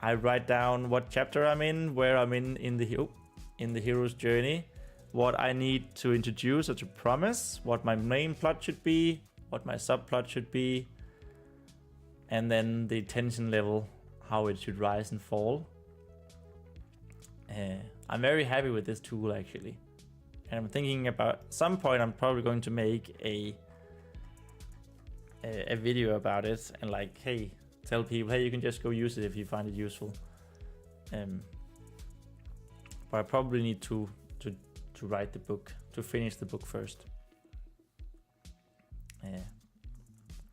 I write down what chapter I'm in, where I'm in the hero's journey, what I need to introduce or to promise, what my main plot should be, what my subplot should be, and then the tension level, how it should rise and fall. I'm very happy with this tool, actually. And I'm thinking about some point I'm probably going to make a video about it and, like, hey, tell people, hey, you can just go use it if you find it useful. But I probably need to write the book, to finish the book first.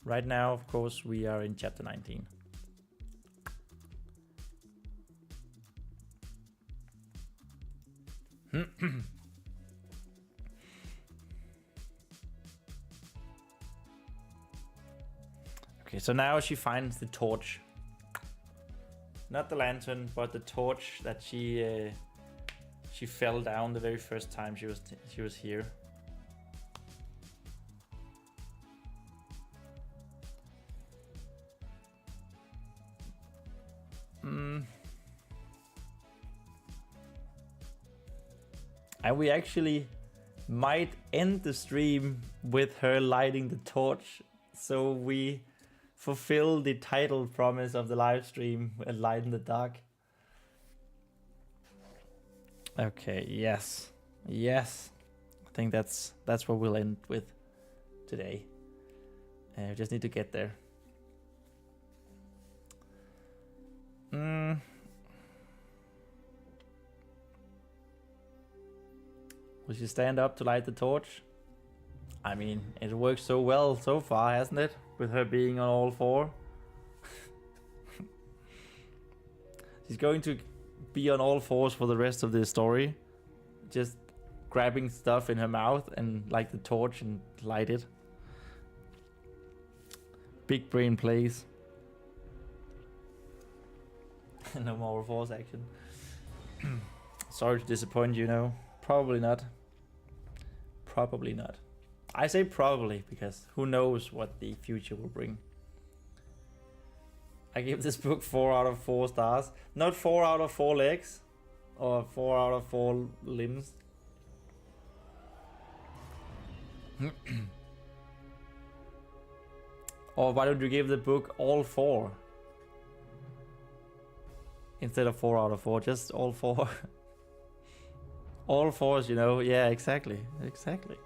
Right now, of course, we are in chapter 19. Okay, so now she finds the torch. Not the lantern, but the torch that she fell down the very first time she was here. And we actually might end the stream with her lighting the torch, so we fulfill the title promise of the live stream and light in the dark. Okay, yes. I think that's what we'll end with today. We just need to get there. Will she stand up to light the torch? I mean, it works so well so far, hasn't it? With her being on all four. She's going to be on all fours for the rest of the story. Just grabbing stuff in her mouth and light the torch and light it. Big brain plays. No more all fours action. Sorry to disappoint you, no. Probably not. Probably not. I say probably because who knows what the future will bring. I give this book 4 out of 4 stars. Not 4 out of 4 legs. Or 4 out of 4 limbs. Or why don't you give the book all 4? Instead of 4 out of 4, just all 4. All 4s, you know. Yeah, exactly. Exactly.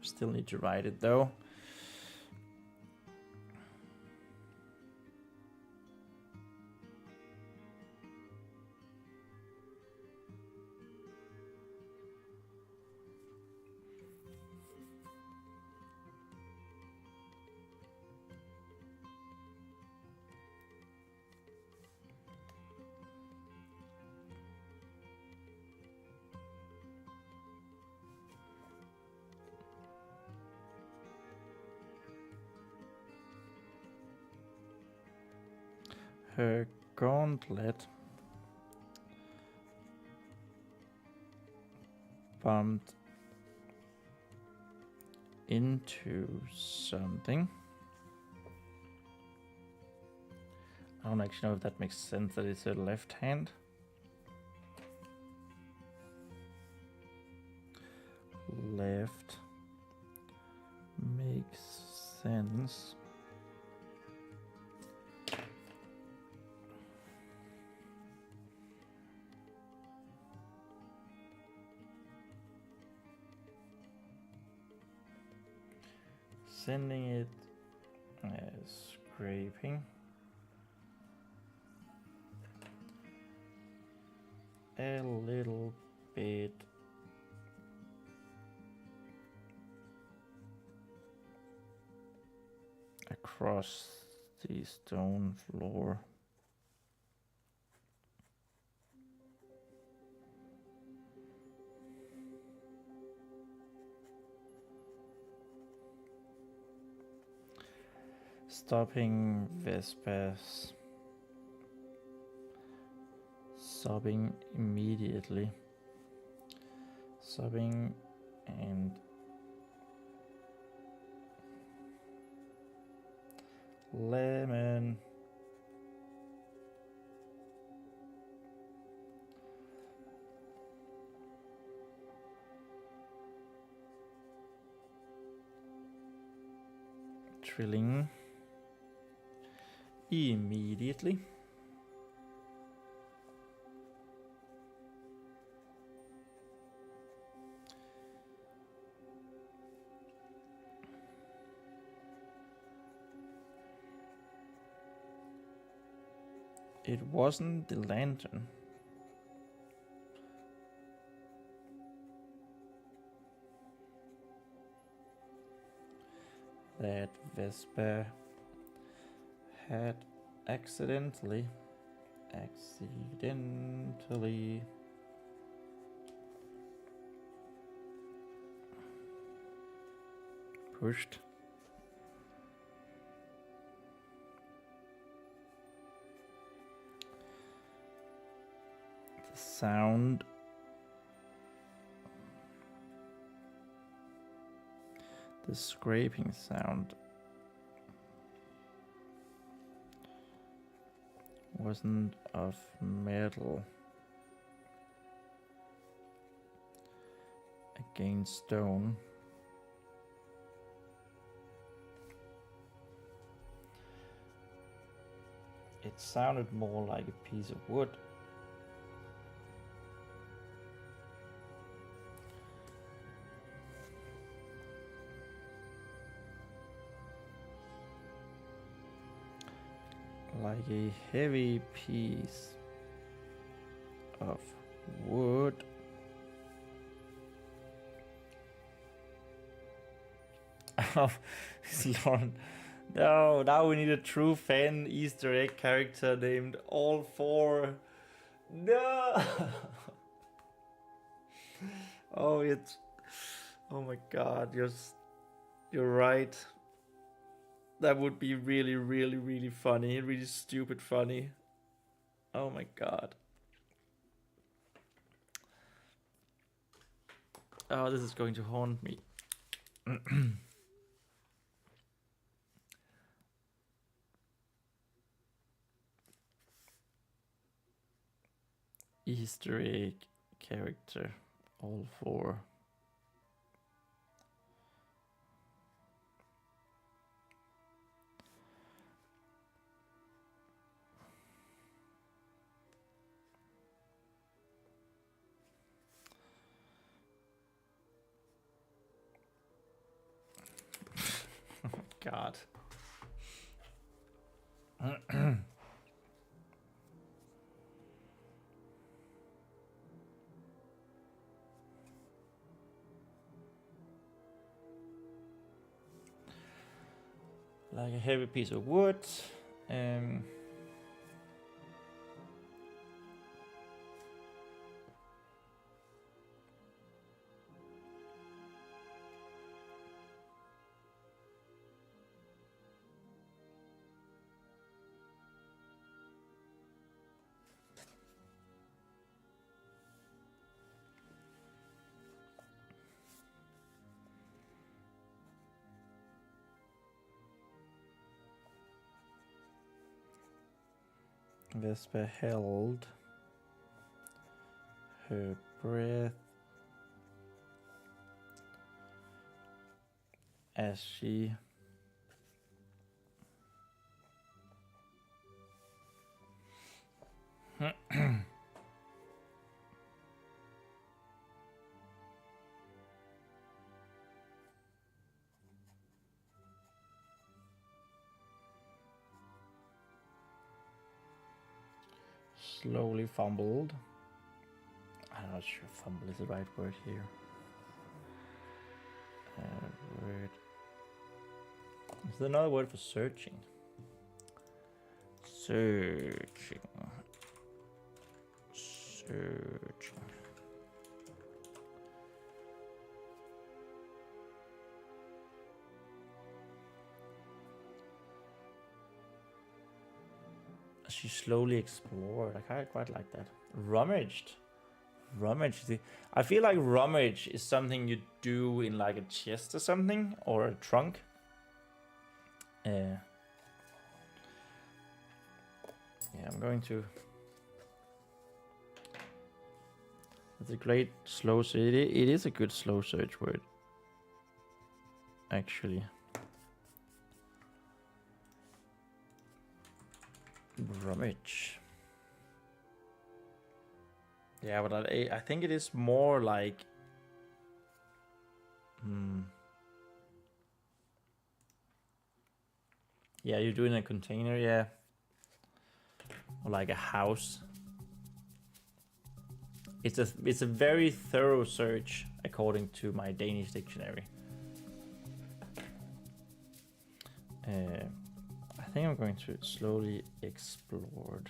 Still need to write it though. her gauntlet bumped into something. I don't actually know if that makes sense that it's her left hand. Left makes sense. Sending it as scraping. A little bit across the stone floor. Stopping Vespa's sobbing immediately. Sobbing and Lemon. Trilling immediately. It wasn't the lantern. That Vespa had accidentally pushed. The sound the scraping sound wasn't of metal against stone. It sounded more like a piece of wood. Like a heavy piece of wood. Oh, Lauren. No, now we need a true fan Easter egg character named All Four. No! Oh, it's... Oh my god, you're right. That would be really, really, really funny. Really stupid funny. Oh my god. Oh, this is going to haunt me. Easter egg character. All four. God. Like a heavy piece of wood. Vespa held her breath as she slowly fumbled. I'm not sure fumble is the right word here. Word. Is there another word for searching? Searching. She slowly explored. I quite like that. Rummaged. I feel like rummage is something you do in like a chest or something, or a trunk. Yeah, I'm going to. It's a great slow search. It is a good slow search word, actually. Rummage. Yeah, but I think it is more like. Yeah, you do it in a container, yeah. Or like a house. It's a very thorough search according to my Danish dictionary. I think I'm going to slowly explore.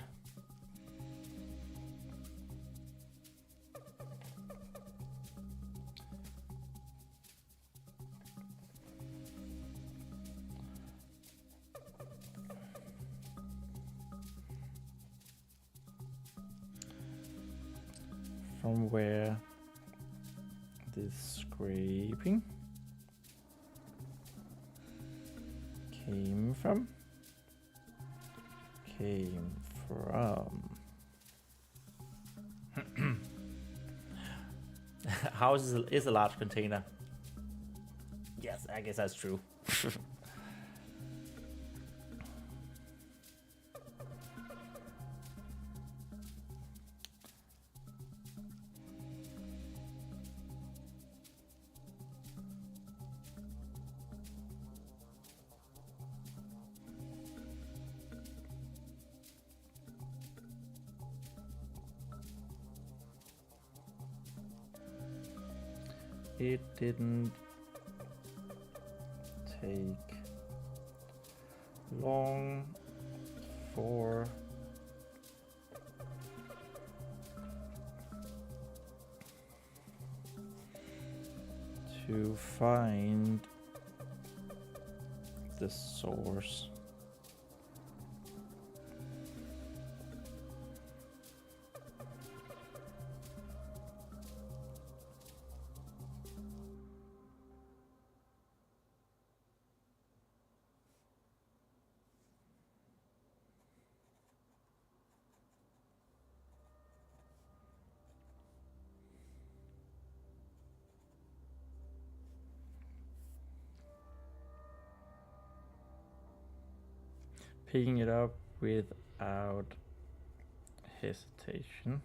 From where this scraping came from. House is a large container. Yes, I guess that's true. It didn't take long for to find the source. Picking it up without hesitation.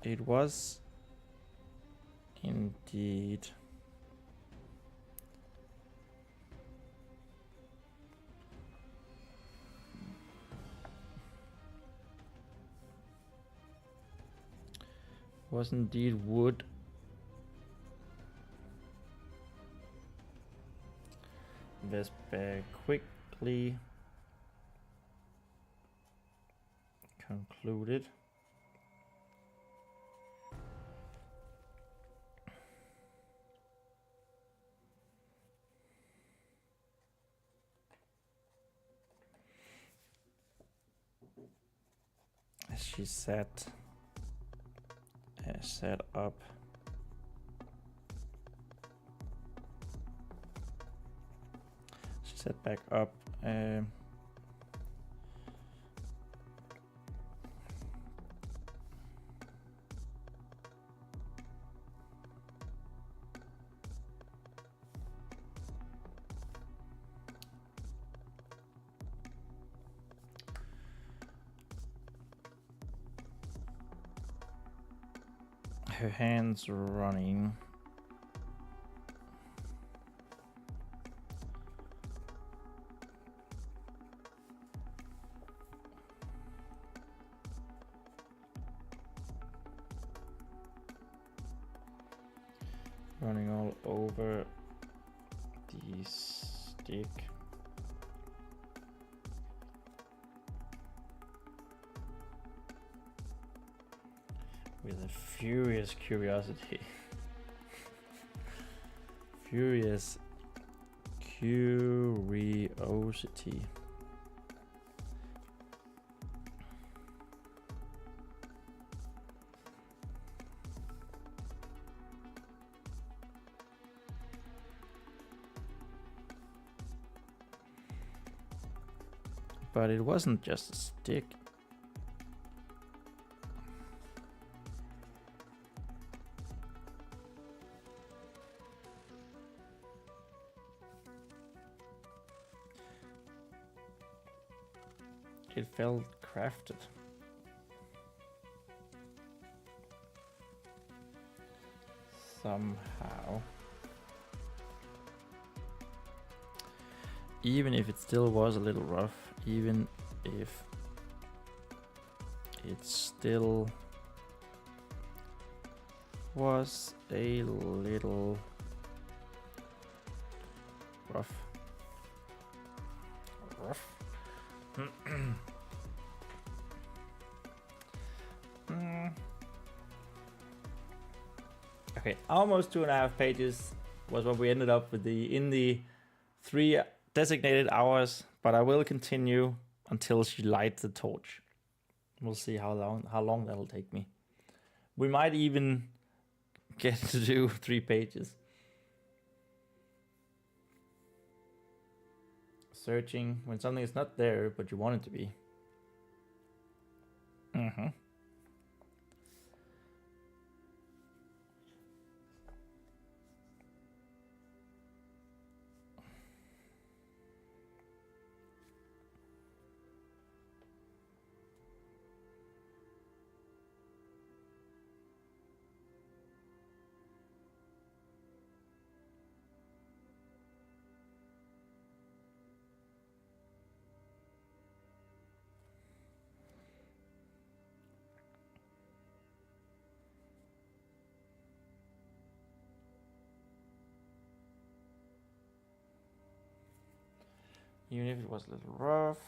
It was indeed wood Vespa quickly concluded. As she sat up. She sat back up. Her hands running. Running all over the stick. With a furious curiosity. Furious curiosity. But it wasn't just a stick. It felt crafted. Somehow. Even if it still was a little rough, even if it still was a little rough. Okay, almost 2.5 pages was what we ended up with in the 3 designated hours, but I will continue until she lights the torch. We'll see how long that'll take me. We might even get to do 3 pages. Searching when something is not there, but you want it to be. Even if it was a little rough.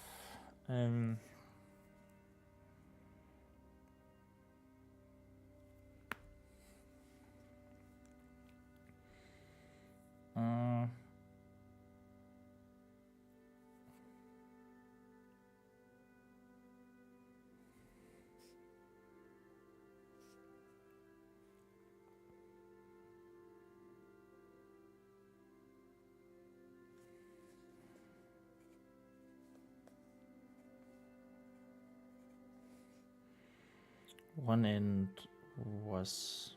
One end was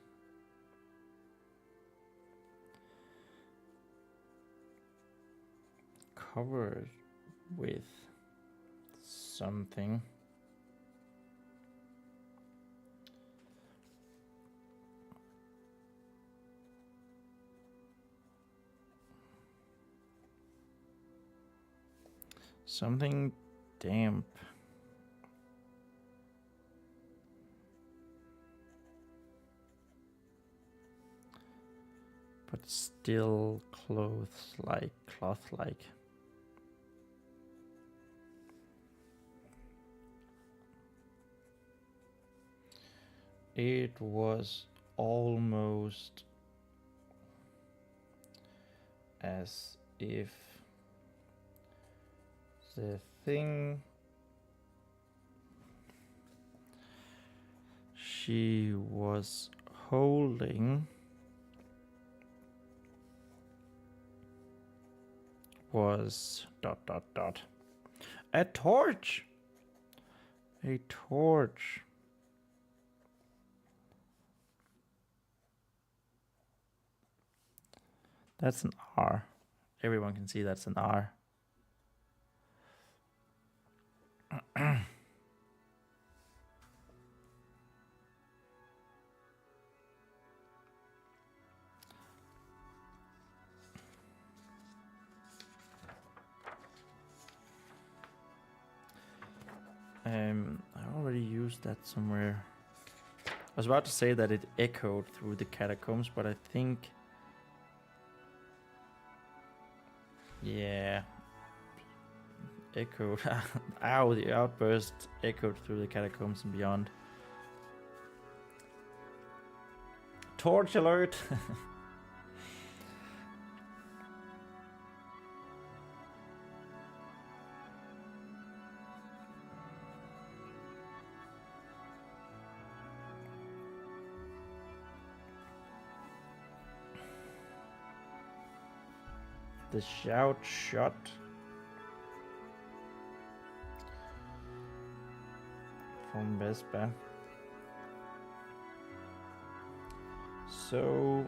covered with something. Something damp. but still cloth-like. It was almost as if the thing she was holding was ... a torch. A torch. That's an R. Everyone can see that's an R. I already used that somewhere. I was about to say that it echoed through the catacombs, but I think... yeah. Echoed. Ow, the outburst echoed through the catacombs and beyond. Torch alert! The shout shot. From Vespa. So,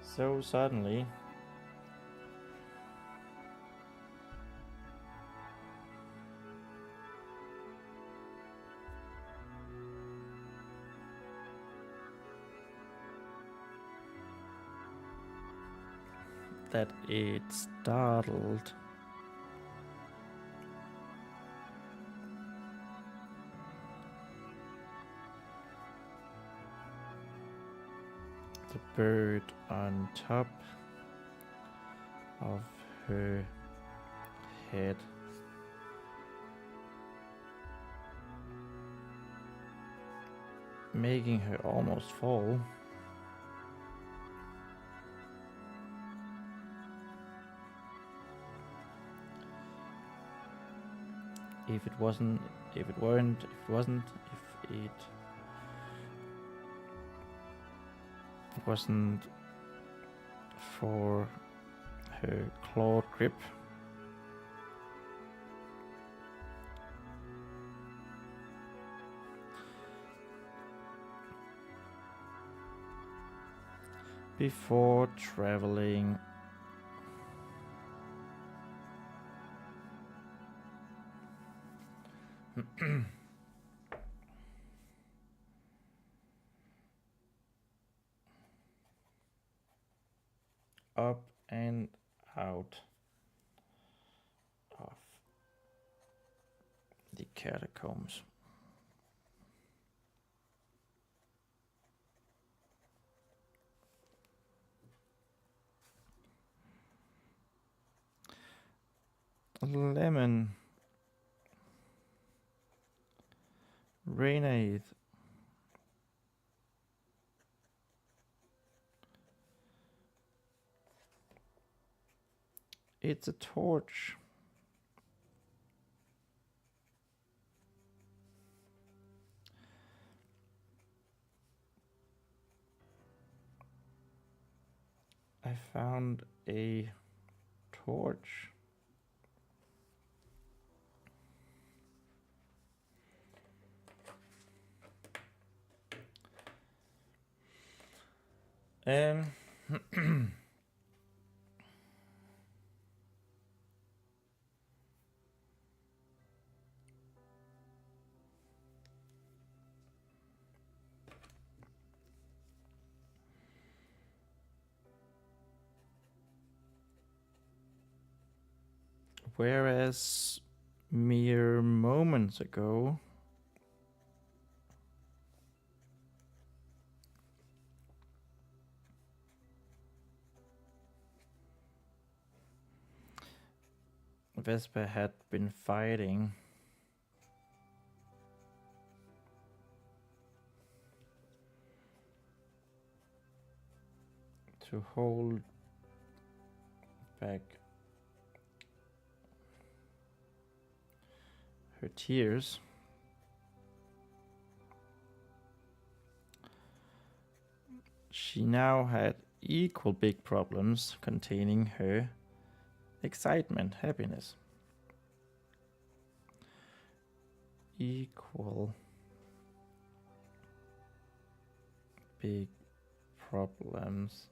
so suddenly, that it startled the bird on top of her head. Making her almost fall. If it wasn't for her claw grip. Before traveling up and out of the catacombs. Lemon. Ronean. It's a torch. I found a torch. Whereas mere moments ago, Vespa had been fighting to hold back her tears. She now had equal big problems containing her excitement, happiness. Equal big problems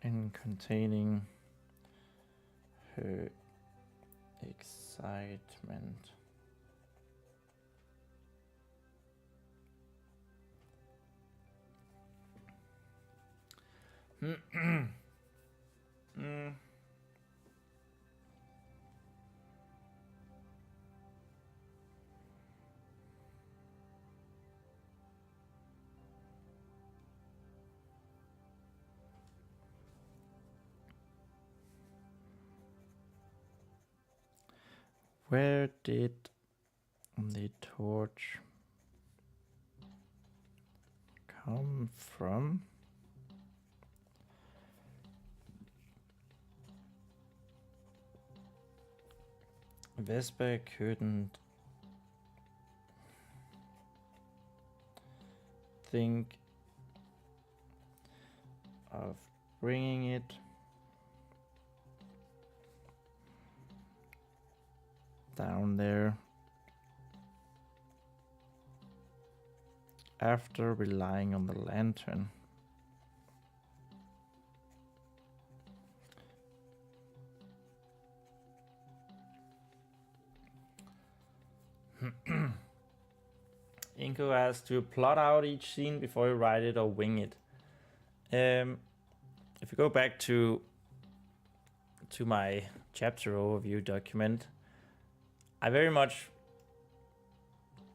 in containing her excitement. Where did the torch come from? Vespa couldn't think of bringing it down there after relying on the lantern. Inko has to plot out each scene before you write it or wing it. If you go back to my chapter overview document, I very much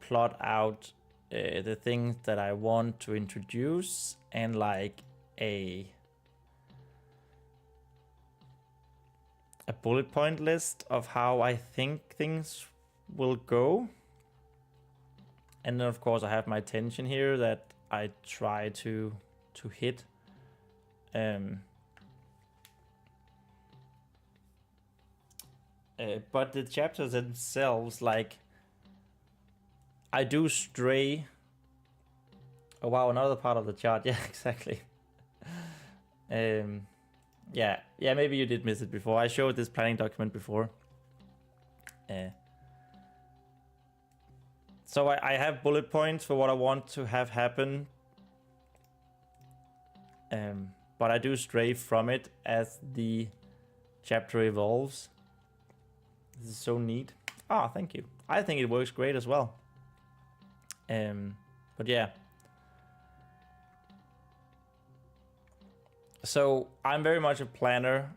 plot out the things that I want to introduce and like a bullet point list of how I think things will go. And then of course I have my tension here that I try to hit. But the chapters themselves, like, I do stray. Oh wow, another part of the chart. Yeah, exactly. Yeah, maybe you did miss it before. I showed this planning document before. So I have bullet points for what I want to have happen. But I do stray from it as the chapter evolves. This is so neat. Ah, thank you. I think it works great as well. But yeah. So I'm very much a planner,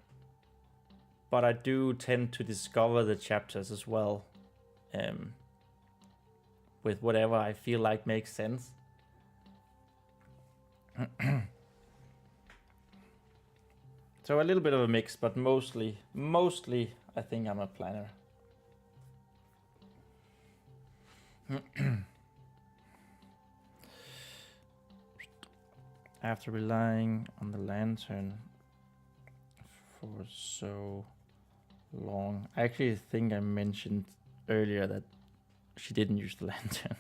but I do tend to discover the chapters as well. With whatever I feel like makes sense. So a little bit of a mix, but mostly I think I'm a planner. After relying on the lantern for so long, I actually think I mentioned earlier that she didn't use the lantern.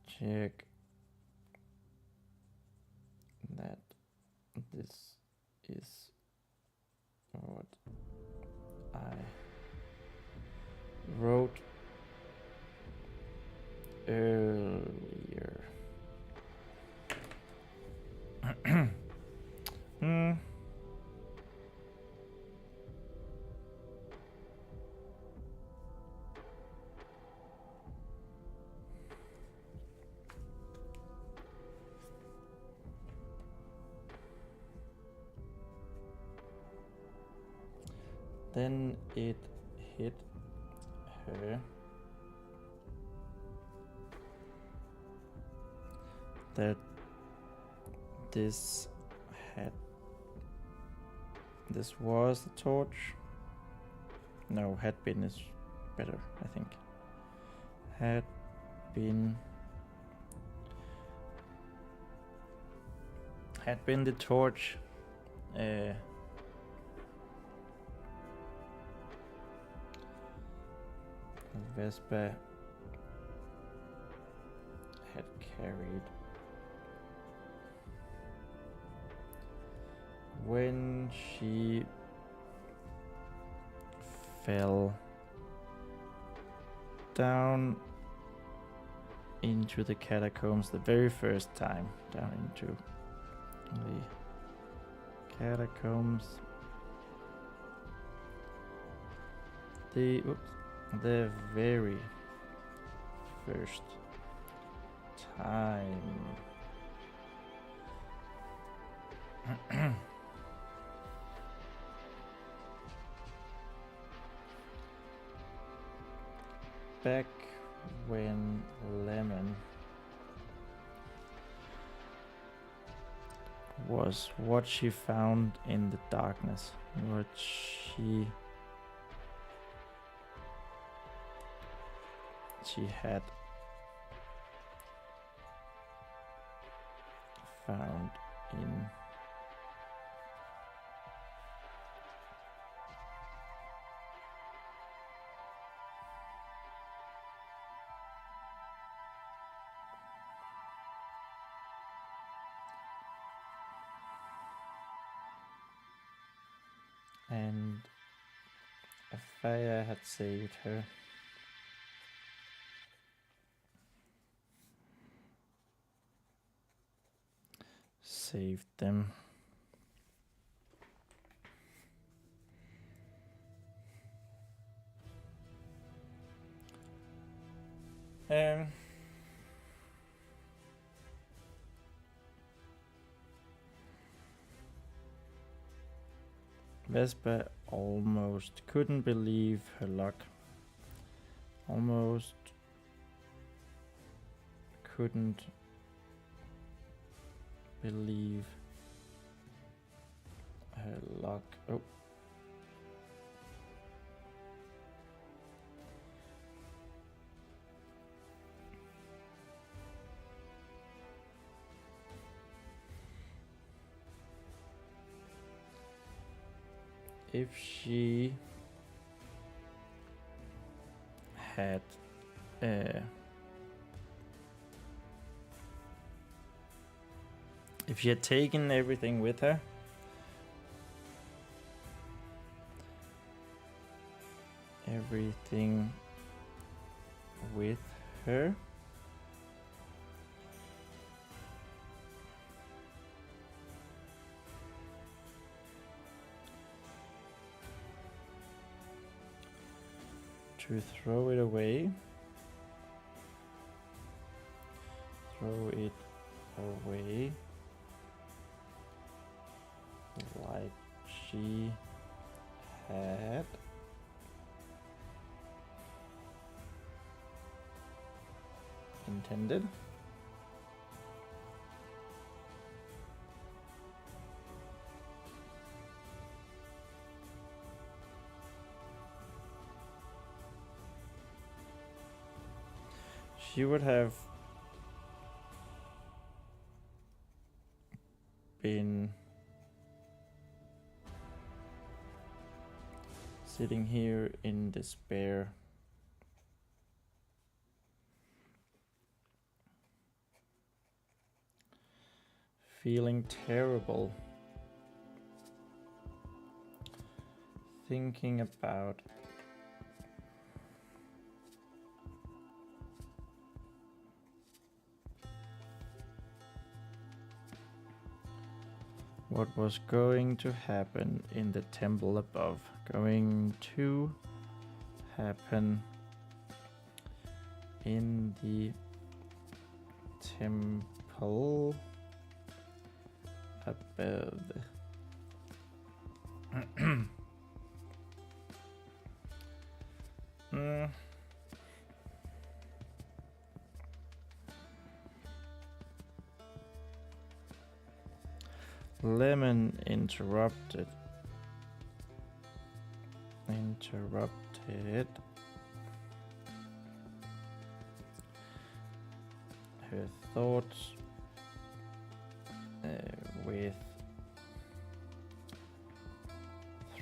Check that this is what I wrote earlier. Then it hit her that this was the torch. No, had been is better, I think. Had been the torch. Vespa had carried when she fell down into the catacombs the very first time, down into the catacombs. The very first time. Back when Lemon was what she found in the darkness, what she had found in and a fire had saved her. Saved them. Vespa almost couldn't believe her luck. Almost couldn't believe her luck. Oh. If she had taken everything with her, to throw it away, like she had intended. She would have been sitting here in despair, feeling terrible, thinking about what was going to happen in the temple above, going to happen in the temple above. Lemon interrupted. Interrupted her thoughts with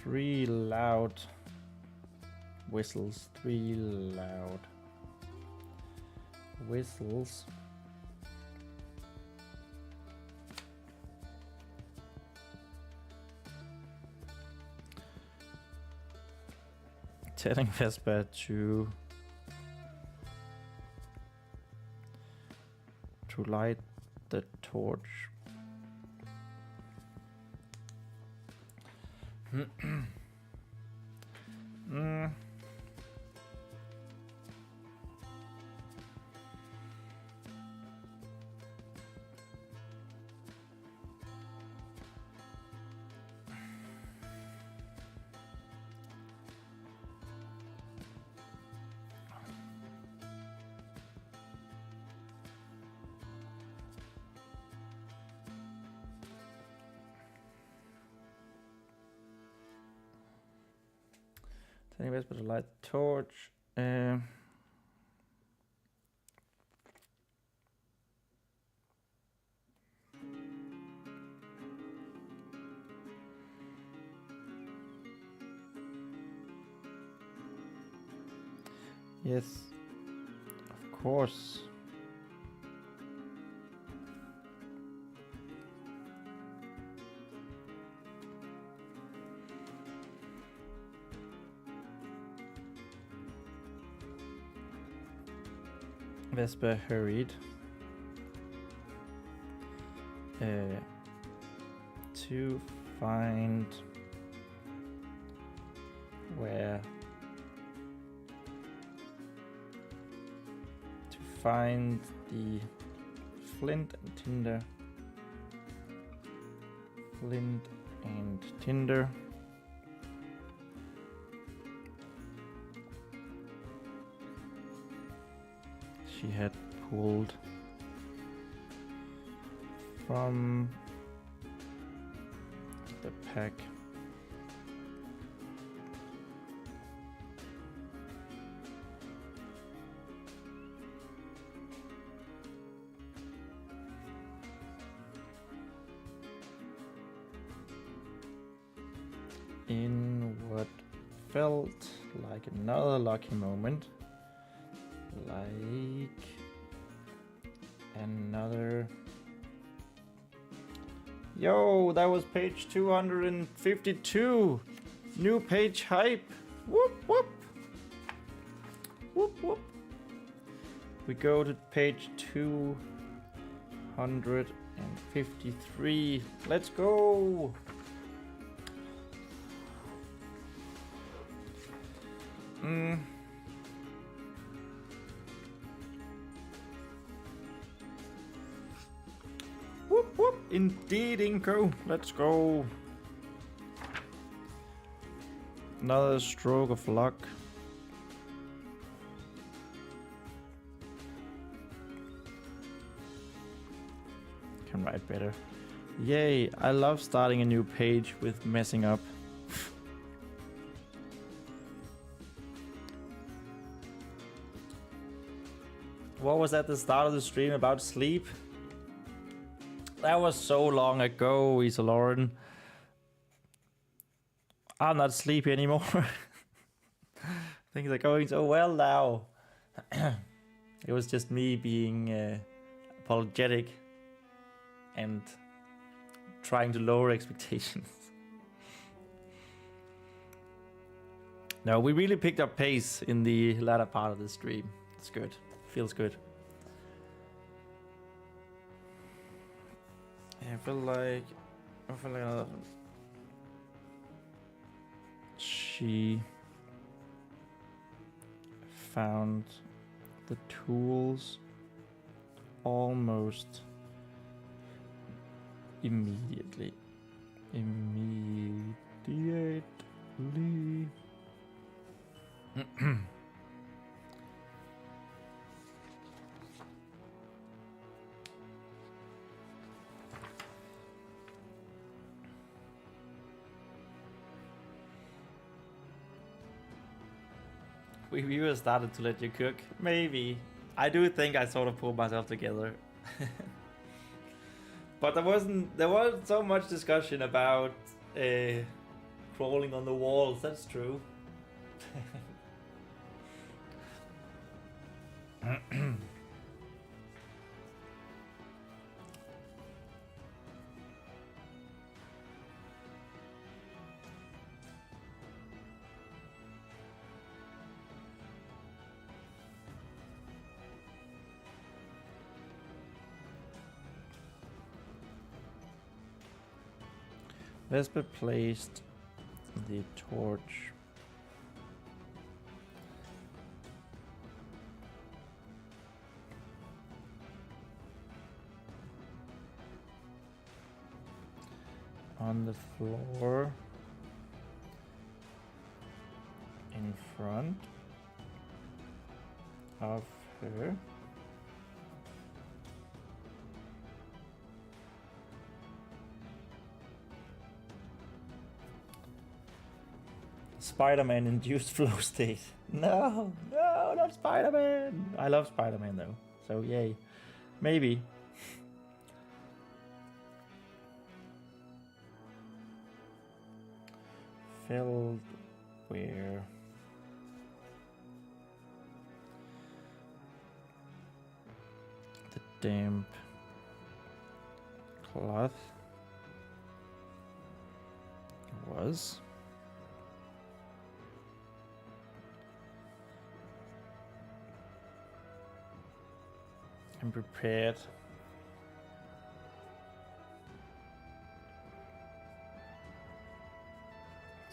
3 loud whistles. 3 loud whistles. Telling Vespa to light the torch. Telling Vespa to light the torch. Yes, of course. Vespa hurried to find where to find the flint and tinder. Flint and tinder. She had pulled from the pack. In what felt like another lucky moment. Like another. Yo, that was page 252. New page hype. Whoop whoop. Whoop whoop. We go to page 253. Let's go. Whoop whoop, indeed, Inko. Let's go. Another stroke of luck. Can write better. Yay, I love starting a new page with messing up. What was at the start of the stream about sleep? That was so long ago, Lauren. I'm not sleepy anymore. Things are going so well now. It was just me being apologetic and trying to lower expectations. No, we really picked up pace in the latter part of the stream. It's good. Feels good. I feel like another. She found the tools almost immediately. We were started to let you cook. Maybe. I do think I sort of pulled myself together. But there wasn't so much discussion about crawling on the walls, that's true. Vespa placed the torch on the floor in front of her. Spider-Man induced flow state. No, not Spider-Man. I love Spider-Man though, so yay. Maybe. Filled where the damp cloth was. And prepared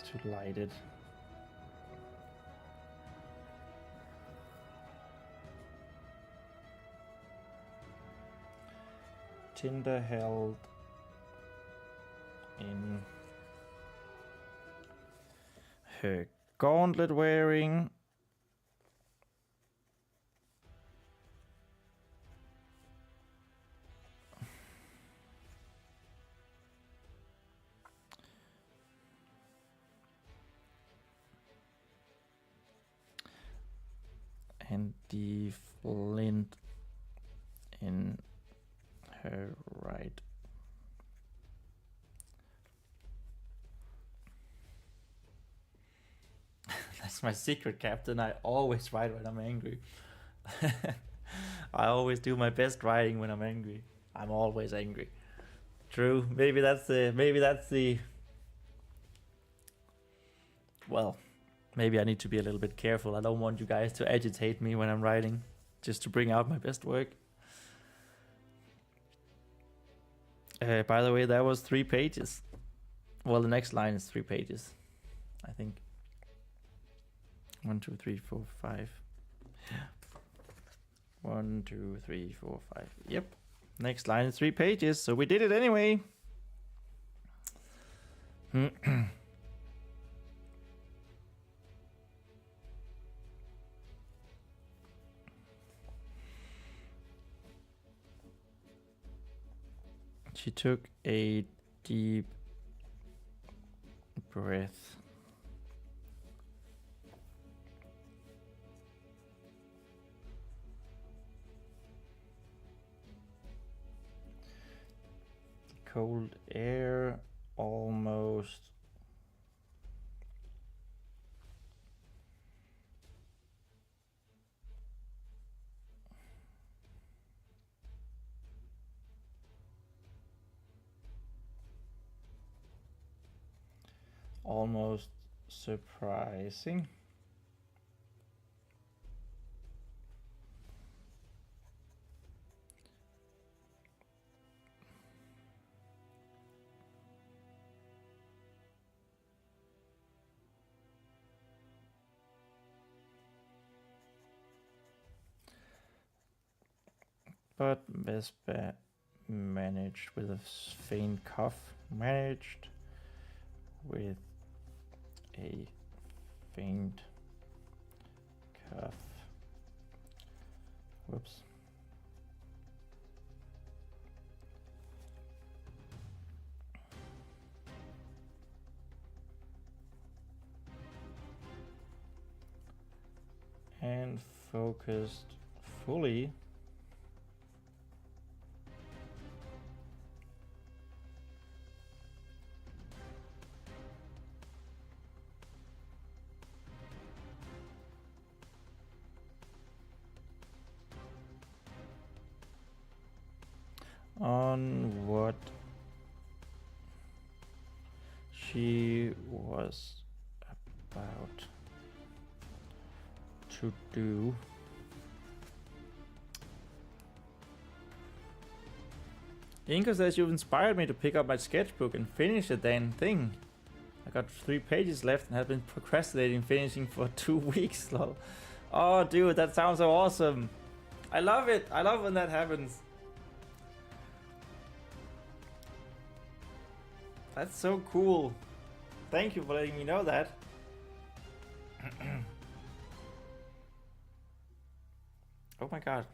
to light it. Tinder held in her gauntlet wearing. And the flint in her right. That's my secret, Captain. I always write when I'm angry. I always do my best writing when I'm angry. I'm always angry. True. Maybe that's the. Well. Maybe I need to be a little bit careful. I don't want you guys to agitate me when I'm writing, just to bring out my best work. By the way, that was 3 pages. Well, the next line is 3 pages, I think. 1, 2, 3, 4, 5. 1, 2, 3, 4, 5. Yep. Next line is 3 pages, so we did it anyway. She took a deep breath. Cold air almost surprising. But Vespa managed with a faint cough. Managed with a faint cough. Whoops. focused fully. On what she was about to do. Inka says you've inspired me to pick up my sketchbook and finish the damn thing. I got 3 pages left and have been procrastinating finishing for 2 weeks. Lol. Oh dude, that sounds so awesome. I love it. I love when that happens. That's so cool. Thank you for letting me know that. Oh my god.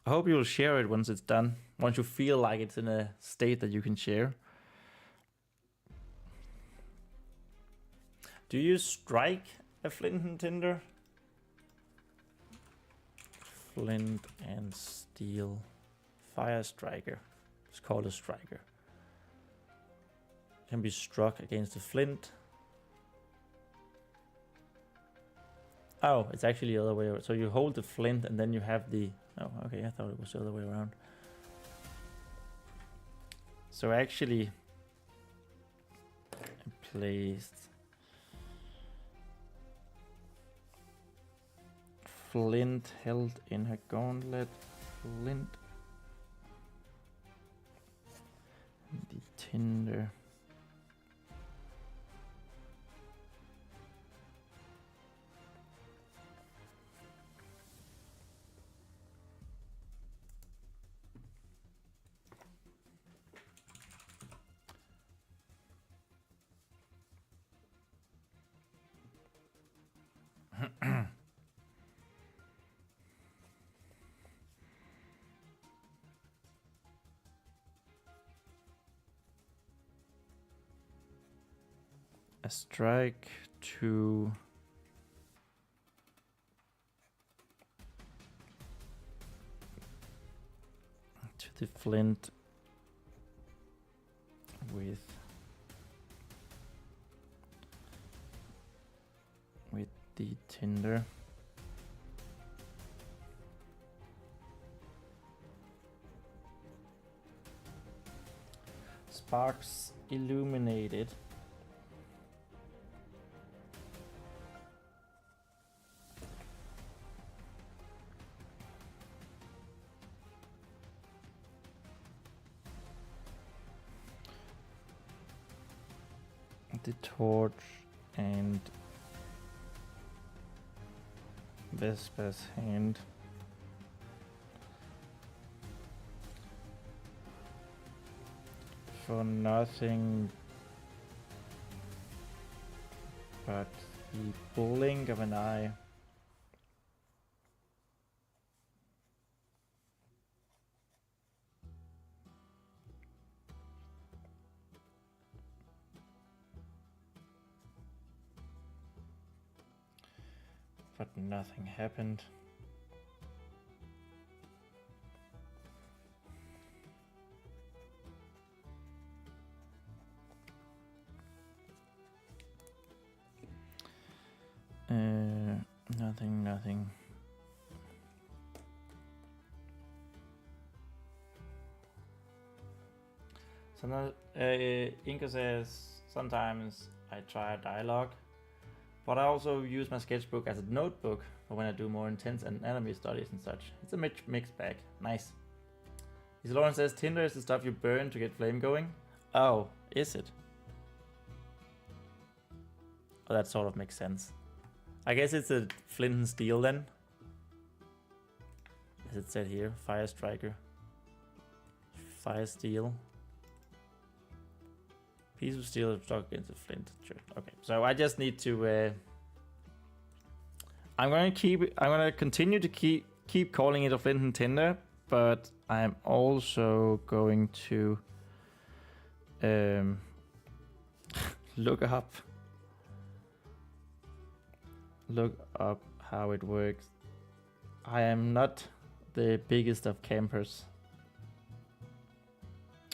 I hope you'll share it once it's done. Once you feel like it's in a state that you can share. Do you strike a flint and tinder? Flint and steel. Fire striker. It's called a striker. Can be struck against the flint. Oh, it's actually the other way around. So you hold the flint and then you have the... Oh, okay, I thought it was the other way around. So actually... I placed... flint held in her gauntlet. Flint. The tinder. A strike to the flint with the tinder. Sparks illuminated. The torch and Vespa's hand. For nothing but the blink of an eye. But nothing happened. Nothing. So now, Inka says, sometimes I try a dialogue, but I also use my sketchbook as a notebook for when I do more intense anatomy studies and such. It's a mixed bag. Nice. Lauren says, tinder is the stuff you burn to get flame going. Oh, is it? Oh, that sort of makes sense. I guess it's a flint and steel then. As it said here, fire striker. Fire steel. Piece of steel struck against the flint. Sure. Okay, so I just need to. I'm gonna continue to keep calling it a flint and tinder, but I'm also going to look up how it works. I am not the biggest of campers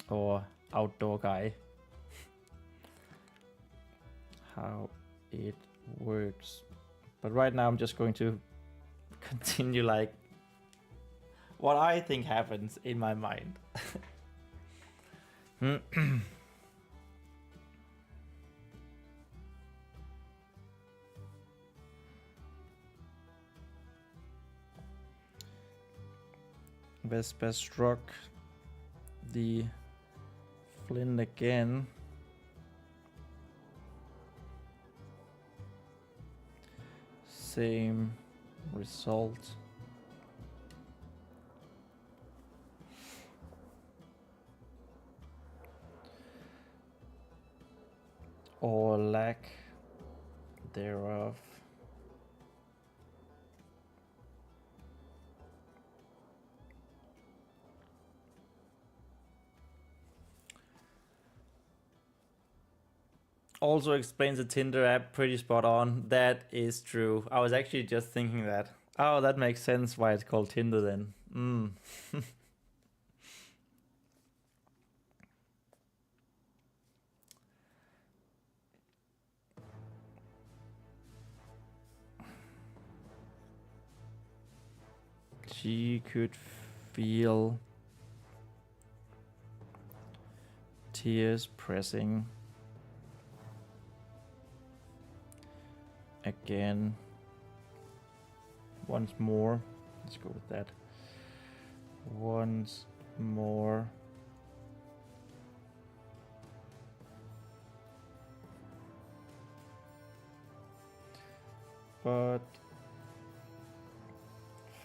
or outdoor guy. How it works. But right now I'm just going to continue like what I think happens in my mind. Vespa struck the flint again. Same result. Or lack thereof. Also explains the Tinder app pretty spot on. That is true. I was actually just thinking that. Oh, that makes sense why it's called Tinder then. She could feel tears pressing again. Once more. Let's go with that. Once more. But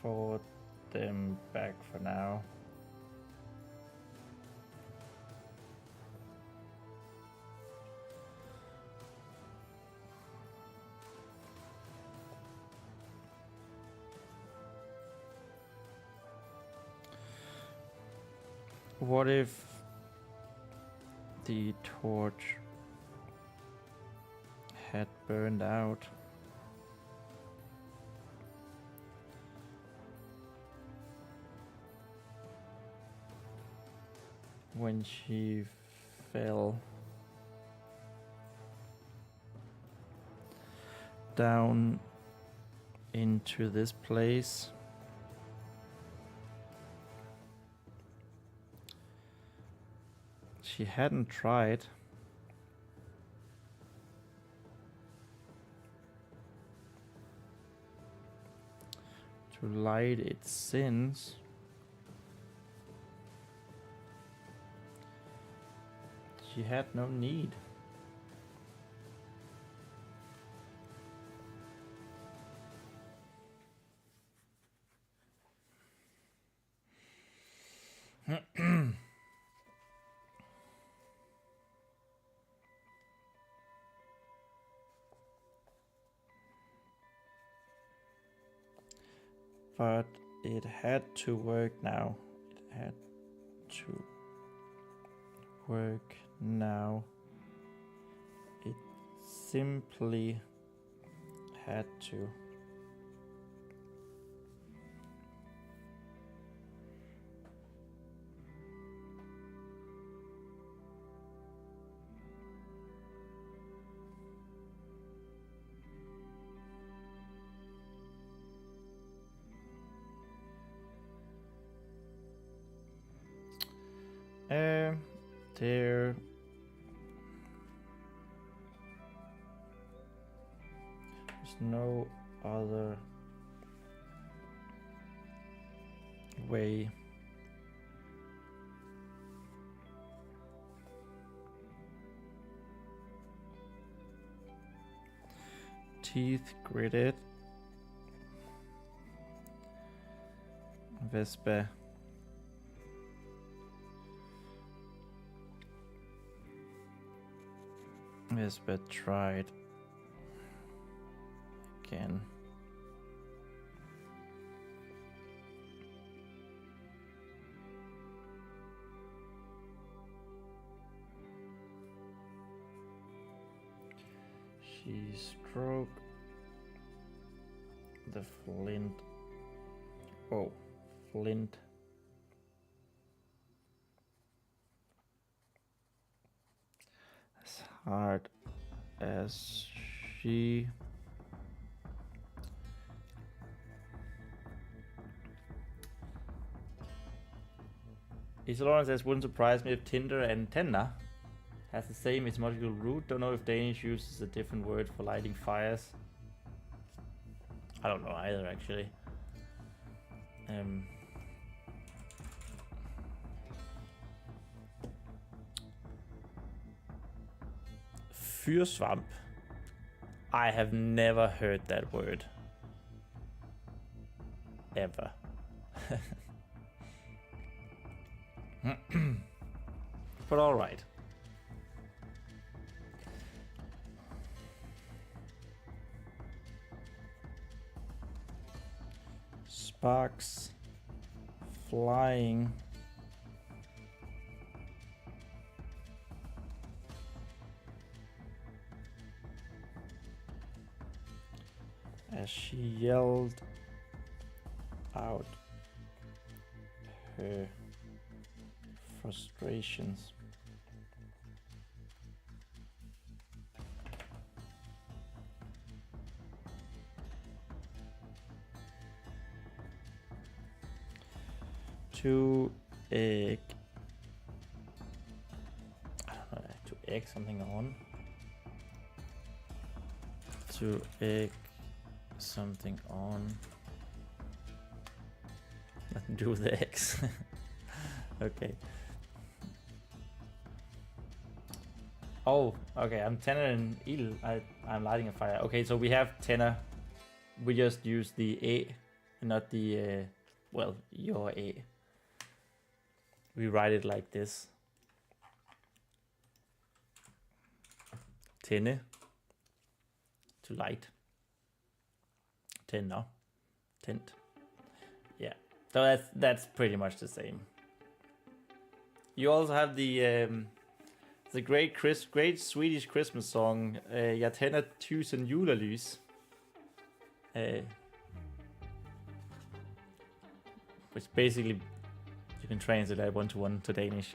forward them back for now. What if the torch had burned out? When she fell down into this place. She hadn't tried to light it since. She had no need. But it had to work now. It had to work now. It simply had to. There's no other way. Teeth gritted. Vespa tried again. She stroked the flint. Oh, flint. As hard as she. Isolorn says, wouldn't surprise me if Tinder and Tenna has the same etymological root. Don't know if Danish uses a different word for lighting fires. I don't know either, actually. Fyrsvamp. I have never heard that word. Ever. But alright. Sparks flying. As she yelled out her frustrations. To egg. I don't know, to egg something on. To egg something on. Nothing to do with the eggs. Okay. Oh, okay. I'm Tenna and Il. I'm lighting a fire. Okay, so we have Tenna. We just use the E, not the well, your E. We write it like this. Tenne. To light. Tenna. Tent. Yeah. So that's pretty much the same. You also have the great Swedish Christmas song, Jag tänder tusen julalys. Which basically you can translate that one-to-one to Danish.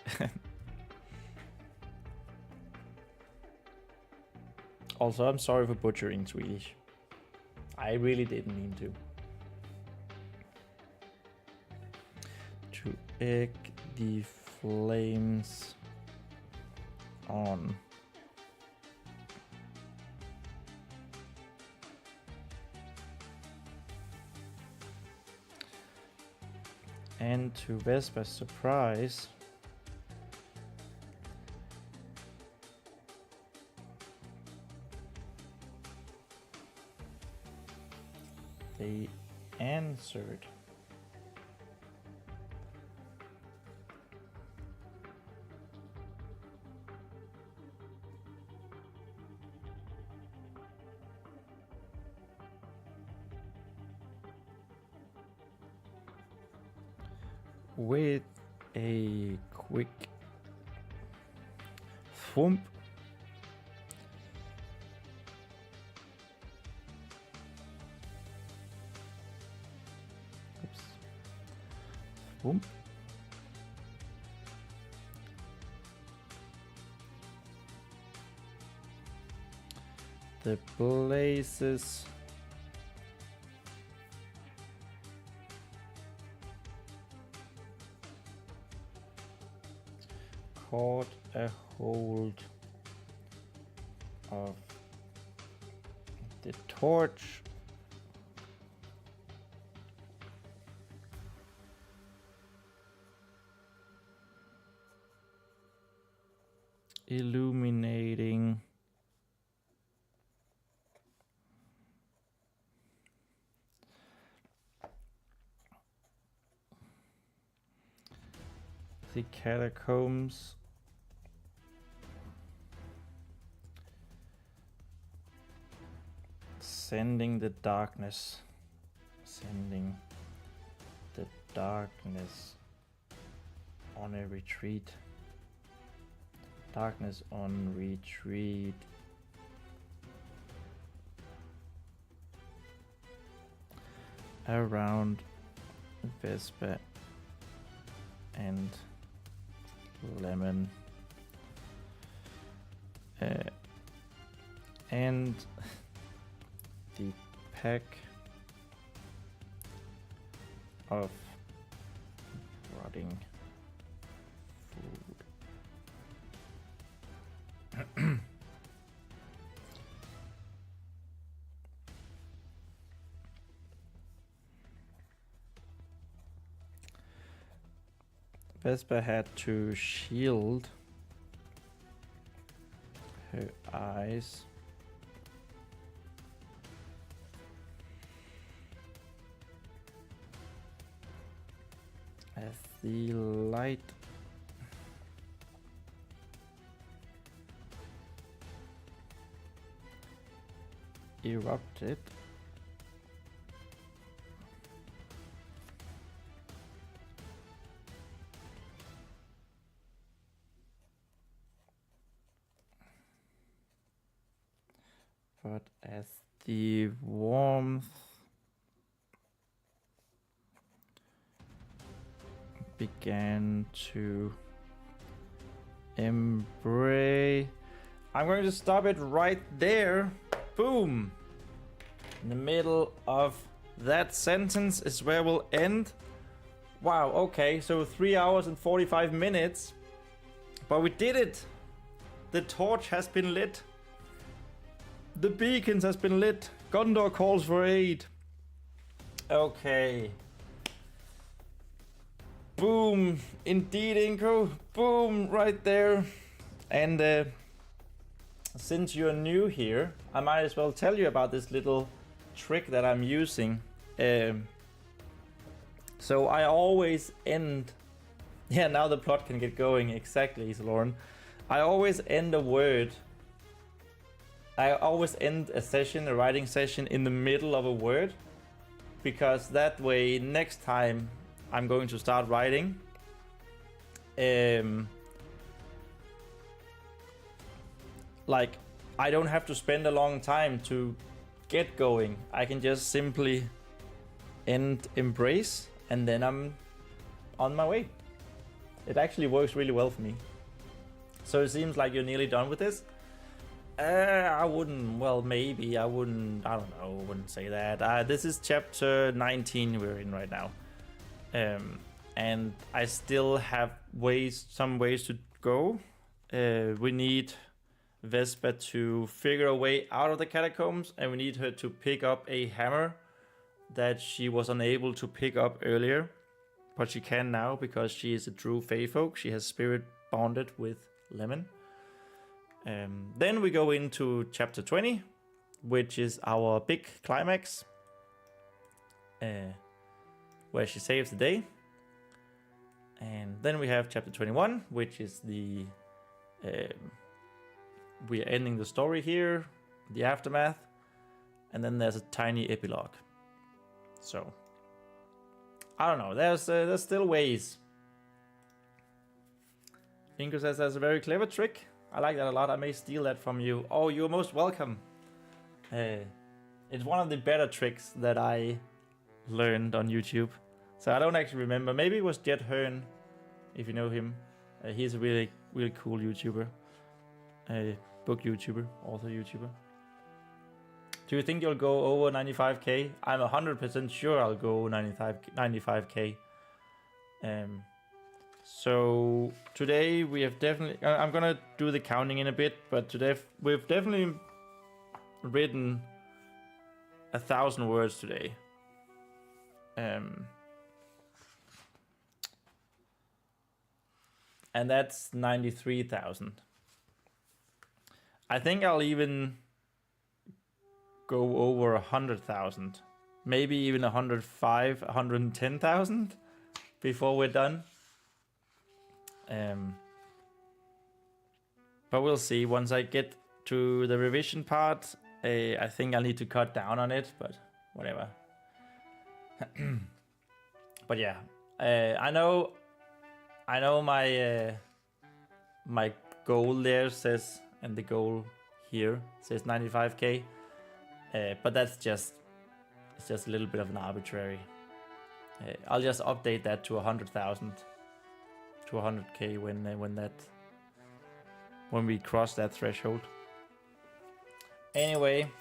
Also, I'm sorry for butchering Swedish. I really didn't mean to. To egg the flames on. And to Vespa's surprise, they answered. With a quick thump. Oops. Thump. The blazes caught a hold of the torch. Illuminating the catacombs. Sending the darkness on a retreat. Darkness on retreat. around Vespa and Lemon. And the pack of rotting food. Vespa had to shield her eyes as the light erupted. But as the warmth began to embrace, I'm going to stop it right there. Boom! In the middle of that sentence is where we'll end. Wow, okay, so 3 hours and 45 minutes. But we did it! The torch has been lit. The beacons has been lit. Gondor calls for aid. Okay. Boom. Indeed, Inko. Boom. Right there. And since you're new here, I might as well tell you about this little trick that I'm using. So I always end... Yeah, now the plot can get going. Exactly, Lauren. I always end a word... I always end a session, a writing session, in the middle of a word, because that way next time I'm going to start writing, like I don't have to spend a long time to get going. I can just simply end embrace and then I'm on my way. It actually works really well for me. So it seems like you're nearly done with this. I wouldn't, well, maybe, I don't know, I wouldn't say that. This is chapter 19 we're in right now. And I still have some ways to go. We need Vespa to figure a way out of the catacombs, and we need her to pick up a hammer that she was unable to pick up earlier. But she can now because she is a true Fey folk. She has spirit bonded with Lemon. Then we go into chapter 20, which is our big climax, where she saves the day. And then we have chapter 21, which is the... we are ending the story here, the aftermath, and then there's a tiny epilogue. So, I don't know, there's still ways. Ingo says that's a very clever trick. I like that a lot. I may steal that from you. Oh, you're most welcome. It's one of the better tricks that I learned on YouTube. So I don't actually remember. Maybe it was Jet Hearn, if you know him. He's a really, really cool YouTuber. Book YouTuber, author YouTuber. Do you think you'll go over 95k? I'm 100% sure I'll go 95k. So today we have definitely... I'm gonna do the counting in a bit, but today we've definitely written 1,000 words today. And that's 93,000. I think I'll even go over 100,000. Maybe even 105, 110,000 before we're done. But we'll see. Once I get to the revision part, I think I'll need to cut down on it, but whatever. But yeah, I know my my goal there says, and the goal here says 95k, but that's just It's just a little bit of an arbitrary. I'll just update that to 100,000, to 100k when we cross that threshold. Anyway,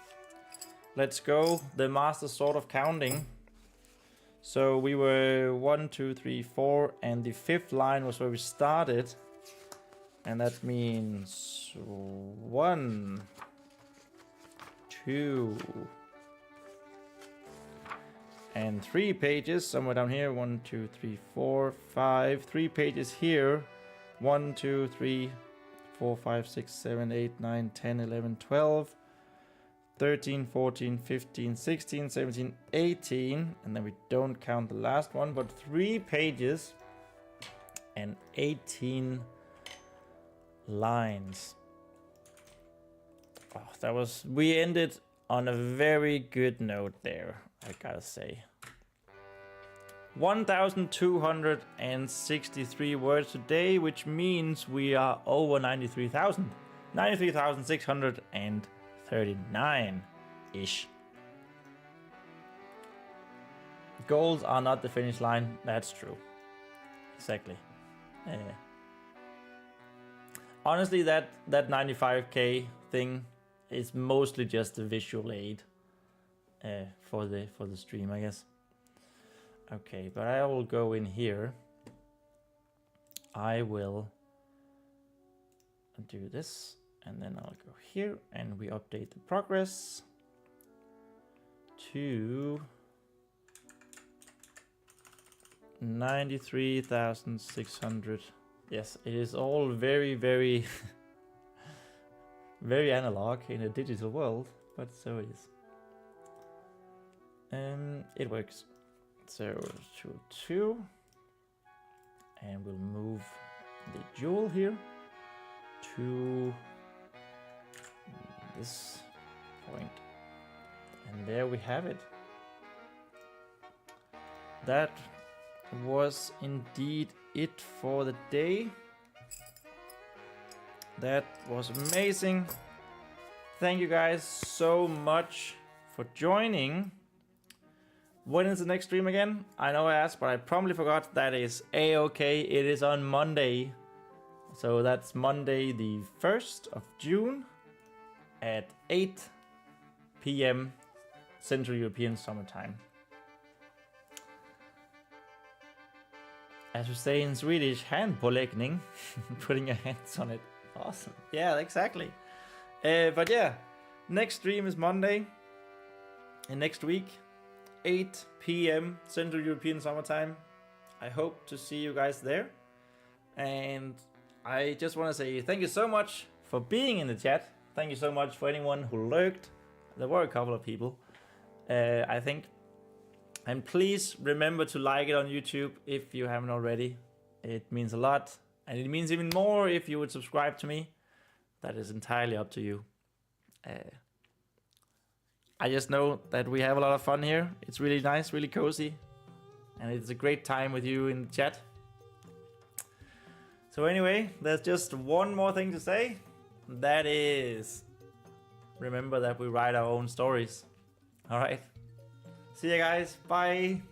let's go. The master sort of counting. So we were 1, 2, 3, 4, and the 5th line was where we started, and that means 1, 2, and 3 pages somewhere down here. 1, 2, 3, 4, 5. 3 pages here. 1, 2, 3, 4, 5, 6, 7, 8, 9, 10, 11, 12, 13, 14, 15, 16, 17, 18, and then we don't count the last one, but 3 pages and 18 lines. Oh, we ended on a very good note there, I gotta say. 1,263 words today, which means we are over 93,000. 93,639-ish. Goals are not the finish line, that's true. Exactly. Honestly, that 95k thing is mostly just a visual aid for the stream, I guess. Okay, but I will go in here. I will do this, and then I'll go here, and we update the progress to 93,600. Yes, it is all very, very, very analog in a digital world, but so it is. It works. So 2, 2, and we'll move the jewel here to this point, and there we have it. That was indeed it for the day. That was amazing. Thank you guys so much for joining. When is the next stream again? I know I asked, but I promptly forgot. That is A-okay. It is on Monday. So that's Monday the 1st of June at 8 p.m. Central European Summertime. As we say in Swedish, handpåläggning. Putting your hands on it. Awesome. Yeah, exactly. But yeah, next stream is Monday. And next week, 8 p.m. Central European Summertime. I hope to see you guys there. And I just want to say thank you so much for being in the chat. Thank you so much for anyone who lurked. There were a couple of people, I think. And please remember to like it on YouTube if you haven't already. It means a lot. And it means even more if you would subscribe to me. That is entirely up to you. I just know that we have a lot of fun here. It's really nice, really cozy. And it's a great time with you in the chat. So anyway, there's just one more thing to say. That is, remember that we write our own stories. All right. See you guys. Bye.